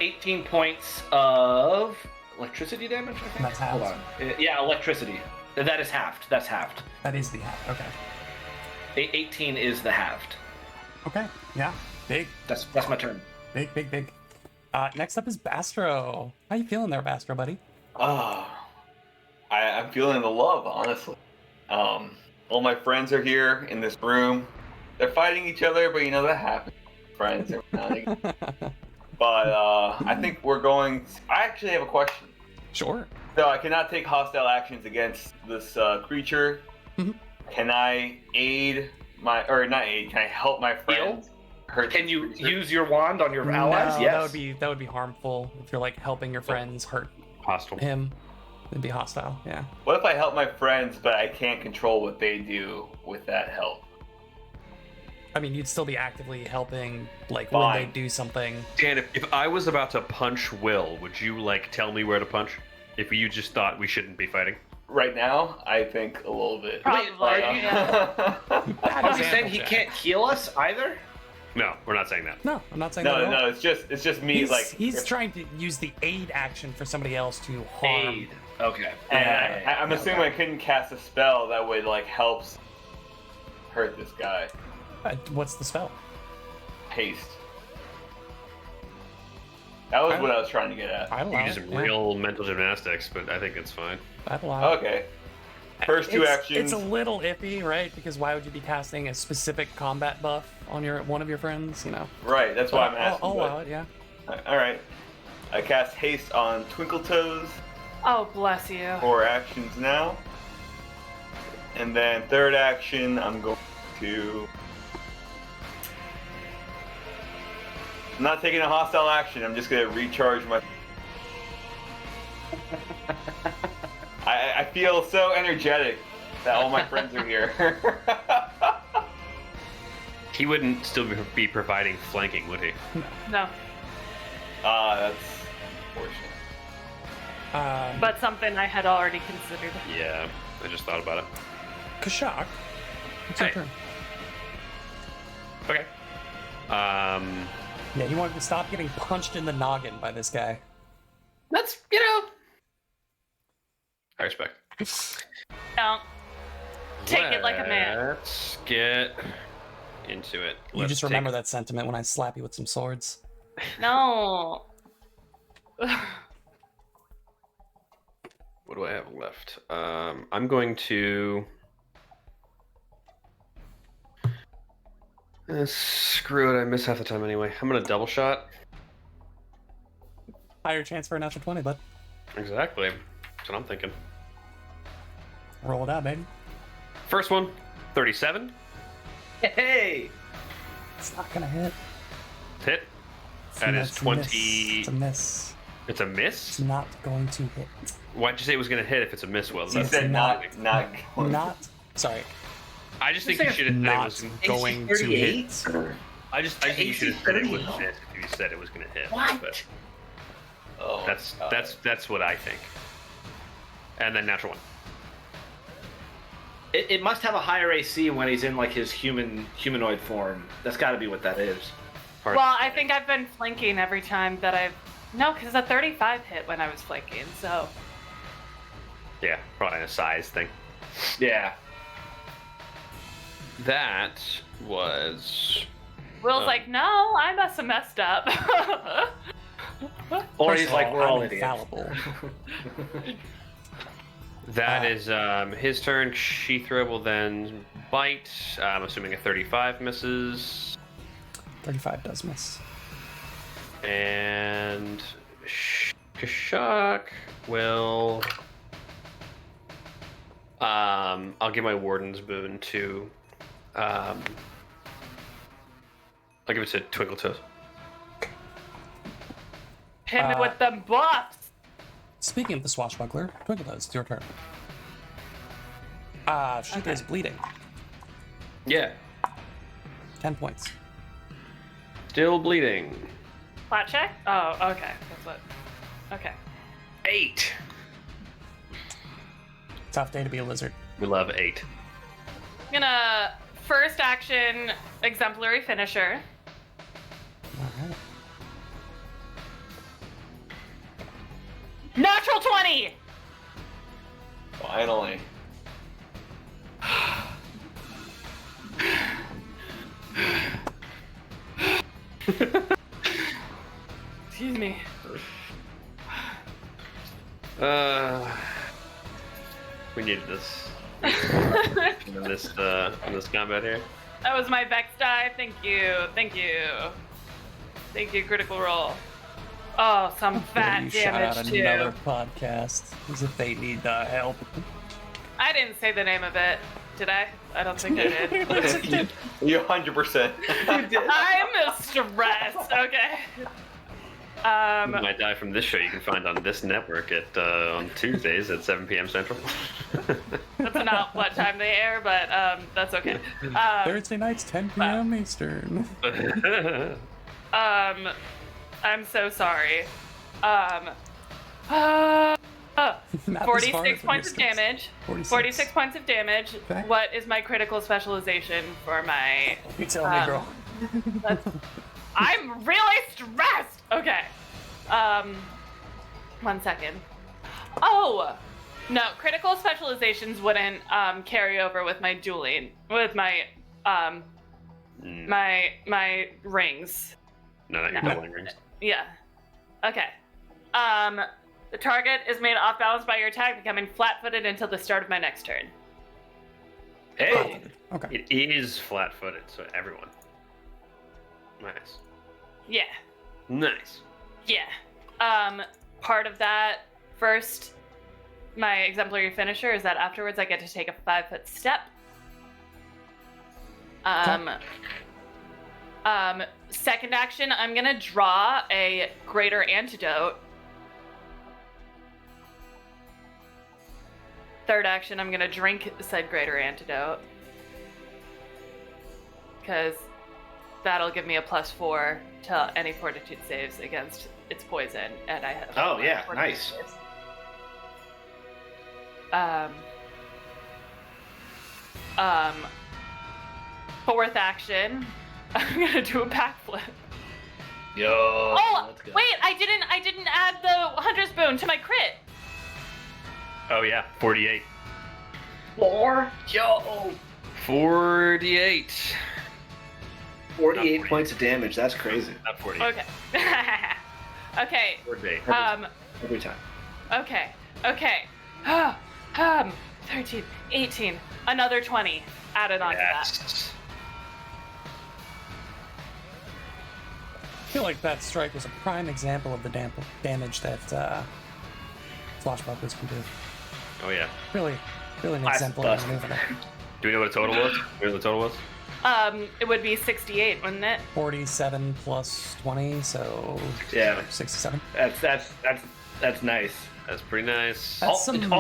18 points of electricity damage, I think? That's halved. Hold on. Yeah, electricity. That is halved. That's halved. That is the half. Okay. 18 is the halved. Okay. Yeah. Big. That's my turn. Big, big, big. Next up is Bastro. How you feeling there, Bastro, buddy? I'm feeling the love, honestly. All my friends are here in this room. They're fighting each other, but you know that happens. Friends every now and again. But I think we're going. I actually have a question. Sure. So I cannot take hostile actions against this creature. Mhm. Can I aid my, or not aid? Can I help my friends? Hurt Can this you creature? use your wand on your allies? No, Yes. that would be harmful if you're like helping your friends hurt Hostile. him. It'd be hostile. Yeah. What if I help my friends, but I can't control what they do with that help? I mean, you'd still be actively helping, like when they Fine. do something. Dan, if I was about to punch Will, would you like tell me where to punch? If you just thought we shouldn't be fighting? Right now, I think a little bit. Probably, are you saying he Jack. can't heal us either? No, we're not saying that. No, I'm not saying that. No, at all. no, it's just me. He's, like he's trying to use the aid action for somebody else to harm. Aid. Okay. And I'm assuming I couldn't cast a spell that would like helps hurt this guy. What's the spell? Haste. That was what I was trying to get at. I You allow can it. do some Yeah, real mental gymnastics, but I think it's fine. I'd allow it. Okay. First two actions. It's a little iffy, right? Because why would you be casting a specific combat buff on one of your friends? You know. Right, that's why I'm I'll asking. allow but it. Yeah. All right. I cast haste on Twinkle Toes. Oh, bless you. 4 actions now. And then third action, I'm going to. I'm not taking a hostile action. I'm just gonna recharge my. I feel so energetic that all my friends are here. He wouldn't still be providing flanking, would he? No, That's unfortunate. but something I had already considered. Yeah, I just thought about it. Kashak, it's your Hey. turn. Okay. Yeah, he wanted to stop getting punched in the noggin by this guy. That's, I respect. no. Take it like a man. Let's get into it. You Let's just remember take- that sentiment when I slap you with some swords. No. What do I have left? I'm going to. Screw it, I miss half the time anyway. I'm gonna double shot. Higher chance for a natural 20, bud. Exactly. That's what I'm thinking. Roll it out, baby. First one, 37. Hey! It's not gonna hit. Hit. It's That not- is it's a miss. 20. It's a miss. It's a It's miss? not going to hit. Why'd you say it was gonna hit if it's a miss, Will? He That's- said not. Not. Sorry. I just think you should have said it Not was. going to hit. I think you should have said it was a miss if you said it was gonna hit. What? But Oh, that's what I think. And then natural one. It must have a higher AC when he's in like his humanoid form. That's got to be what that is. Hard- Well, I think I've been flanking every time that I've. No, because a 35 hit when I was flanking, so. Yeah, probably a size thing. Yeah. That was. Will's like, no, I must have messed up. Or First he's of like, all, we're all I'm idiots. infallible. That is his turn. Shithra will then bite. I'm assuming a 35 misses. 35 does miss. And Kashak will. I'll give my Warden's Boon to. I'll give it to Twinkle Toes. Hit me with them buffs. Speaking of the swashbuckler, Twinkle Toes, it's your turn. She is bleeding. Yeah, 10 points. still bleeding. Flat check? Oh, okay. That's what. Okay. 8. Tough day to be a lizard. We love 8. I'm gonna first action exemplary finisher. Alright. Natural 20! Finally. Excuse me. We needed this. in this combat here. That was my Vex die. Thank you. Thank you. Thank you, critical roll. Oh, some fat you shot out damage too. another podcast as if they need the help. I didn't say the name of it, did I? I don't think I did. You 100%. I'm stressed. Okay. You might die from this show. You can find on this network at on Tuesdays at 7 p.m. Central. That's not what time they air, but that's okay. Thursday nights, 10 p.m. Eastern. I'm so sorry. Not as far 46 as points of it is. damage. 46. 46 points of damage. Okay. What is my critical specialization for my... You tell me, girl. I'm really stressed! Okay. 1 second. Oh! No, critical specializations wouldn't carry over with my dueling. With my... my rings. No, not your No. doubling rings. Yeah. Okay. The target is made off balance by your attack, becoming flat-footed until the start of my next turn. Hey! Okay. It is flat-footed, so everyone. Nice. Yeah. Nice. Yeah. Part of that first, my exemplary finisher is that afterwards I get to take a 5-foot step. Second action, I'm gonna draw a greater antidote. Third action, I'm gonna drink said greater antidote. Because that'll give me a +4 to any fortitude saves against its poison, and I have. Oh, yeah, fortitude nice. saves. Fourth action, I'm gonna do a backflip. Yo. Oh, let's go. wait, I didn't add the Hunter's Boon to my crit. Oh yeah, 48. 4? Yo. 48. 48 Not points of damage. That's crazy. Not 48. Okay. Okay. 48. Every time. Okay. 13, 18, another 20 added on to that. Yes. I feel like that strike was a prime example of the damage that Swashbucklers can do. Oh yeah. Really an Class exemplary bust. maneuver. Do we know what the total was? Do we know what the total was? It would be 68, wouldn't it? 47 plus 20, so Yeah. 67. That's nice. That's pretty nice. That's It's some-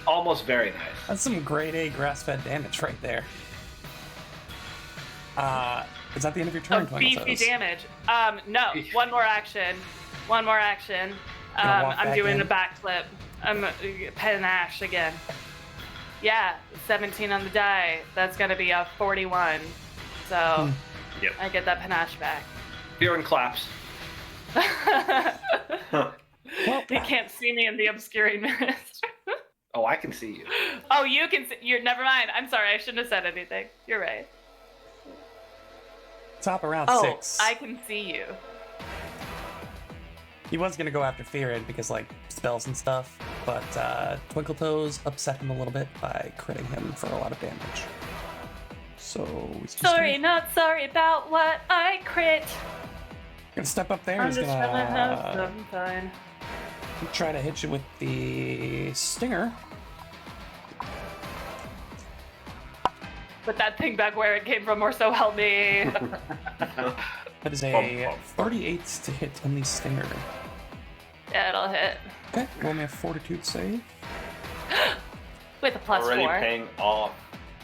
almost very nice. That's some grade A grass-fed damage right there. Is that the end of your turn, Beefy Twinkle Toes? damage. No, one more action. Gonna walk I'm back doing in? a backflip. I'm panache again. Yeah, 17 on the die. That's gonna be a 41. So Yep. I get that panache back. Bjorn claps. They can't see me in the obscuring mist. Oh, I can see you. Oh, you can see. You're never mind. I'm sorry. I shouldn't have said anything. You're right. Top around Oh, 6. I can see you. He was gonna go after Feared because, like, spells and stuff, but Twinkle Toes upset him a little bit by critting him for a lot of damage. So he's just Sorry, not sorry about what I crit. gonna step up there. I'm He's just trying to have gonna some fun. try to hit you with the stinger. Put that thing back where it came from, or so help me. That is a Bump, bump. 38 to hit on the stinger. Yeah, it'll hit. Okay, roll me a fortitude save. With a Already +4. paying off.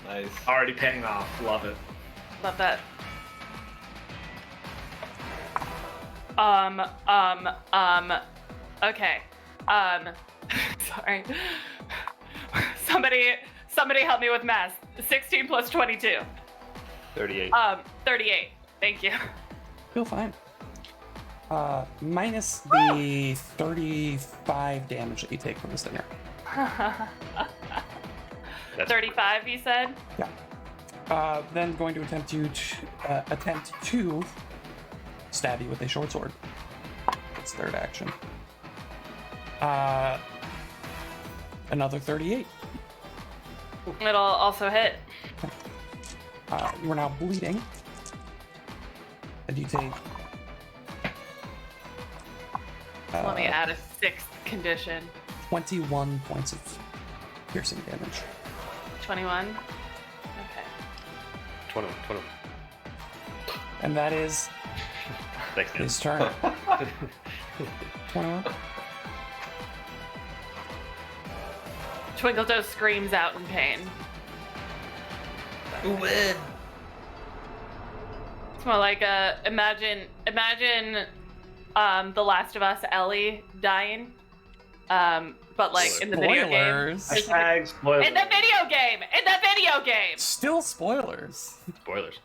Nice. Already paying off. Love it. Love that. Okay. Sorry. Somebody help me with math. 16 plus 22. 38. 38. Thank you. Feel fine. Minus the 35 damage that you take from the stinger. That's 35, you said? Yeah. Then going to attempt to stab you with a short sword. That's third action. Another 38. It'll also hit. You are now bleeding. And you take. Let me add a 6th condition. 21 points of piercing damage. 21. Okay. 21. And that is Thanks, man. his turn. 21. Twinkle Toes screams out in pain. It's more like imagine The Last of Us Ellie dying. But like in the video game. Spoilers. Hashtag spoiler. In the video game! In the video game! Still spoilers. Spoilers.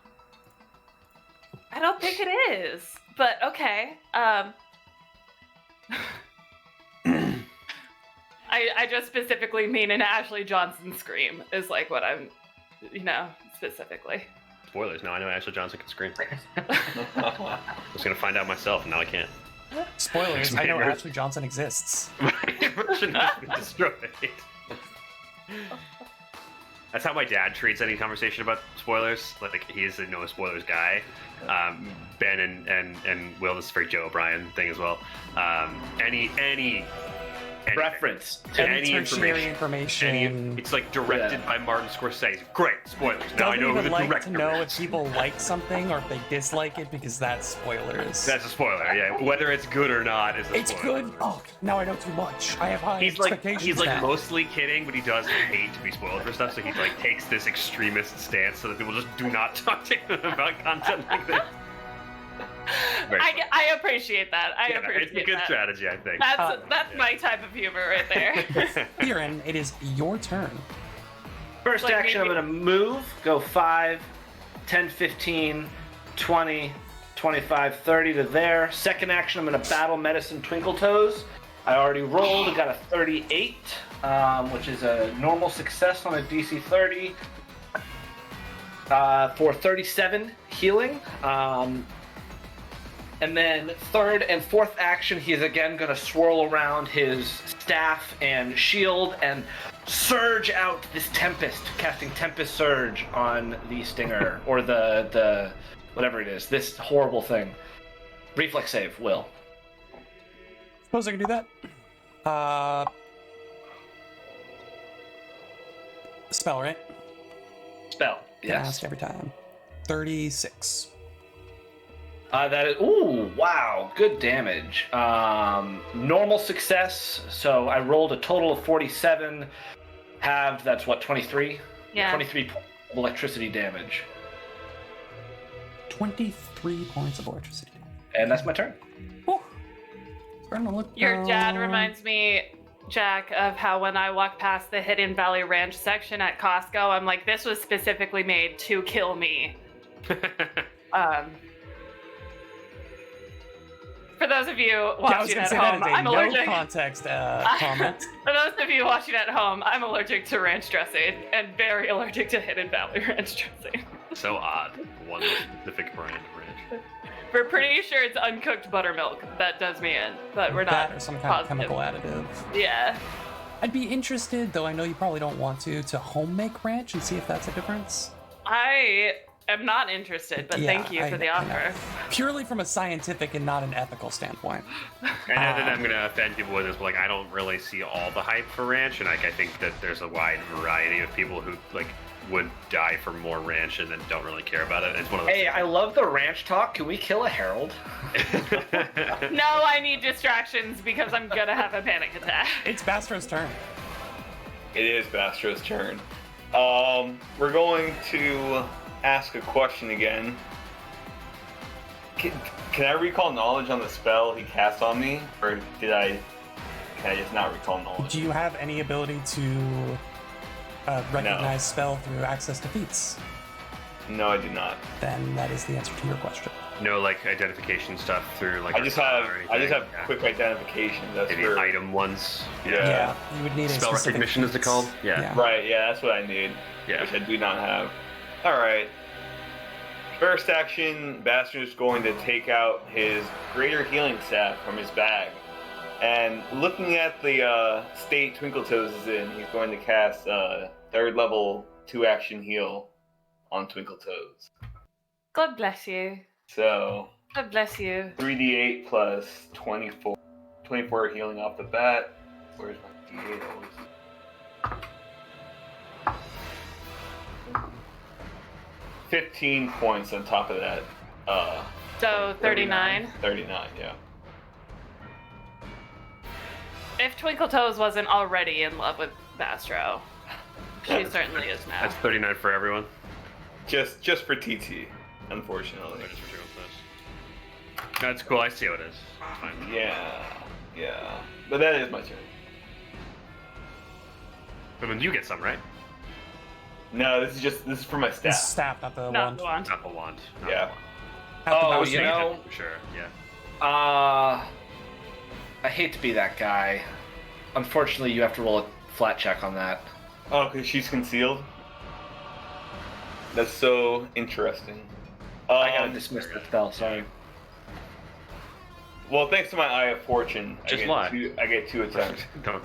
I don't think it is. But okay. I just specifically mean an Ashley Johnson scream is like what I'm, specifically. Spoilers. Now I know Ashley Johnson can scream. I was gonna find out myself, and now I can't. Spoilers. I know Spoilers. Ashley Johnson exists. My immersion has been destroyed. That's how my dad treats any conversation about spoilers. Like he's a no spoilers guy. Ben and Will, this is for Joe O'Brien thing as well. Any Reference. any tertiary information. It's like directed by Martin Scorsese. Great spoilers. Now I Doesn't know who even the like director to know is. if people like something or if they dislike it because that's spoilers. That's a spoiler. Yeah, whether it's good or not is a It's spoiler. good. Oh, now I know too much. I have high He's like expectations. he's like now. mostly kidding, but he does hate to be spoiled for stuff. So he like takes this extremist stance so that people just do not talk to him about content like this. Very funny. I appreciate that. I Yeah, appreciate it's a good that. strategy, I think. That's my type of humor right there. Kieran, it is your turn. First Like action, I'm maybe- going to move, go 5, 10, 15, 20, 25, 30 to there. Second action, I'm going to battle Medicine Twinkle Toes. I already rolled, I got a 38, which is a normal success on a DC 30. For 37 healing. And then third and fourth action, he is again going to swirl around his staff and shield and surge out this Tempest, casting Tempest Surge on the Stinger, or the whatever it is, this horrible thing. Reflex save, Will. Suppose I can do that. Spell, right? Spell, Gonna yes. ask every time. 36. That is, ooh, wow, good damage. Normal success, so I rolled a total of 47. That's what, 23? Yeah. 23 points of electricity damage. 23 points of electricity. And that's my turn. Whew. Starting to look Your dad down. reminds me, Jack, of how when I walk past the Hidden Valley Ranch section at Costco, I'm like, this was specifically made to kill me. For those of you Yeah, I was watching gonna at say home, that is a I'm no allergic. context comment. For those of you watching at home, I'm allergic to ranch dressing and very allergic to Hidden Valley Ranch dressing. So odd. One specific brand of ranch. We're pretty sure it's uncooked buttermilk that does me in, but we're not That or some kind positive. of chemical additive. Yeah. I'd be interested, though I know you probably don't want to home make ranch and see if that's a difference. I am not interested, but Yeah, thank you for the I know. offer. Purely from a scientific and not an ethical standpoint. I know that I'm gonna offend people with this, but like I don't really see all the hype for ranch, and like I think that there's a wide variety of people who like would die for more ranch and then don't really care about it. It's one of those. Hey, I love the ranch talk. Can we kill a herald? No, I need distractions because I'm gonna have a panic attack. It's Bastro's turn. It is Bastro's turn. We're going to ask a question again. Can I recall knowledge on the spell he cast on me, or can I just not recall knowledge? Do you have any ability to recognize spell through access to feats? No, I do not. Then that is the answer to your question. No like identification stuff through like I just have Arcana or anything? Yeah. quick identification. That's Maybe for item ones. Yeah. You would need a Spell specific recognition, is it feats. called? Yeah. Right, yeah, that's what I need. Yeah. Which I do not have. Alright. First action, Bastard's going to take out his greater healing staff from his bag. And looking at the state Twinkletoes is in, he's going to cast third level 2-action heal on Twinkletoes. God bless you. So God bless you. 3d8 plus 24. 24 healing off the bat. Where's my d8 always? 15 points on top of that. So 39. 39, yeah. If Twinkle Toes wasn't already in love with Bastro, she certainly is now. That's 39 for everyone. Just for TT, unfortunately. Just for this. That's cool. I see how it is. It's fine. Yeah. But that is my turn. But then you get some, right? No, this is for my It's staff. staff, not the Not wand. the one. Not the wand. Not Yeah. the wand. Not the Oh, mouse you thing. know- For sure. Yeah. I hate to be that guy. Unfortunately, you have to roll a flat check on that. Oh, because she's concealed? That's so interesting. I gotta dismiss the spell, sorry. Well, thanks to my Eye of Fortune, Just lie. I get 2 attempts. Don't.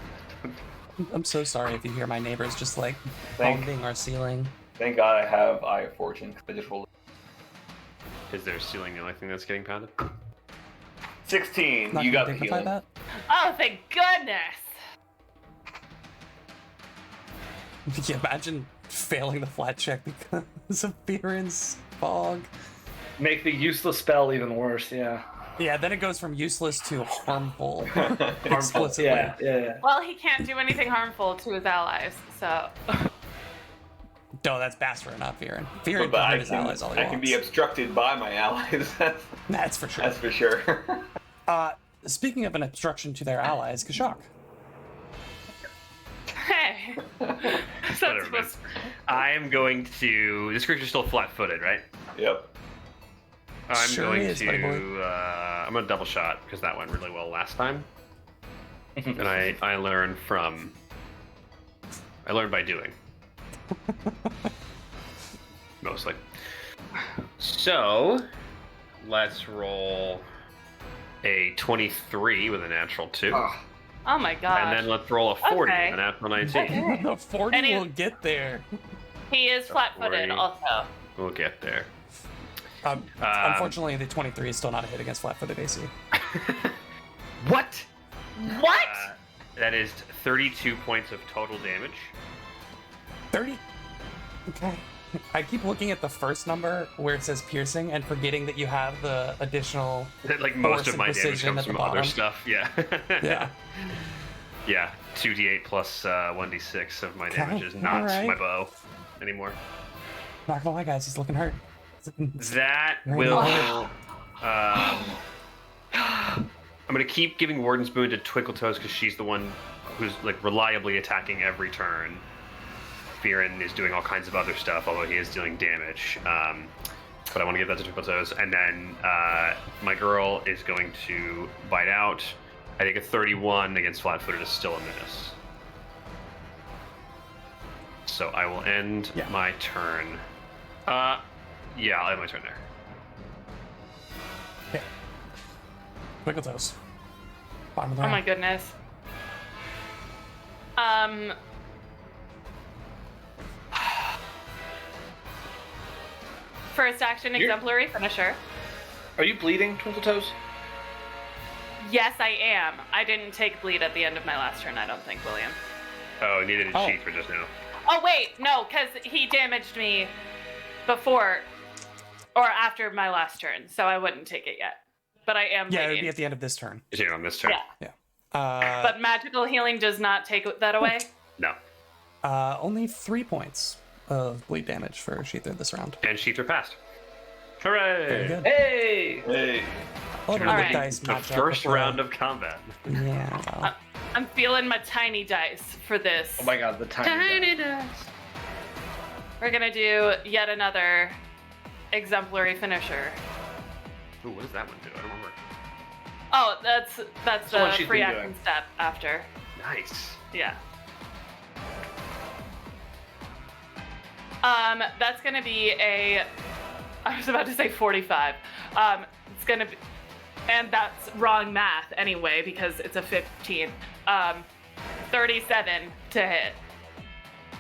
I'm so sorry if you hear my neighbors just like Thank- pounding our ceiling. Thank God I have Eye of Fortune, 'cause I just rolled Is their ceiling the only thing that's getting pounded? 16. Not You gonna got the dignify healing. that. Oh, thank goodness! Can you imagine failing the flat check because of Viren's fog? Make the useless spell even worse. Yeah. Yeah, then it goes from useless to harmful. Harmful. Explicitly. Yeah. Well, he can't do anything harmful to his allies, so. No, that's Basra, not Viren. Viren But can I hurt his allies all he I can be wants. obstructed by my allies. That's for sure. That's for sure. Speaking of an obstruction to their allies, Kashak. Hey! That's Whatever, man. supposed- I am going to. This creature's still flat-footed, right? Yep. I'm Sure going is, buddy boy. to. I'm gonna double shot because that went really well last time, and I learned from. I learned by doing. Mostly. So, let's roll a 23 with a natural 2. Oh my god. And then let's roll a 40 Okay. with a natural 19. The 40 And he- will get there. He is flat-footed 40. also. We'll get there. Unfortunately, the 23 is still not a hit against flat-footed AC. What? What? That is 32 points of total damage. 30. Okay. I keep looking at the first number where it says piercing and forgetting that you have the additional. Like most Force of and my damage precision comes at the from other bottom. stuff. Yeah. Yeah. Yeah. 2d8 plus 1d6 of my damage is not alright. my bow anymore. Not gonna lie, guys, he's looking hurt. That Very will. well. I'm gonna keep giving Warden's Boon to Twinkletoes because she's the one who's like reliably attacking every turn. Viren is doing all kinds of other stuff, although he is dealing damage. But I want to give that to Twinkletoes, and then my girl is going to bite out. I think a 31 against flat-footed is still a miss. So I will end Yeah. my turn. Yeah, I'll end my turn there. Okay. Twinkle toes. Bottom of the Oh my round. goodness. First action, You're- exemplary finisher. Are you bleeding, Twinkle Toes? Yes, I am. I didn't take bleed at the end of my last turn, I don't think, William. Oh, I needed a Oh. cheat for just now. Oh, wait, no, because he damaged me before or after my last turn, so I wouldn't take it yet. But I am Yeah, it would bleeding. be at the end of this turn. Is it on this turn? Yeah. But But magical healing does not take that away? No. only 3 points of bleed damage for Sheether this round. And Sheether passed. Hooray! Very good. Hey! Hey. A little bit Alright. of dice The match up first with the- round of combat. Yeah. Well, I'm feeling my tiny dice for this. Oh my god, the tiny. dice. We're gonna do yet another exemplary finisher. Ooh, what does that one do? I don't remember. Oh, that's the one the she's free been action doing. step after. Nice. Yeah. That's gonna be a. I was about to say 45. It's gonna be, and that's wrong math anyway because it's a 15. 37 to hit.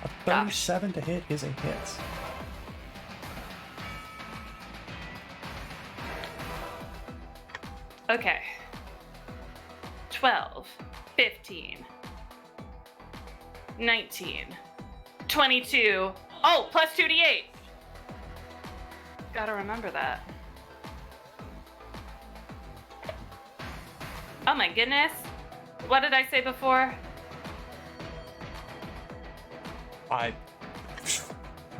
a 37 to hit is a hit. Okay. 12, 15, 19, 22. Oh, plus 2d8. Gotta remember that. Oh my goodness. What did I say before? I.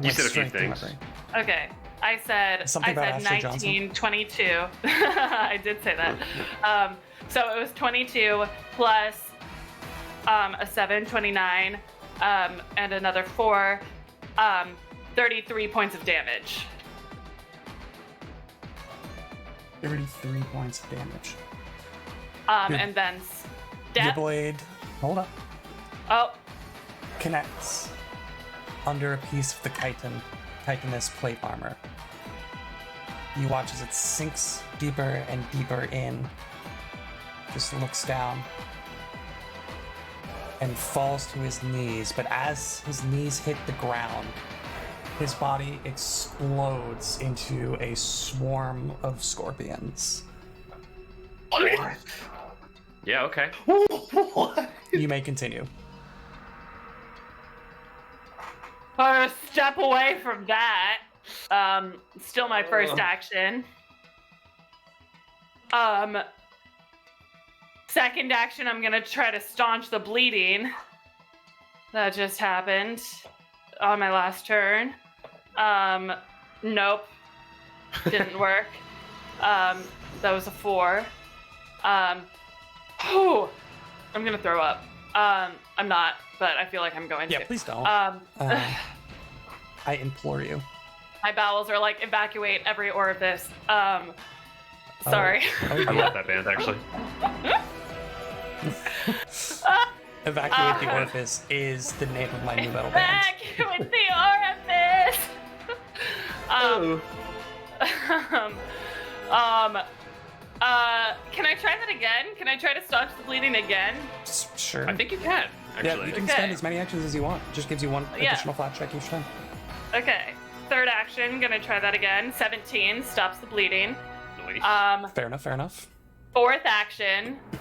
You said a few strength in my things. brain. Okay. I said Something about Ashley 19, 22. I did say that. So it was 22 plus a 7, 29, and another 4, 33 points of damage. 33 points of damage. Good. And then Your step. blade, hold up, Oh, connects under a piece of the chitinous plate armor. You watch as it sinks deeper and deeper in. Just looks down. and falls to his knees. But as his knees hit the ground, his body explodes into a swarm of scorpions. Yeah, okay. What? You may continue. Or step away from that. Still my first action. Second action, I'm gonna try to staunch the bleeding. That just happened on my last turn. Nope. Didn't work. That was a 4. Whew, I'm gonna throw up. I'm not, but I feel like I'm going to. Yeah, please don't. I implore you. My bowels are like evacuate every orifice. Sorry. Oh, I love that band, actually. Evacuate the Orifice is the name of my new metal band. Evacuate the orifice. Can I try that again? Can I try to staunch the bleeding again? Sure. I think you can, Yeah, actually. you can Okay. spend as many actions as you want. Just gives you one Yeah. additional flat check each time. Okay. Third action, gonna try that again. 17 stops the bleeding. Nice. Fair enough, fair enough. Fourth action, Oh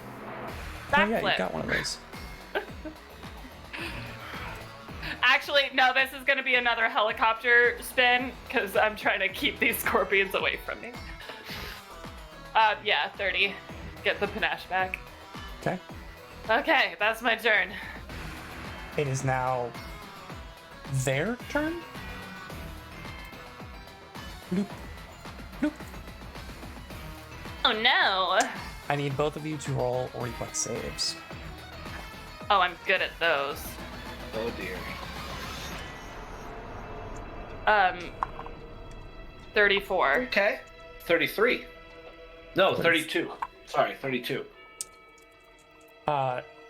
yeah, you backflip. got one of those. Actually, no, this is gonna be another helicopter spin because I'm trying to keep these scorpions away from me. Yeah, 30. Get the panache back. Okay. Okay, that's my turn. It is now their turn. Bloop. Bloop. Oh no! I need both of you to roll reflex saves. Oh, I'm good at those. Oh dear. 34. Okay. 33. No, 32. Sorry, 32.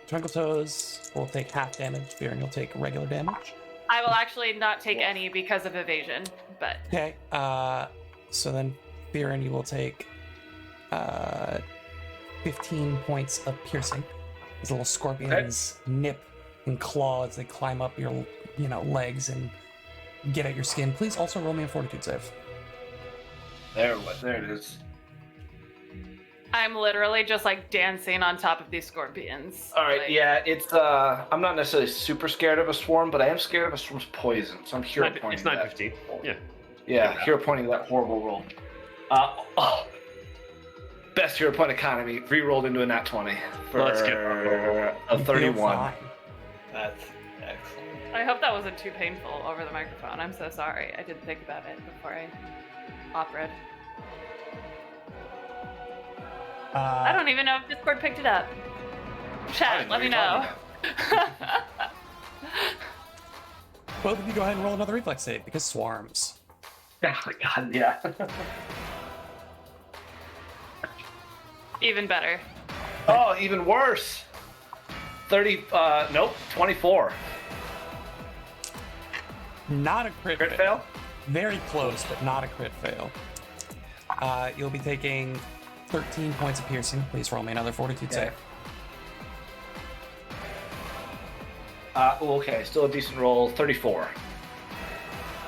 Twinkle Toes will take half damage. Fear, and you'll take regular damage. I will actually not take any because of evasion, but Okay. So then, Fearin, you will take 15 points of piercing. These little scorpions nip and claw as they climb up your, legs and get at your skin. Please also roll me a fortitude save. There it is. I'm literally just like dancing on top of these scorpions. All right, Like, yeah, it's I'm not necessarily super scared of a swarm, but I am scared of a swarm's poison, so I'm hero pointing. It's that. 9:15. Yeah. Yeah, hero pointing that horrible roll. Best hero point economy re-rolled into a nat 20 for Let's get a You feel 31. fine. That's excellent. I hope that wasn't too painful over the microphone. I'm so sorry. I didn't think about it before I operaed. I don't even know if Discord picked it up. I Chat, don't let me what you're know. talking Both of you go ahead and roll another reflex save because swarms. about. Oh my god, yeah. Even better. Oh, even worse. 24. Not a crit Crit fail? Very close, but not a crit fail. You'll be taking 13 points of piercing. Please roll me another fortitude Okay. save. Okay, still a decent roll. 34.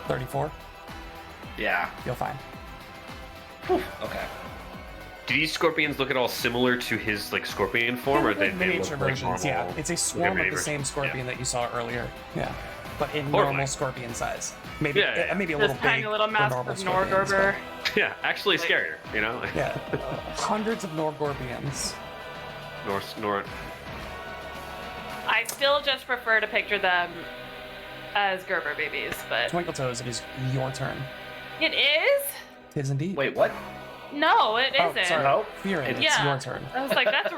34. Yeah. You'll find. Okay. Do these scorpions look at all similar to his scorpion form, or they miniature look like versions? normal? Yeah, it's a swarm of mini the versions. same scorpion that you saw earlier. Yeah, but in Horrifying. normal scorpion size. Maybe Yeah. maybe a This little tiny big little for mask normal of scorpions, Norgorber. Yeah, actually scarier, you know? but- Yeah, hundreds of Norgorbians. Nor. I still just prefer to picture them as Gerber babies, but Twinkle Toes, it is your turn. it is? Tis indeed. Wait, what? No, it Oh, isn't. sorry. No? Fearin, it's Yeah. your turn. I was like, that was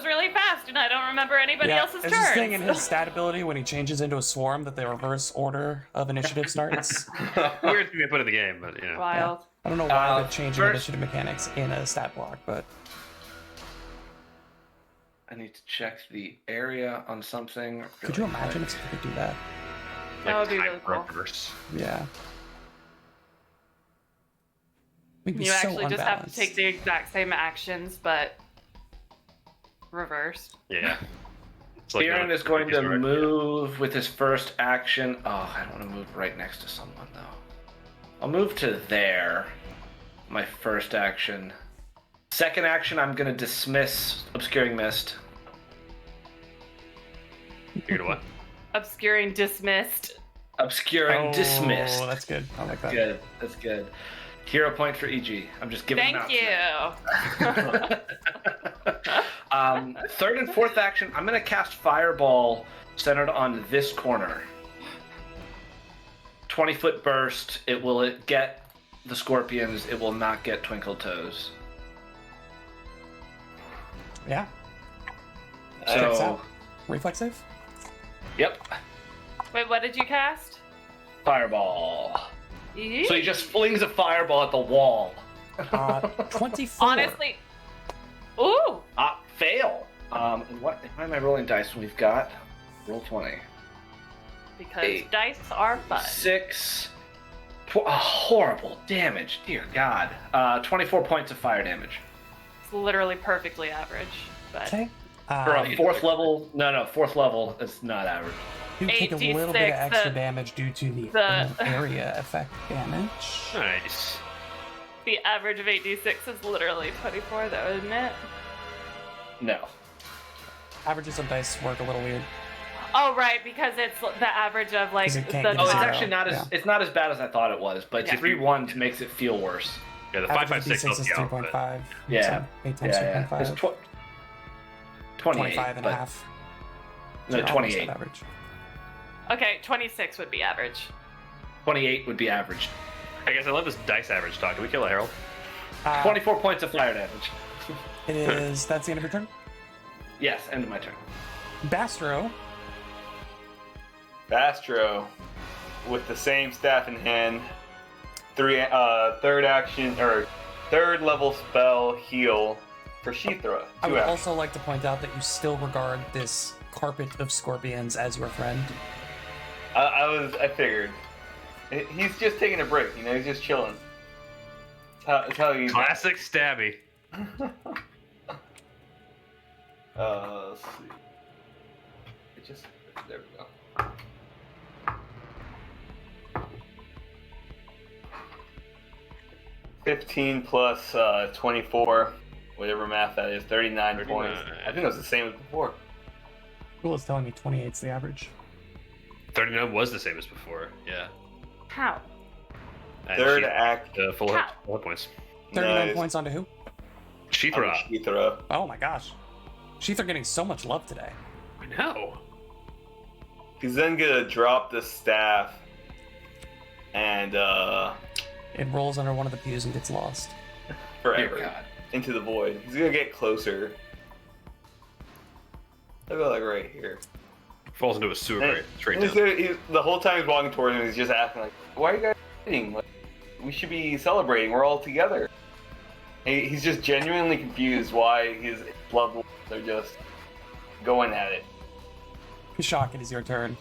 really fast, and I don't remember anybody else's there's this thing in turns. his stat ability when he changes into a swarm that the reverse order of initiative starts. Weird thing they put in the game, but yeah. Wild. I don't know why they're Uh, changing first- initiative mechanics in a stat block, but I need to check the area on something. could you imagine if you could do that? That would be time really cool. reverse. Yeah. We'd be You so actually just have to unbalanced. take the exact same actions, but reversed. Yeah. It's like Kieran not a is going to sword. move with his first action. Oh, I don't want to move right next to someone, though. I'll move to there. My first action. Second action, I'm going to dismiss Obscuring Mist. You're gonna what? Obscuring dismissed. Obscuring Dismissed. Oh, that's good. I like that. Good. That's good. Hero point for EG. I'm just giving them Thank out you. Third and fourth action, I'm going to cast Fireball centered on this corner. 20-foot burst. It will get the scorpions. It will not get Twinkle Toes. Yeah. Checks So, out. Reflex save? yep. Wait, what did you cast? Fireball. Eee. So he just flings a fireball at the wall. 24. Honestly. Ooh. Fail. And why am I rolling dice when we've got roll 20? Because 8, dice are fun. 6. Horrible damage. Dear God. 24 points of fire damage. It's literally perfectly average. But Okay. For a fourth level. No, fourth level is not average. You take a little bit of 8d6, extra the- damage due to the the- area effect damage. Nice. the average of 8d6 is literally 24, though, isn't it? No. Averages of dice work a little weird. Oh, right, because it's the average of like 'Cause it the can't get Oh, it's Zero. actually not as Yeah. it's not as bad as I thought it was, but Yeah. 3 1s makes it feel worse. Yeah, the Average 5 of 5 6 D6 is helps you out, but 3.5. Yeah. So 8 times Yeah. 3.5. It's 28, 25 and a but- half. No, You're almost 28. at average. Okay, 26 would be average. 28 would be average. I guess I love this dice average talk. Can we kill a Herald? 24 points of fire damage. It is. That's the end of your turn. Yes, end of my turn. Bastro. Bastro, with the same staff in hand, third action or third level spell heal for Shithra. I 2 would actions. also like to point out that you still regard this carpet of scorpions as your friend. I figured. He's just taking a break, you know. He's just chilling. It's how you. Classic Stabby. Let's see. It just there we go. $15 plus 24, whatever math that is, 39 points. 39. I think it was the same as before. Google is telling me 28's the average. 39 was the same as before. Yeah. How? And Third she- act. full hit, How? full hit points. 39 Nice. points onto who? Shithra. Shithra. Oh my gosh. Sheath are getting so much love today. I know. He's then gonna drop the staff and It rolls under one of the pews and gets lost. Dear forever God. into the void. He's gonna get closer. I'll go like right here. Falls into a sewer grate. Straight He's down. the whole time he's walking towards him, he's just asking like, "Why are you guys fighting? Like, we should be celebrating. We're all together." He's just genuinely confused why his loved ones are just going at it. Shock, it is your turn.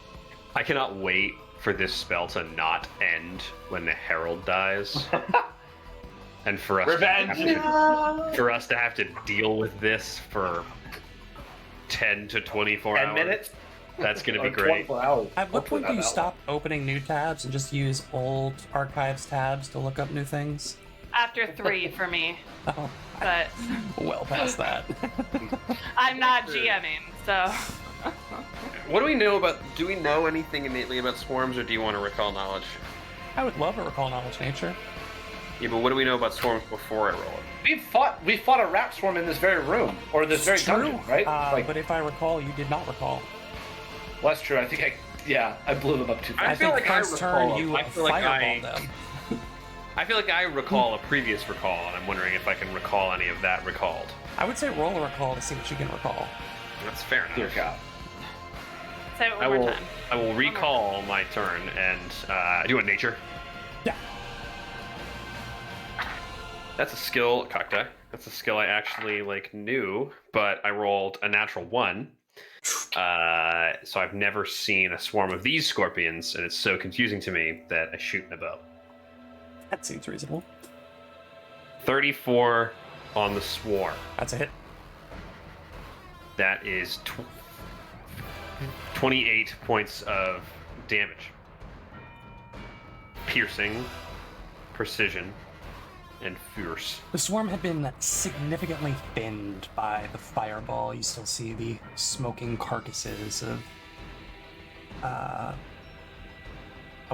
I cannot wait for this spell to not end when the Herald dies. And for us Revenge. for us to have to deal with this for 10 to 24 10 hours. minutes? That's going to Or be great. 24 hours. At what Hopefully point do not you that stop opening new tabs and just use old archives tabs to look up new things? After 3 for me, Oh, but well past that. I'm not GMing, so What do we know about? Do we know anything innately about swarms, or do you want to recall knowledge? I would love a recall knowledge nature. Yeah, but what do we know about swarms before I roll it? We fought a rat swarm in this very room, or this very It's true, dungeon, right? but if I recall, you did not recall. well, that's true. I think I blew them up too I fast. feel think like I first turn recall- you I feel like fireballed I- them. I feel like I recall a previous recall, and I'm wondering if I can recall any of that recalled. I would say roll a recall to see what you can recall. That's fair enough. Dear God. say it I one more will. time. I will recall my turn, and do you want nature? Yeah. That's a skill, cock die. That's a skill I actually knew, but I rolled a natural 1. So I've never seen a swarm of these scorpions, and it's so confusing to me that I shoot in a bow. That seems reasonable. 34 on the swarm. That's a hit. That is 28 points of damage. Piercing, precision, and fierce. The swarm had been significantly thinned by the fireball. You still see the smoking carcasses of, I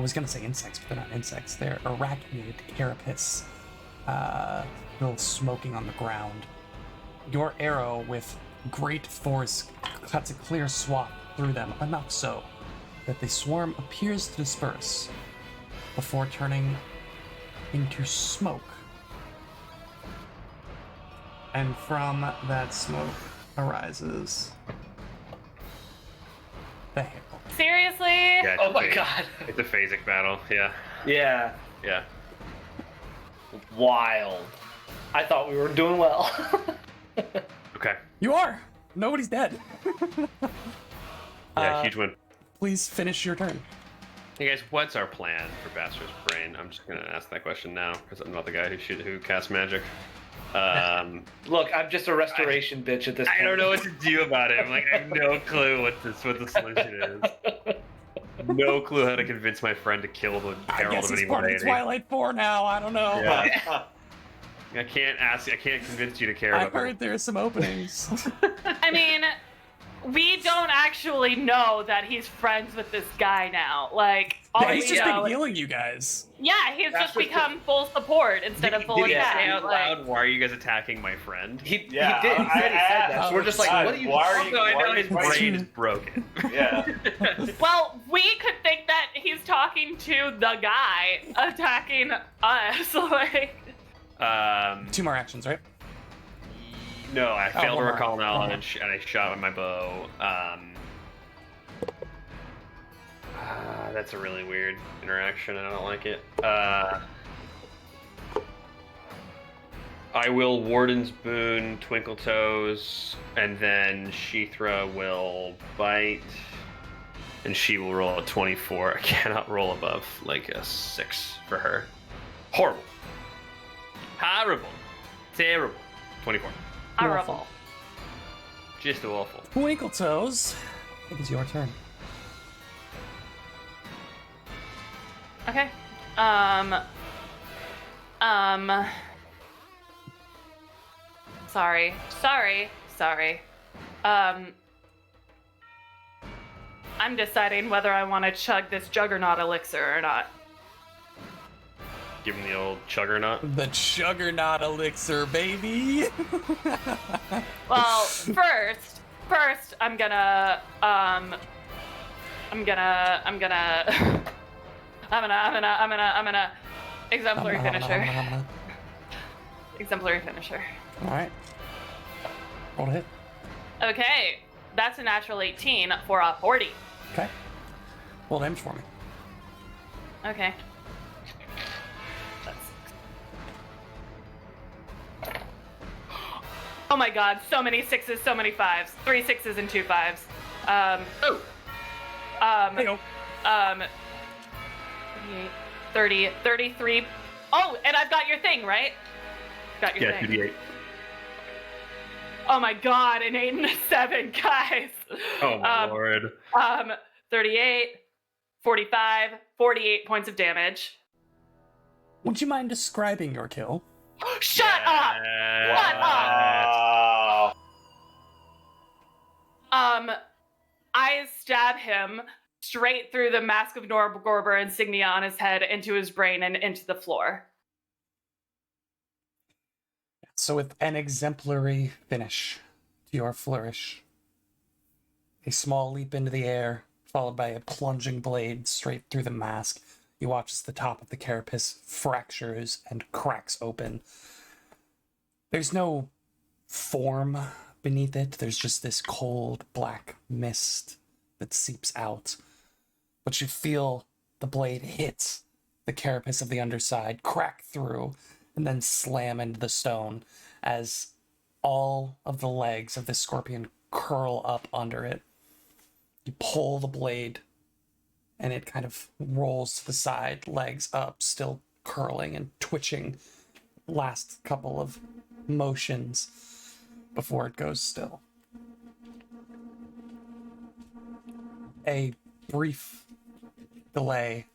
was gonna say insects, but they're not insects. They're arachnid carapace, still smoking on the ground. Your arrow, with great force, cuts a clear swath through them, enough so that the swarm appears to disperse before turning into smoke. And from that smoke arises the hail. Seriously? Yeah, Oh my it's a- god. It's a phasic battle. Yeah. Yeah. Yeah. Wild. I thought we were doing well. Okay. You are! Nobody's dead. Yeah, huge win. Please finish your turn. Hey guys, what's our plan for Bastard's Brain? I'm just gonna ask that question now because I'm not the guy who casts magic. Look, I'm just a restoration bitch at this point. I don't know what to do about it. I'm like, I have no clue what the solution is. No clue how to convince my friend to kill the I Herald guess of it's any part of Deity. Twilight 4 now, I don't know. Yeah. I can't convince you to care I about heard there's some openings. I mean, we don't actually know that he's friends with this guy now. Like, all Yeah, we he's just know, been healing you guys. yeah, he's That's just what become full support instead of full Did he attack. say out like- loud, why are you guys attacking my friend? He Yeah, did. He said that. So we're just like, God, what are you? why are you- Also, I why know are his you- brain is broken. Yeah. Well, we could think that he's talking to the guy attacking us. Like, 2 more actions, right? No, I failed to one more. recall One more. knowledge, and I shot with my bow. That's a really weird interaction. I don't like it. I will Warden's Boon, Twinkle Toes, and then Sheethra will bite, and she will roll a 24. I cannot roll above like a 6 for her. Horrible. Horrible. Terrible. 24. horrible. Just awful. Twinkle Toes. I think it's your turn. Okay. Sorry. I'm deciding whether I want to chug this Juggernaut elixir or not. Give him the old chuggernaut. The Juggernaut elixir, baby. Well, first, I'm gonna exemplary finisher. Exemplary finisher. All right. Roll to hit. Okay, that's a natural 18 for a 40. Okay. Roll damage for me. Okay. That's... Oh my god, so many 6s, so many 5s. 3 6s and 2 5s. Hey-o. 28, 30, 33. Oh, and I've got your thing, right? Got your Yeah, thing. 2d8. Oh my god, an 8 and a 7, guys. Oh my lord. 38, 45, 48 points of damage. Would you mind describing your kill? Shut up! Shut up! Wow. I stab him straight through the Mask of Norgorber insignia on his head, into his brain, and into the floor. So with an exemplary finish to your flourish, a small leap into the air, followed by a plunging blade straight through the mask, you watch as the top of the carapace fractures and cracks open. There's no form beneath it. There's just this cold black mist that seeps out. But you feel the blade hit the carapace of the underside, crack through, and then slam into the stone as all of the legs of this scorpion curl up under it. You pull the blade, and it kind of rolls to the side, legs up, still curling and twitching. Last couple of motions before it goes still. a brief delay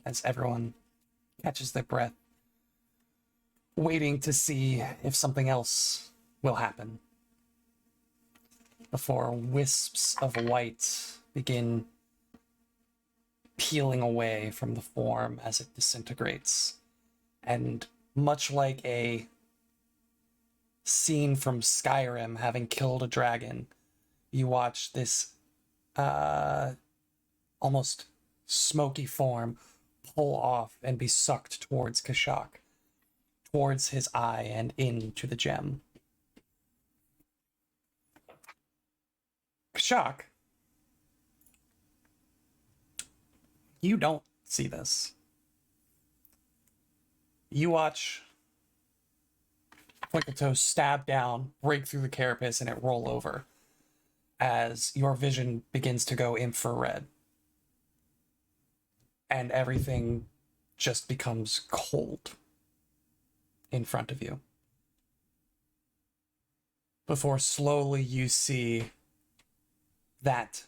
as everyone catches their breath, waiting to see if something else will happen before wisps of white begin peeling away from the form as it disintegrates. And much like a scene from Skyrim having killed a dragon, you watch this almost smoky form pull off and be sucked towards Kashak, towards his eye and into the gem. Kashak, you don't see this. You watch Flickertoes stab down, break through the carapace, and it roll over as your vision begins to go infrared. And everything just becomes cold in front of you. Before slowly you see that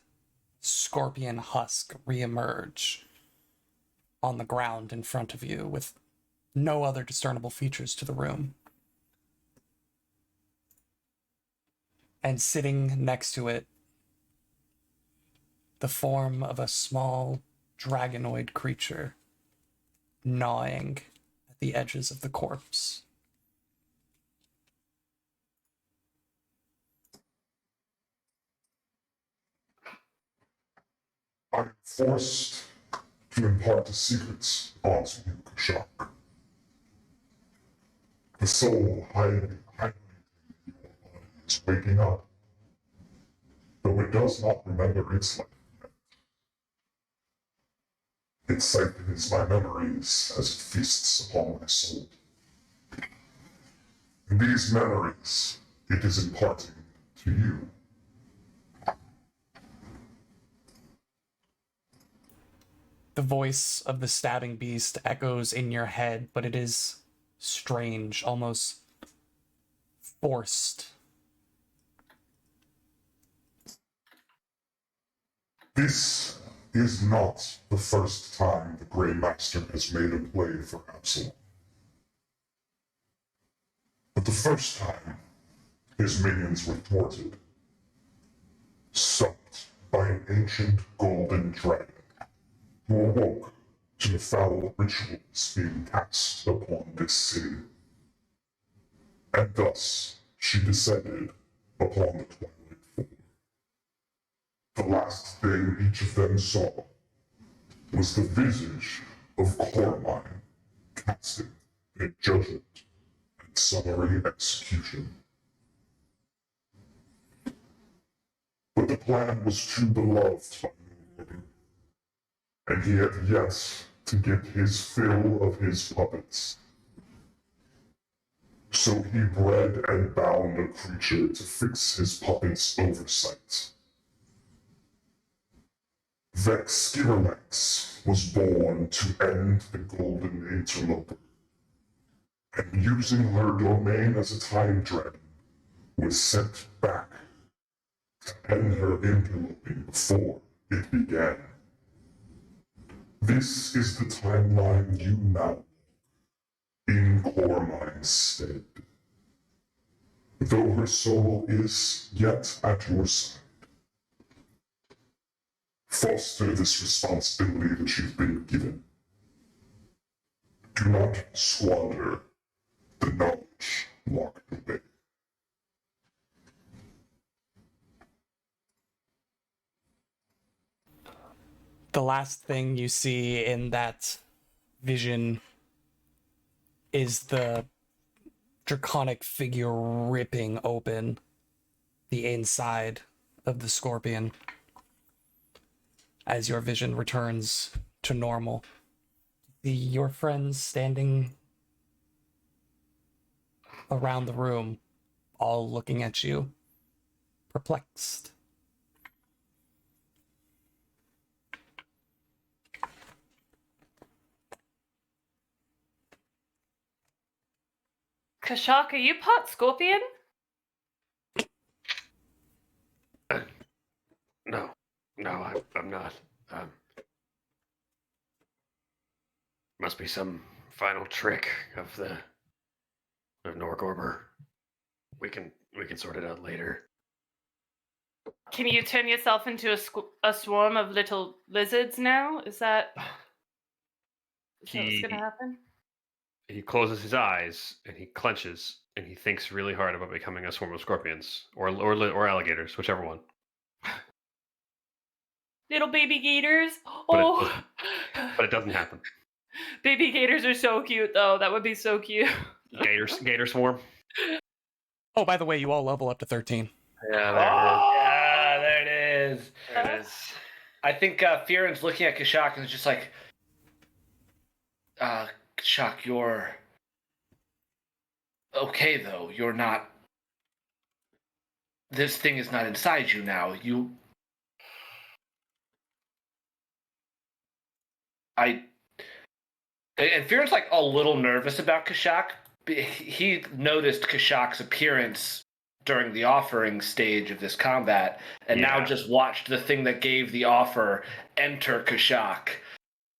scorpion husk reemerge on the ground in front of you with no other discernible features to the room. And sitting next to it, the form of a small dragonoid creature gnawing at the edges of the corpse. I'm forced to impart the secrets onto you, Kashak. The soul hiding in your body is waking up, though it does not remember its life yet. It siphons my memories as it feasts upon my soul. And these memories it is imparting to you. The voice of the stabbing beast echoes in your head, but it is strange, almost forced. This is not the first time the Grey Master has made a play for Absalom. But the first time, his minions were thwarted, sucked by an ancient golden dragon who awoke to the foul rituals being cast upon this city. And thus she descended upon the Twilight Four. The last thing each of them saw was the visage of Cormine casting their judgment and summary execution. But the plan was too beloved by Lord, and he had yet to get his fill of his puppets. So he bred and bound a creature to fix his puppets' oversight. Vex Skirlex was born to end the Golden Interloper, and using her domain as a time dragon, was sent back to end her interloping before it began. This is the timeline you now in Cormine's stead. Though her soul is yet at your side, foster this responsibility that you've been given. Do not squander the knowledge locked away. The last thing you see in that vision is the draconic figure ripping open the inside of the scorpion as your vision returns to normal. Your friends standing around the room, all looking at you, perplexed. Kashak, are you part scorpion? No, I'm not. Must be some final trick of Norgorber. We can sort it out later. Can you turn yourself into a swarm of little lizards now? Is that what's gonna happen? He closes his eyes and he clenches and he thinks really hard about becoming a swarm of scorpions or alligators, whichever one. Little baby gators. But it Oh, But it doesn't happen. baby gators are so cute, though. That would be so cute. Gator swarm. Oh, by the way, you all level up to 13. Yeah, Yeah, there it is. there it is. I think Fearon's looking at Kashak and is just like, Kashak, you're okay though. You're not. This thing is not inside you now. And Fearon's like a little nervous about Kashak. He noticed Kashak's appearance during the offering stage of this combat, and now just watched the thing that gave the offer enter Kashak.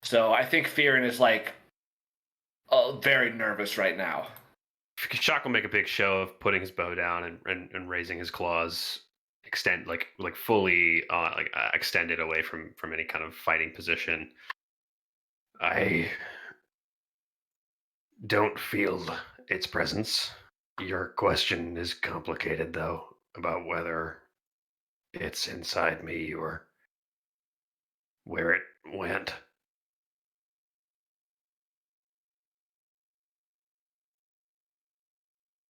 So I think Fearon is like very nervous right now. Kashak will make a big show of putting his bow down and raising his claws, fully extended away from any kind of fighting position. I don't feel its presence. Your question is complicated, though, about whether it's inside me or where it went.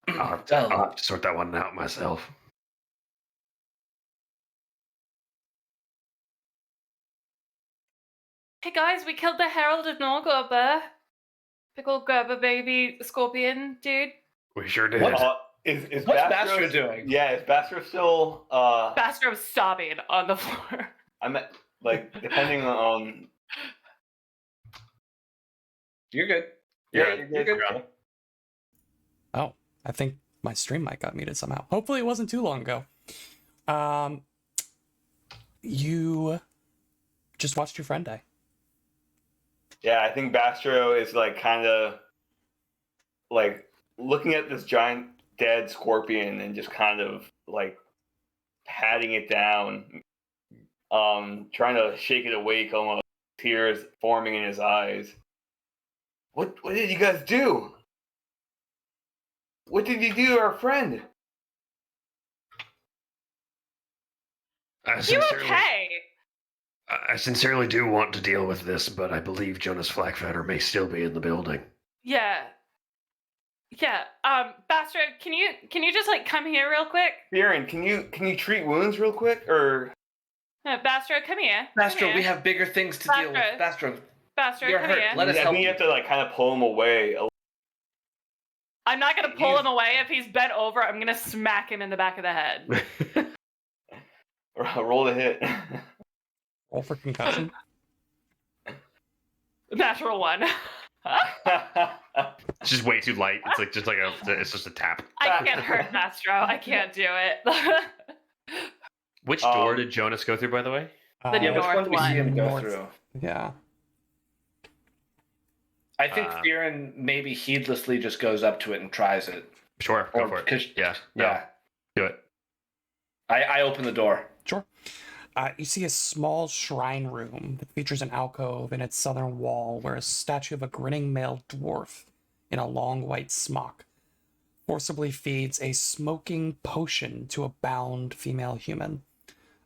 I'll have to sort that one out myself. Hey guys, we killed the Herald of Norgorber. Big old Gerber baby scorpion dude. We sure did. Is What's Bastro Bastro doing? Yeah, is Bastro still? Bastro's sobbing on the floor. I meant depending on. You're good. Yeah, You're good. Oh, I think my stream mic got muted somehow. Hopefully it wasn't too long ago. You just watched your friend die. Yeah, I think Bastro is kind of looking at this giant dead scorpion and just kind of patting it down, trying to shake it awake, almost tears forming in his eyes. What did you guys do? What did you do to our friend? You okay? I sincerely do want to deal with this, but I believe Jonas Flackfatter may still be in the building. Yeah. Bastro, can you just come here real quick? Fearon, can you treat wounds real quick, or? Bastro, come here. Bastro, we have bigger things to deal with. Bastro, Bastro, you're come hurt. here. Let us I help think you have to kind of pull him away. I'm not gonna pull him away. If he's bent over, I'm gonna smack him in the back of the head. Roll the hit. Roll for concussion. Natural one. It's just way too light. It's it's just a tap. I can't hurt Bastro. I can't do it. Which door did Jonas go through, by the way? The Yeah, which one do we see him go north. through? Yeah. I think Fearon maybe heedlessly just goes up to it and tries it. Sure, go for it. Yeah, no, Yeah. do it. I open the door. Sure. You see a small shrine room that features an alcove in its southern wall where a statue of a grinning male dwarf in a long white smock forcibly feeds a smoking potion to a bound female human.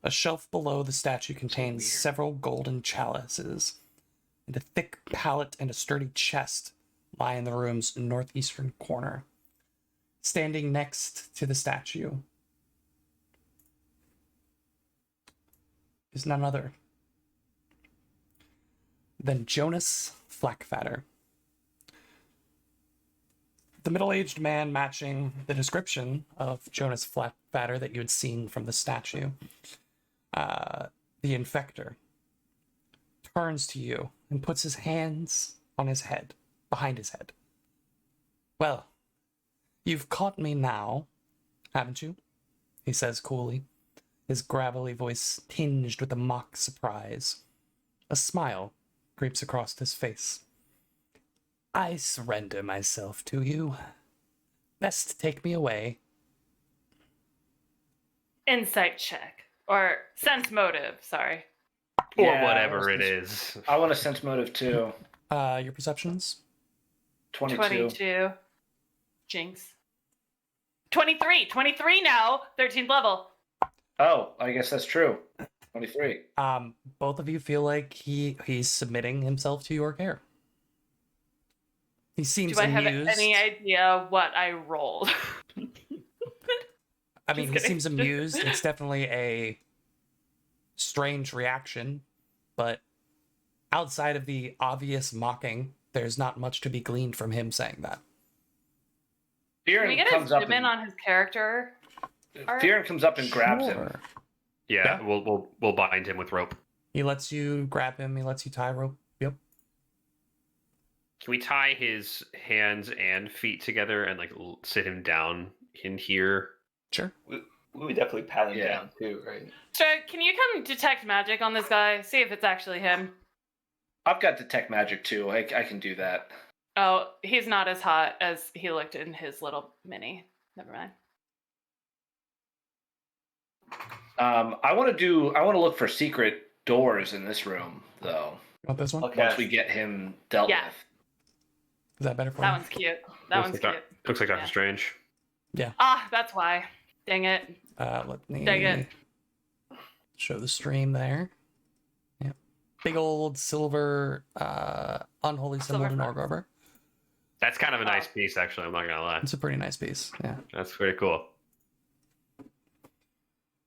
A shelf below the statue contains several golden chalices, and a thick pallet and a sturdy chest lie in the room's northeastern corner. Standing next to the statue is none other than Jonas Flackfatter. The middle-aged man matching the description of Jonas Flackfatter that you had seen from the statue. The infector turns to you and puts his hands on his head, behind his head. Well, you've caught me now, haven't you? He says coolly, his gravelly voice tinged with a mock surprise. A smile creeps across his face. I surrender myself to you. Best take me away. Insight check. Or sense motive, sorry. Or Yeah, whatever I it was- is. I want a sense motive too. Your perceptions? 22. 22. Jinx. 23. 23 now. 13th level. Oh, I guess that's true. 23. Both of you feel like he's submitting himself to your care. He seems Do I have amused. any idea what I rolled? I mean, he Just kidding. seems amused. It's definitely a strange reaction, but outside of the obvious mocking, there's not much to be gleaned from him saying that. Can we Fearon get a comes up zoom in on his character? art? Fearon comes up and grabs him. Sure. Yeah, Yeah. we'll bind him with rope. He lets you grab him. He lets you tie rope. Yep. Can we tie his hands and feet together and like sit him down in here? Sure. We would definitely pat him Yeah. down too, right? So, can you come detect magic on this guy? See if it's actually him. I've got detect magic too. I can do that. Oh, he's not as hot as he looked in his little mini. Never mind. I want to look for secret doors in this room though. You want this one? Okay. Once we get him dealt Yeah. with. Is that better for That you? one's cute. That one's looks like cute. Looks like Doctor Yeah. Strange. Ah, that's why. Dang it. Let me Dang it. show the stream there. Yep. Big old silver unholy symbol Silver to fox. Norgorber. That's kind of a Oh. nice piece, actually. I'm not gonna lie. It's a pretty nice piece. Yeah. That's pretty cool.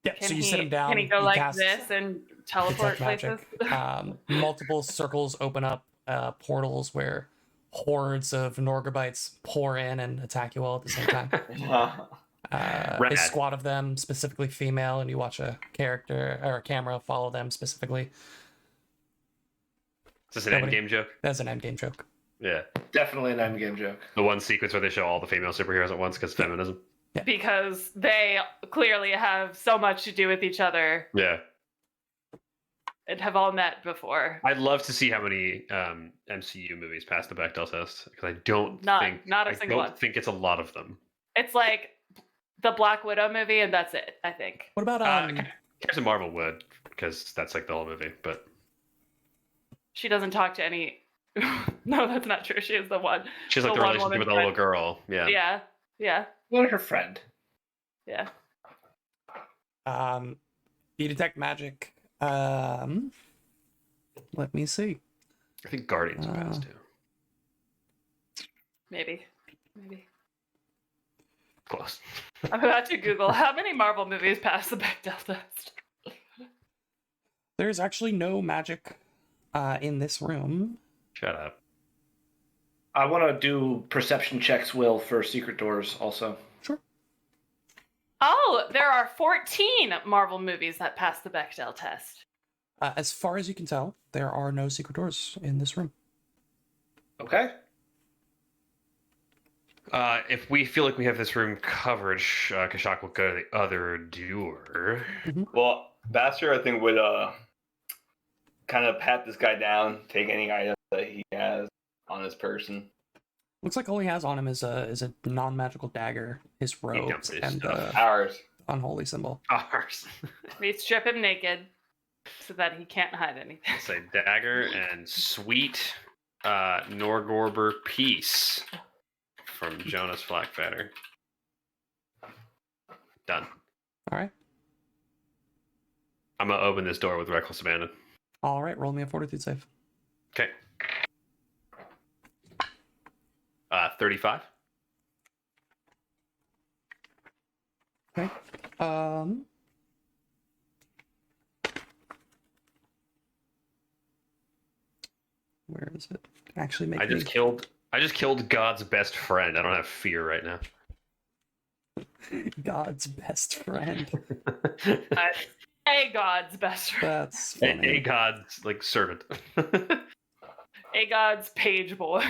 Yep. Can So you he, sit him down. Can he go you like cast this and teleport detect places? magic. Multiple circles open up portals where hordes of Norgobites pour in and attack you all at the same time. A Rad. squad of them, specifically female, and you watch a character or a camera follow them specifically. Is this an Nobody- endgame joke? That's an endgame joke. Yeah. Definitely an endgame joke. The one sequence where they show all the female superheroes at once because feminism. Because they clearly have so much to do with each other Yeah. and have all met before. I'd love to see how many MCU movies pass the Bechdel test because I don't Not- think not a I single don't one. think it's a lot of them. It's like the Black Widow movie, and that's it, I think. What about Captain Marvel would because that's like the whole movie, but She doesn't talk to any. No, that's not true. She is the one. she's like The the one relationship woman with the little friend. girl. Yeah. Yeah. Yeah. What her friend? Yeah. you detect magic? Let me see. I think Guardians Oh. pass too. Maybe. Maybe. Close. I'm about to Google how many Marvel movies pass the Bechdel test. There's actually no magic in this room. Shut up. I want to do perception checks, Will, for secret doors also. Sure. Oh, there are 14 Marvel movies that pass the Bechdel test. As far as you can tell, there are no secret doors in this room. Okay. If we feel like we have this room covered, Kashak will go to the other door. Well, Bastard, I think, would kind of pat this guy down, take any items that he has on his person. Looks like all he has on him is a non-magical dagger, his robe, dumps his and stuff. Ours. unholy symbol. Ours. We strip him naked so that he can't hide anything. Say dagger and sweet Norgorber piece from Jonas Flackfatter. Done. All right. I'm gonna open this door with reckless abandon. All right. Roll me a fortitude save. Okay. 35. Okay. Where is it? Actually, make I just killed God's best friend. I don't have fear right now. God's best friend. A God's best friend. That's funny. A God's like servant. A God's page boy.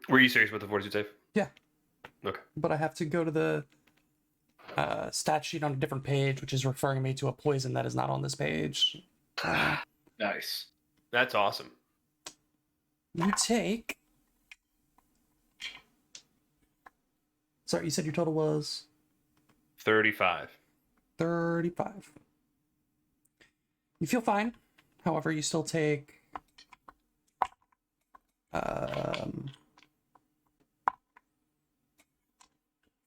Were you serious with the fortitude save? Yeah. Okay. But I have to go to the stat sheet on a different page, which is referring me to a poison that is not on this page. Nice. That's awesome. You take. Sorry, you said your total was 35. 35. You feel fine. However, you still take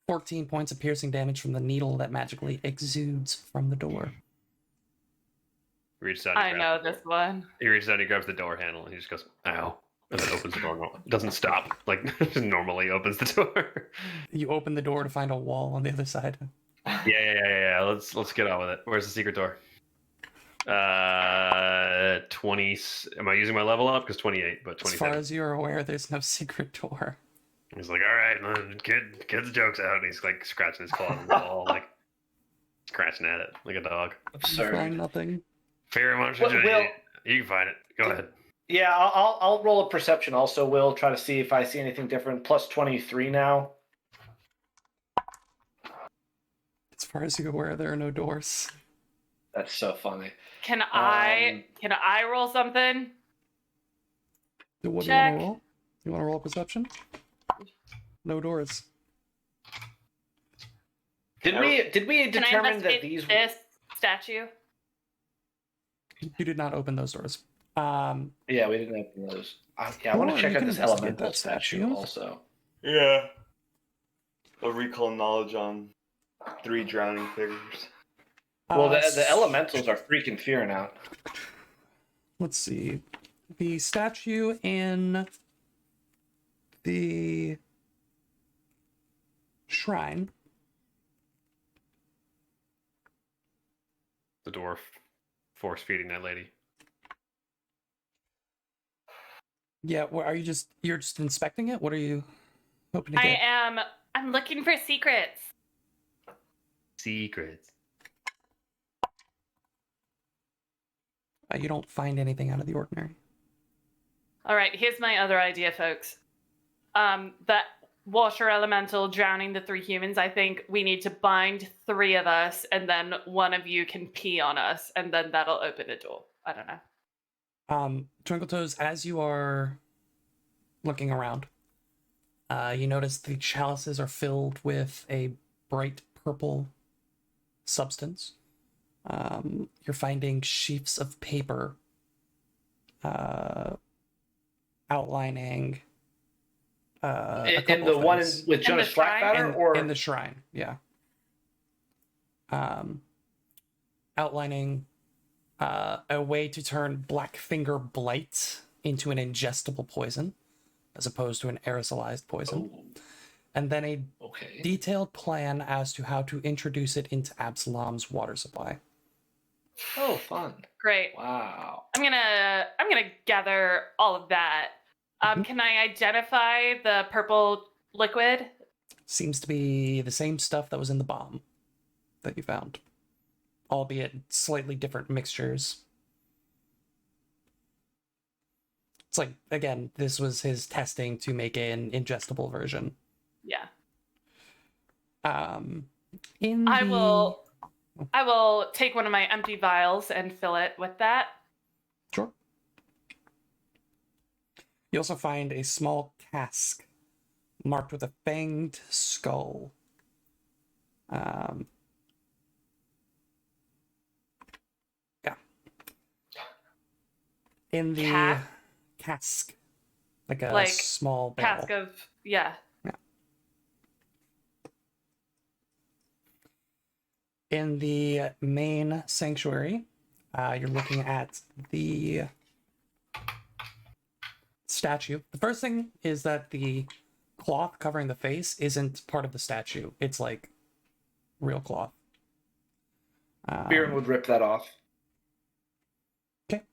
14 points of piercing damage from the needle that magically exudes from the door. He reaches out. I know this one. He reaches out. He grabs the door handle. And he just goes, "Ow!" And then opens the door. Doesn't stop. Like just normally opens the door. You open the door to find a wall on the other side. Yeah. Let's get on with it. Where's the secret door? 20. Am I using my level up? Because 28, but 27. As far as you're aware, there's no secret door. He's like, all right, kid's jokes out. And he's like scratching his claw on the wall, like scratching at it like a dog. You Absurd. find nothing. Fairy monster, Will- you can find it. Go ahead. Yeah, I'll roll a perception also, Will. Try to see if I see anything different. Plus 23 now. As far as you're aware, there are no doors. That's so funny. Can I roll something? What do you Check. want to roll? You want to roll a perception? No doors. Did we Can I determine that investigate these? this statue? You did not open those doors. Yeah, we didn't open those. I want Or to check you out can this investigate elemental that statue statue. also. Yeah. A recall knowledge on 3 drowning figures. Well, the elementals are freaking fearing out. Let's see. The statue in the shrine. The dwarf force feeding that lady. Yeah, are you you're just inspecting it? What are you hoping to I get? am. I'm looking for secrets. Secrets. You don't find anything out of the ordinary. All right, here's my other idea, folks. That water elemental drowning the 3 humans. I think we need to bind 3 of us, and then one of you can pee on us, and then that'll open a door. I don't know. Twinkle Toes, as you are looking around, you notice the chalices are filled with a bright purple substance. You're finding sheafs of paper outlining a In couple the of one things. with Jonas shrine? Blackbatter, or in the shrine, yeah. Outlining a way to turn Blackfinger Blight into an ingestible poison, as opposed to an aerosolized poison. Oh, And then a okay. detailed plan as to how to introduce it into Absalom's water supply. Oh, fun! Great. Wow. I'm gonna gather all of that. Can I identify the purple liquid? Seems to be the same stuff that was in the bomb that you found, albeit slightly different mixtures. It's like, again, this was his testing to make an ingestible version. Yeah. I will take one of my empty vials and fill it with that. Sure. You also find a small cask marked with a fanged skull. Yeah. In the cask, like a small barrel. Cask of, yeah. In the main sanctuary, you're looking at the statue. The first thing is that the cloth covering the face isn't part of the statue. It's like real cloth. Biren would rip that off. Okay.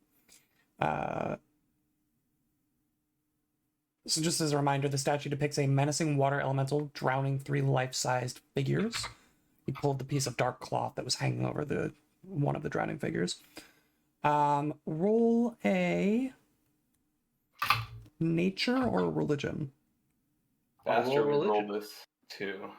So just as a reminder, the statue depicts a menacing water elemental drowning 3 life-sized figures. He pulled the piece of dark cloth that was hanging over one of the drowning figures. Roll a nature or Faster would roll religion. this too.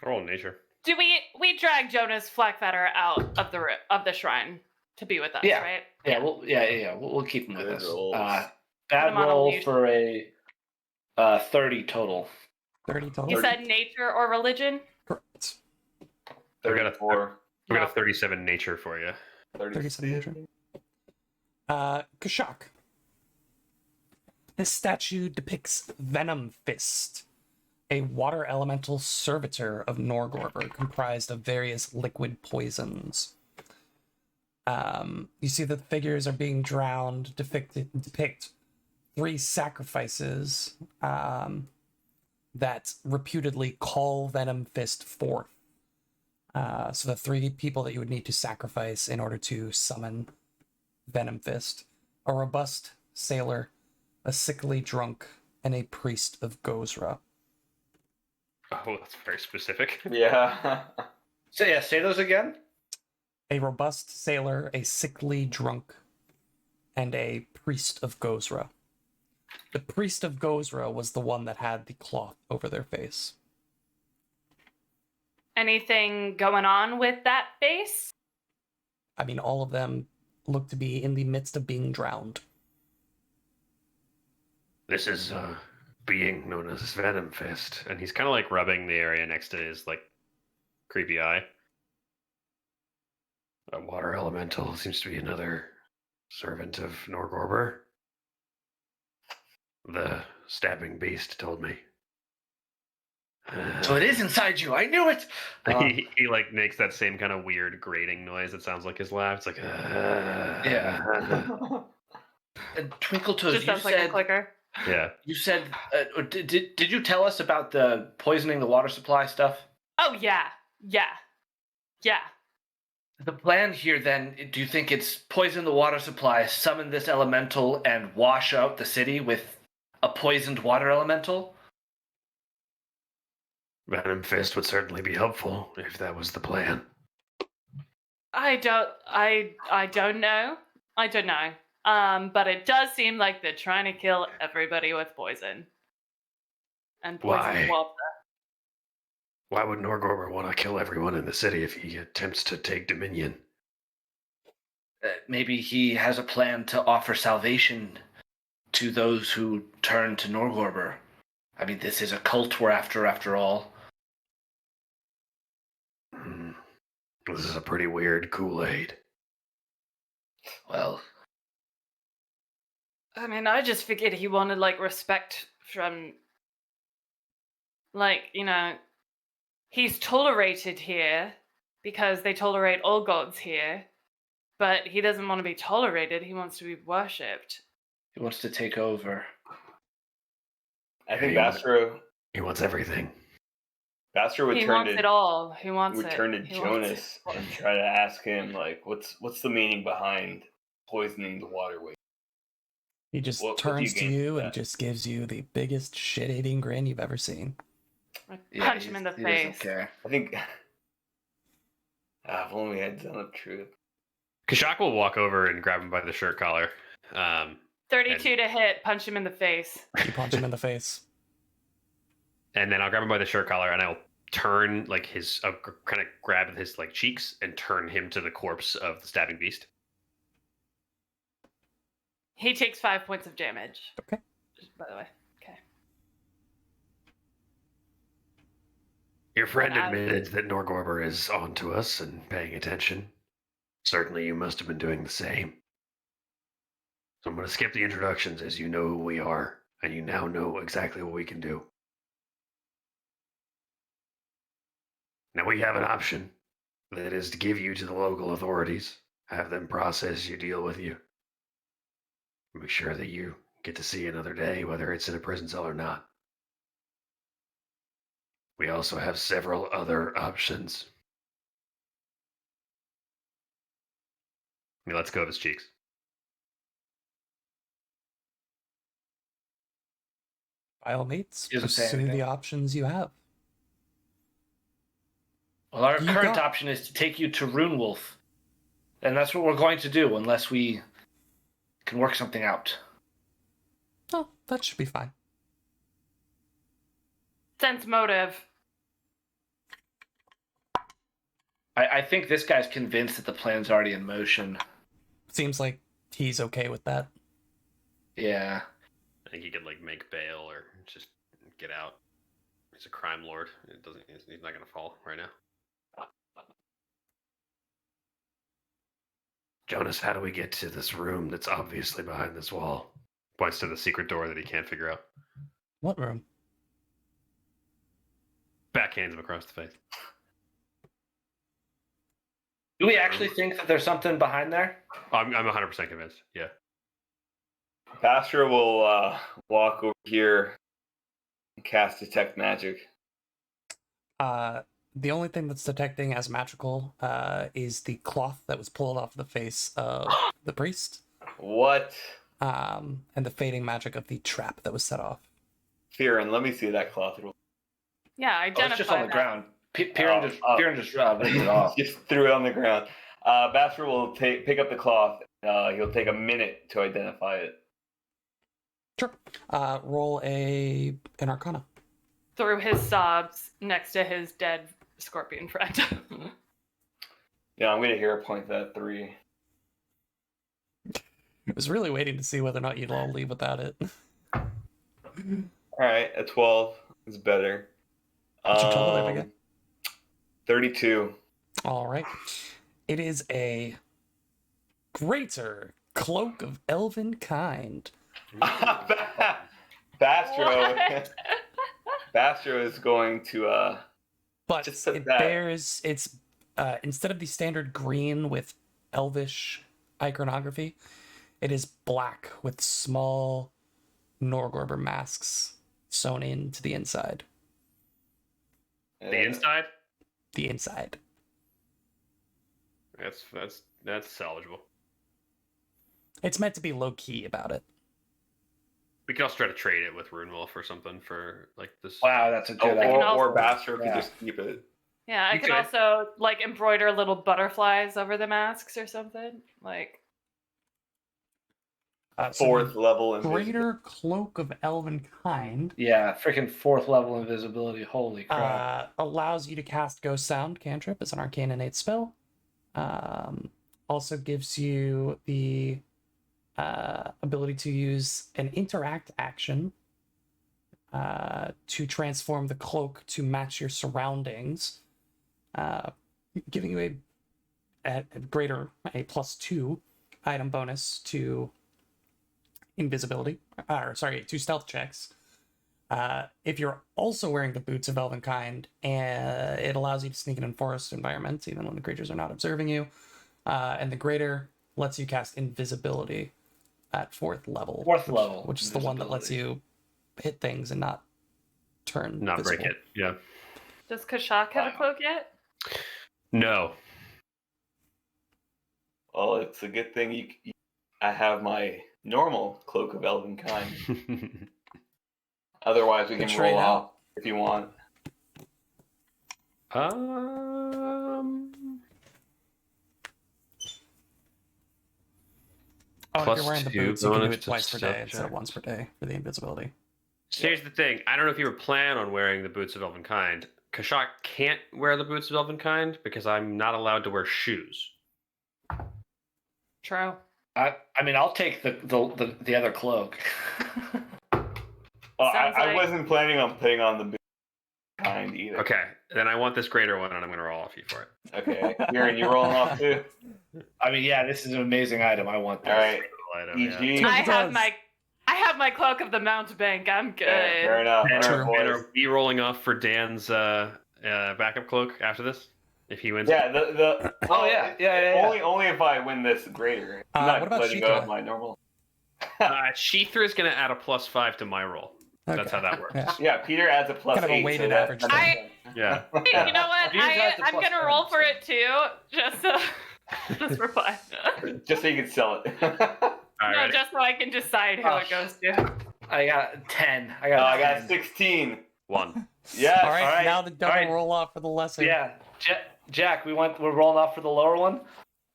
Roll nature. Do we drag Jonas Flackfetter out of the shrine to be with us, Yeah. right? Yeah, we'll keep him with Good us. rolls. Bad Put him on a roll leash. for a 30 total. 30 total. You said nature or religion? Correct. I've got a 34. I've got No. a 37 nature for you. 37 nature. Kashak. This statue depicts Venom Fist, a water elemental servitor of Norgorber comprised of various liquid poisons. You see that the figures are being drowned, depict 3 sacrifices that reputedly call Venom Fist forth. So the 3 people that you would need to sacrifice in order to summon Venom Fist: a robust sailor, a sickly drunk, and a priest of Gozra. Oh, that's very specific. Yeah. So yeah, say those again. A robust sailor, a sickly drunk, and a priest of Gozra. The priest of Gozra was the one that had the cloth over their face. Anything going on with that base? I mean, all of them look to be in the midst of being drowned. This is a being known as Venom Fist, and he's kind of like rubbing the area next to his like creepy eye. A water elemental seems to be another servant of Norgorber. The stabbing beast told me. So it is inside you. I knew it. He like makes that same kind of weird grating noise that sounds like his laugh. It's like Yeah. Twinkle Toes, Just you sounds like a said clicker. yeah. you said did you tell us about the poisoning the water supply stuff? Oh yeah. The plan here, then, do you think it's poison the water supply, summon this elemental, and wash out the city with a poisoned water elemental? Venom Fist would certainly be helpful if that was the plan. I don't know. But it does seem like they're trying to kill everybody with poison. And poison Why? water. Why would Norgorber want to kill everyone in the city if he attempts to take Dominion? Maybe he has a plan to offer salvation to those who turn to Norgorber. I mean, this is a cult we're after all. This is a pretty weird Kool-Aid. Well, I mean, I just figured he wanted like respect from, like, you know, he's tolerated here because they tolerate all gods here, but he doesn't want to be tolerated. He wants to be worshipped. he wants to take over. I think Yeah. Bastro He wants everything. would He turn wants to it all. He wants would it. turn to He wants Jonas it. and try to ask him like, what's the meaning behind poisoning the waterway? He just What do you turns to gain you from and that? just gives you the biggest shit-eating grin you've ever seen. Punch him in the He doesn't face. care. I think if only we had done the truth. Kashak will walk over and grab him by the shirt collar. 32 to hit. Punch him in the face. You punch him in the face. And then I'll grab him by the shirt collar and I'll turn like I'll kind of grab his like cheeks and turn him to the corpse of the stabbing beast. He takes 5 points of damage. Okay. By the way. Okay. Your friend Wow. admitted that Norgorber is on to us and paying attention. Certainly you must have been doing the same. So I'm going to skip the introductions as you know who we are, and you now know exactly what we can do. Now we have an option. That is to give you to the local authorities, have them process your deal with you. Make sure that you get to see another day, whether it's in a prison cell or not. We also have several other options. He lets go of his cheeks. By all means, He doesn't say pursue anything. the options you have. Well, our You current got- option is to take you to Runewolf. And that's what we're going to do unless we can work something out. Oh, that should be fine. Sense motive. I think this guy's convinced that the plan's already in motion. Seems like he's okay with that. Yeah. I think he could like make bail or just get out. He's a crime lord. It doesn't. He's not gonna fall right now. Jonas, how do we get to this room that's obviously behind this wall? Points to the secret door that he can't figure out. What room? Backhands him across the face. Do we actually think that there's something behind there? I'm 100% convinced. Yeah. Bastra will walk over here and cast Detect Magic. The only thing that's detecting as magical is the cloth that was pulled off the face of the priest, What? and the fading magic of the trap that was set off. Fearin, let me see that cloth. Yeah, Oh, identify it's just on the that. ground. Piran just ripped it off. Just threw it on the ground. Bastra will pick up the cloth. He'll take a minute to identify it. Sure. Roll an Arcana. Through his sobs next to his dead scorpion friend. Yeah, I'm gonna hero point that 3. I was really waiting to see whether or not you'd all leave without it. All right, a 12 is better. What's your total there, Vega? 32. All right. It is a greater cloak of elven kind. Bastro. Bastro is going to But Just said it that. bears it's instead of the standard green with elvish iconography, it is black with small Norgorber masks sewn into the inside. The inside? The inside. That's salvageable. It's meant to be low key about it. We could also try to trade it with Runewolf or something for like this. Wow, that's a good I can idea. also- or Bastro could Yeah. just keep it. Yeah, I You could could. also like embroider little butterflies over the masks or something. Like, So 4th level the invisibility. greater cloak of elven kind Yeah, freaking 4th level invisibility. Holy crap. allows you to cast Ghost Sound cantrip as an arcane innate spell. Also gives you the ability to use an interact action to transform the cloak to match your surroundings, giving you a greater +2 item bonus to invisibility, or sorry, to stealth checks. If you're also wearing the boots of Elvenkind, it allows you to sneak in forest environments even when the creatures are not observing you. And the greater lets you cast invisibility at 4th level. 4th level which is the one that lets you hit things and not turn Not visible. break it. Yeah. does Kashak have a cloak yet? No. Well, it's a good thing I have my normal cloak of elven kind. Otherwise, we Could can trade roll out. off if you want. Oh, and if Plus you're wearing the 2 boots, you can do bonus it to twice per day stealth instead of check. once per day for the invisibility. Here's the thing. I don't know if you were planning on wearing the boots of Elvenkind. Kashak can't wear the boots of Elvenkind because I'm not allowed to wear shoes. True. I mean, I'll take the other cloak. Well, Sounds I like- wasn't planning on putting on the big kind either. Okay, then I want this greater one, and I'm going to roll off you for it. Okay. Aaron, you rolling off too? I mean, yeah, this is an amazing item. I want this. All right. Item, yeah. EG. I have does. I have my cloak of the Mountebank. I'm good. Okay, fair enough. And, True. All and right, are boys. we rolling off for Dan's backup cloak after this? If he wins? Yeah, the Oh, yeah. Yeah. only if I win this greater. I'm not what about letting go Sheikah? of my normal. Sheathra is going to add a +5 to my roll. That's Okay. how that works. Yeah. Yeah, Peter adds a +8. Kind of a weighted so average that's- thing. Yeah. Hey, you know what? These guys are I'm plus gonna 10, roll for so- it too, just for fun. Just so you can sell it. All No, right. just so I can decide who Oh, it goes to. I got 10. I Oh, got. I got 10. 16. 1. Yes. All right, all right, now the double all right. roll off for the lesser. Yeah, Jack, we're rolling off for the lower one.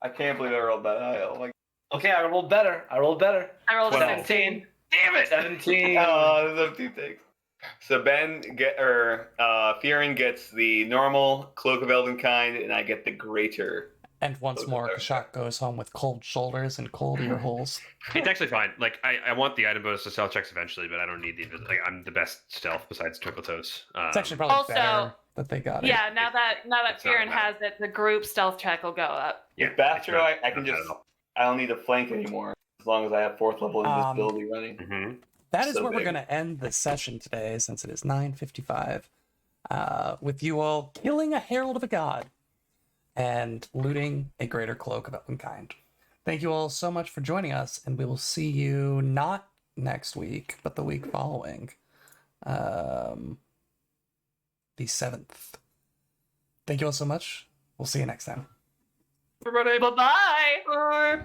I can't believe I rolled that high. Oh my Okay, I rolled better. I rolled a 12. 16. Damn it, 17. Oh, those are 2 things. So Fearon gets the normal Cloak of Elvenkind, and I get the greater. And once more, Kashak goes home with cold shoulders and cold ear holes. It's actually fine. Like I want the item bonus to stealth checks eventually, but I don't need the like I'm the best stealth besides Twinkle Toes. It's actually probably Also- better that they got it. Yeah, now that It's not Fearon bad. has it, the group stealth check will go up. Yeah, With Bastard, it's not- I can not bad just. at all. I don't need to flank anymore as long as I have 4th level invisibility running. Mhm. That is So where we're big. going to end the session today, since it is 9:55, with you all killing a Herald of a God and looting a Greater Cloak of Elvenkind. Thank you all so much for joining us, and we will see you not next week, but the week following, the 7th. Thank you all so much. We'll see you next time. Everybody. Bye-bye.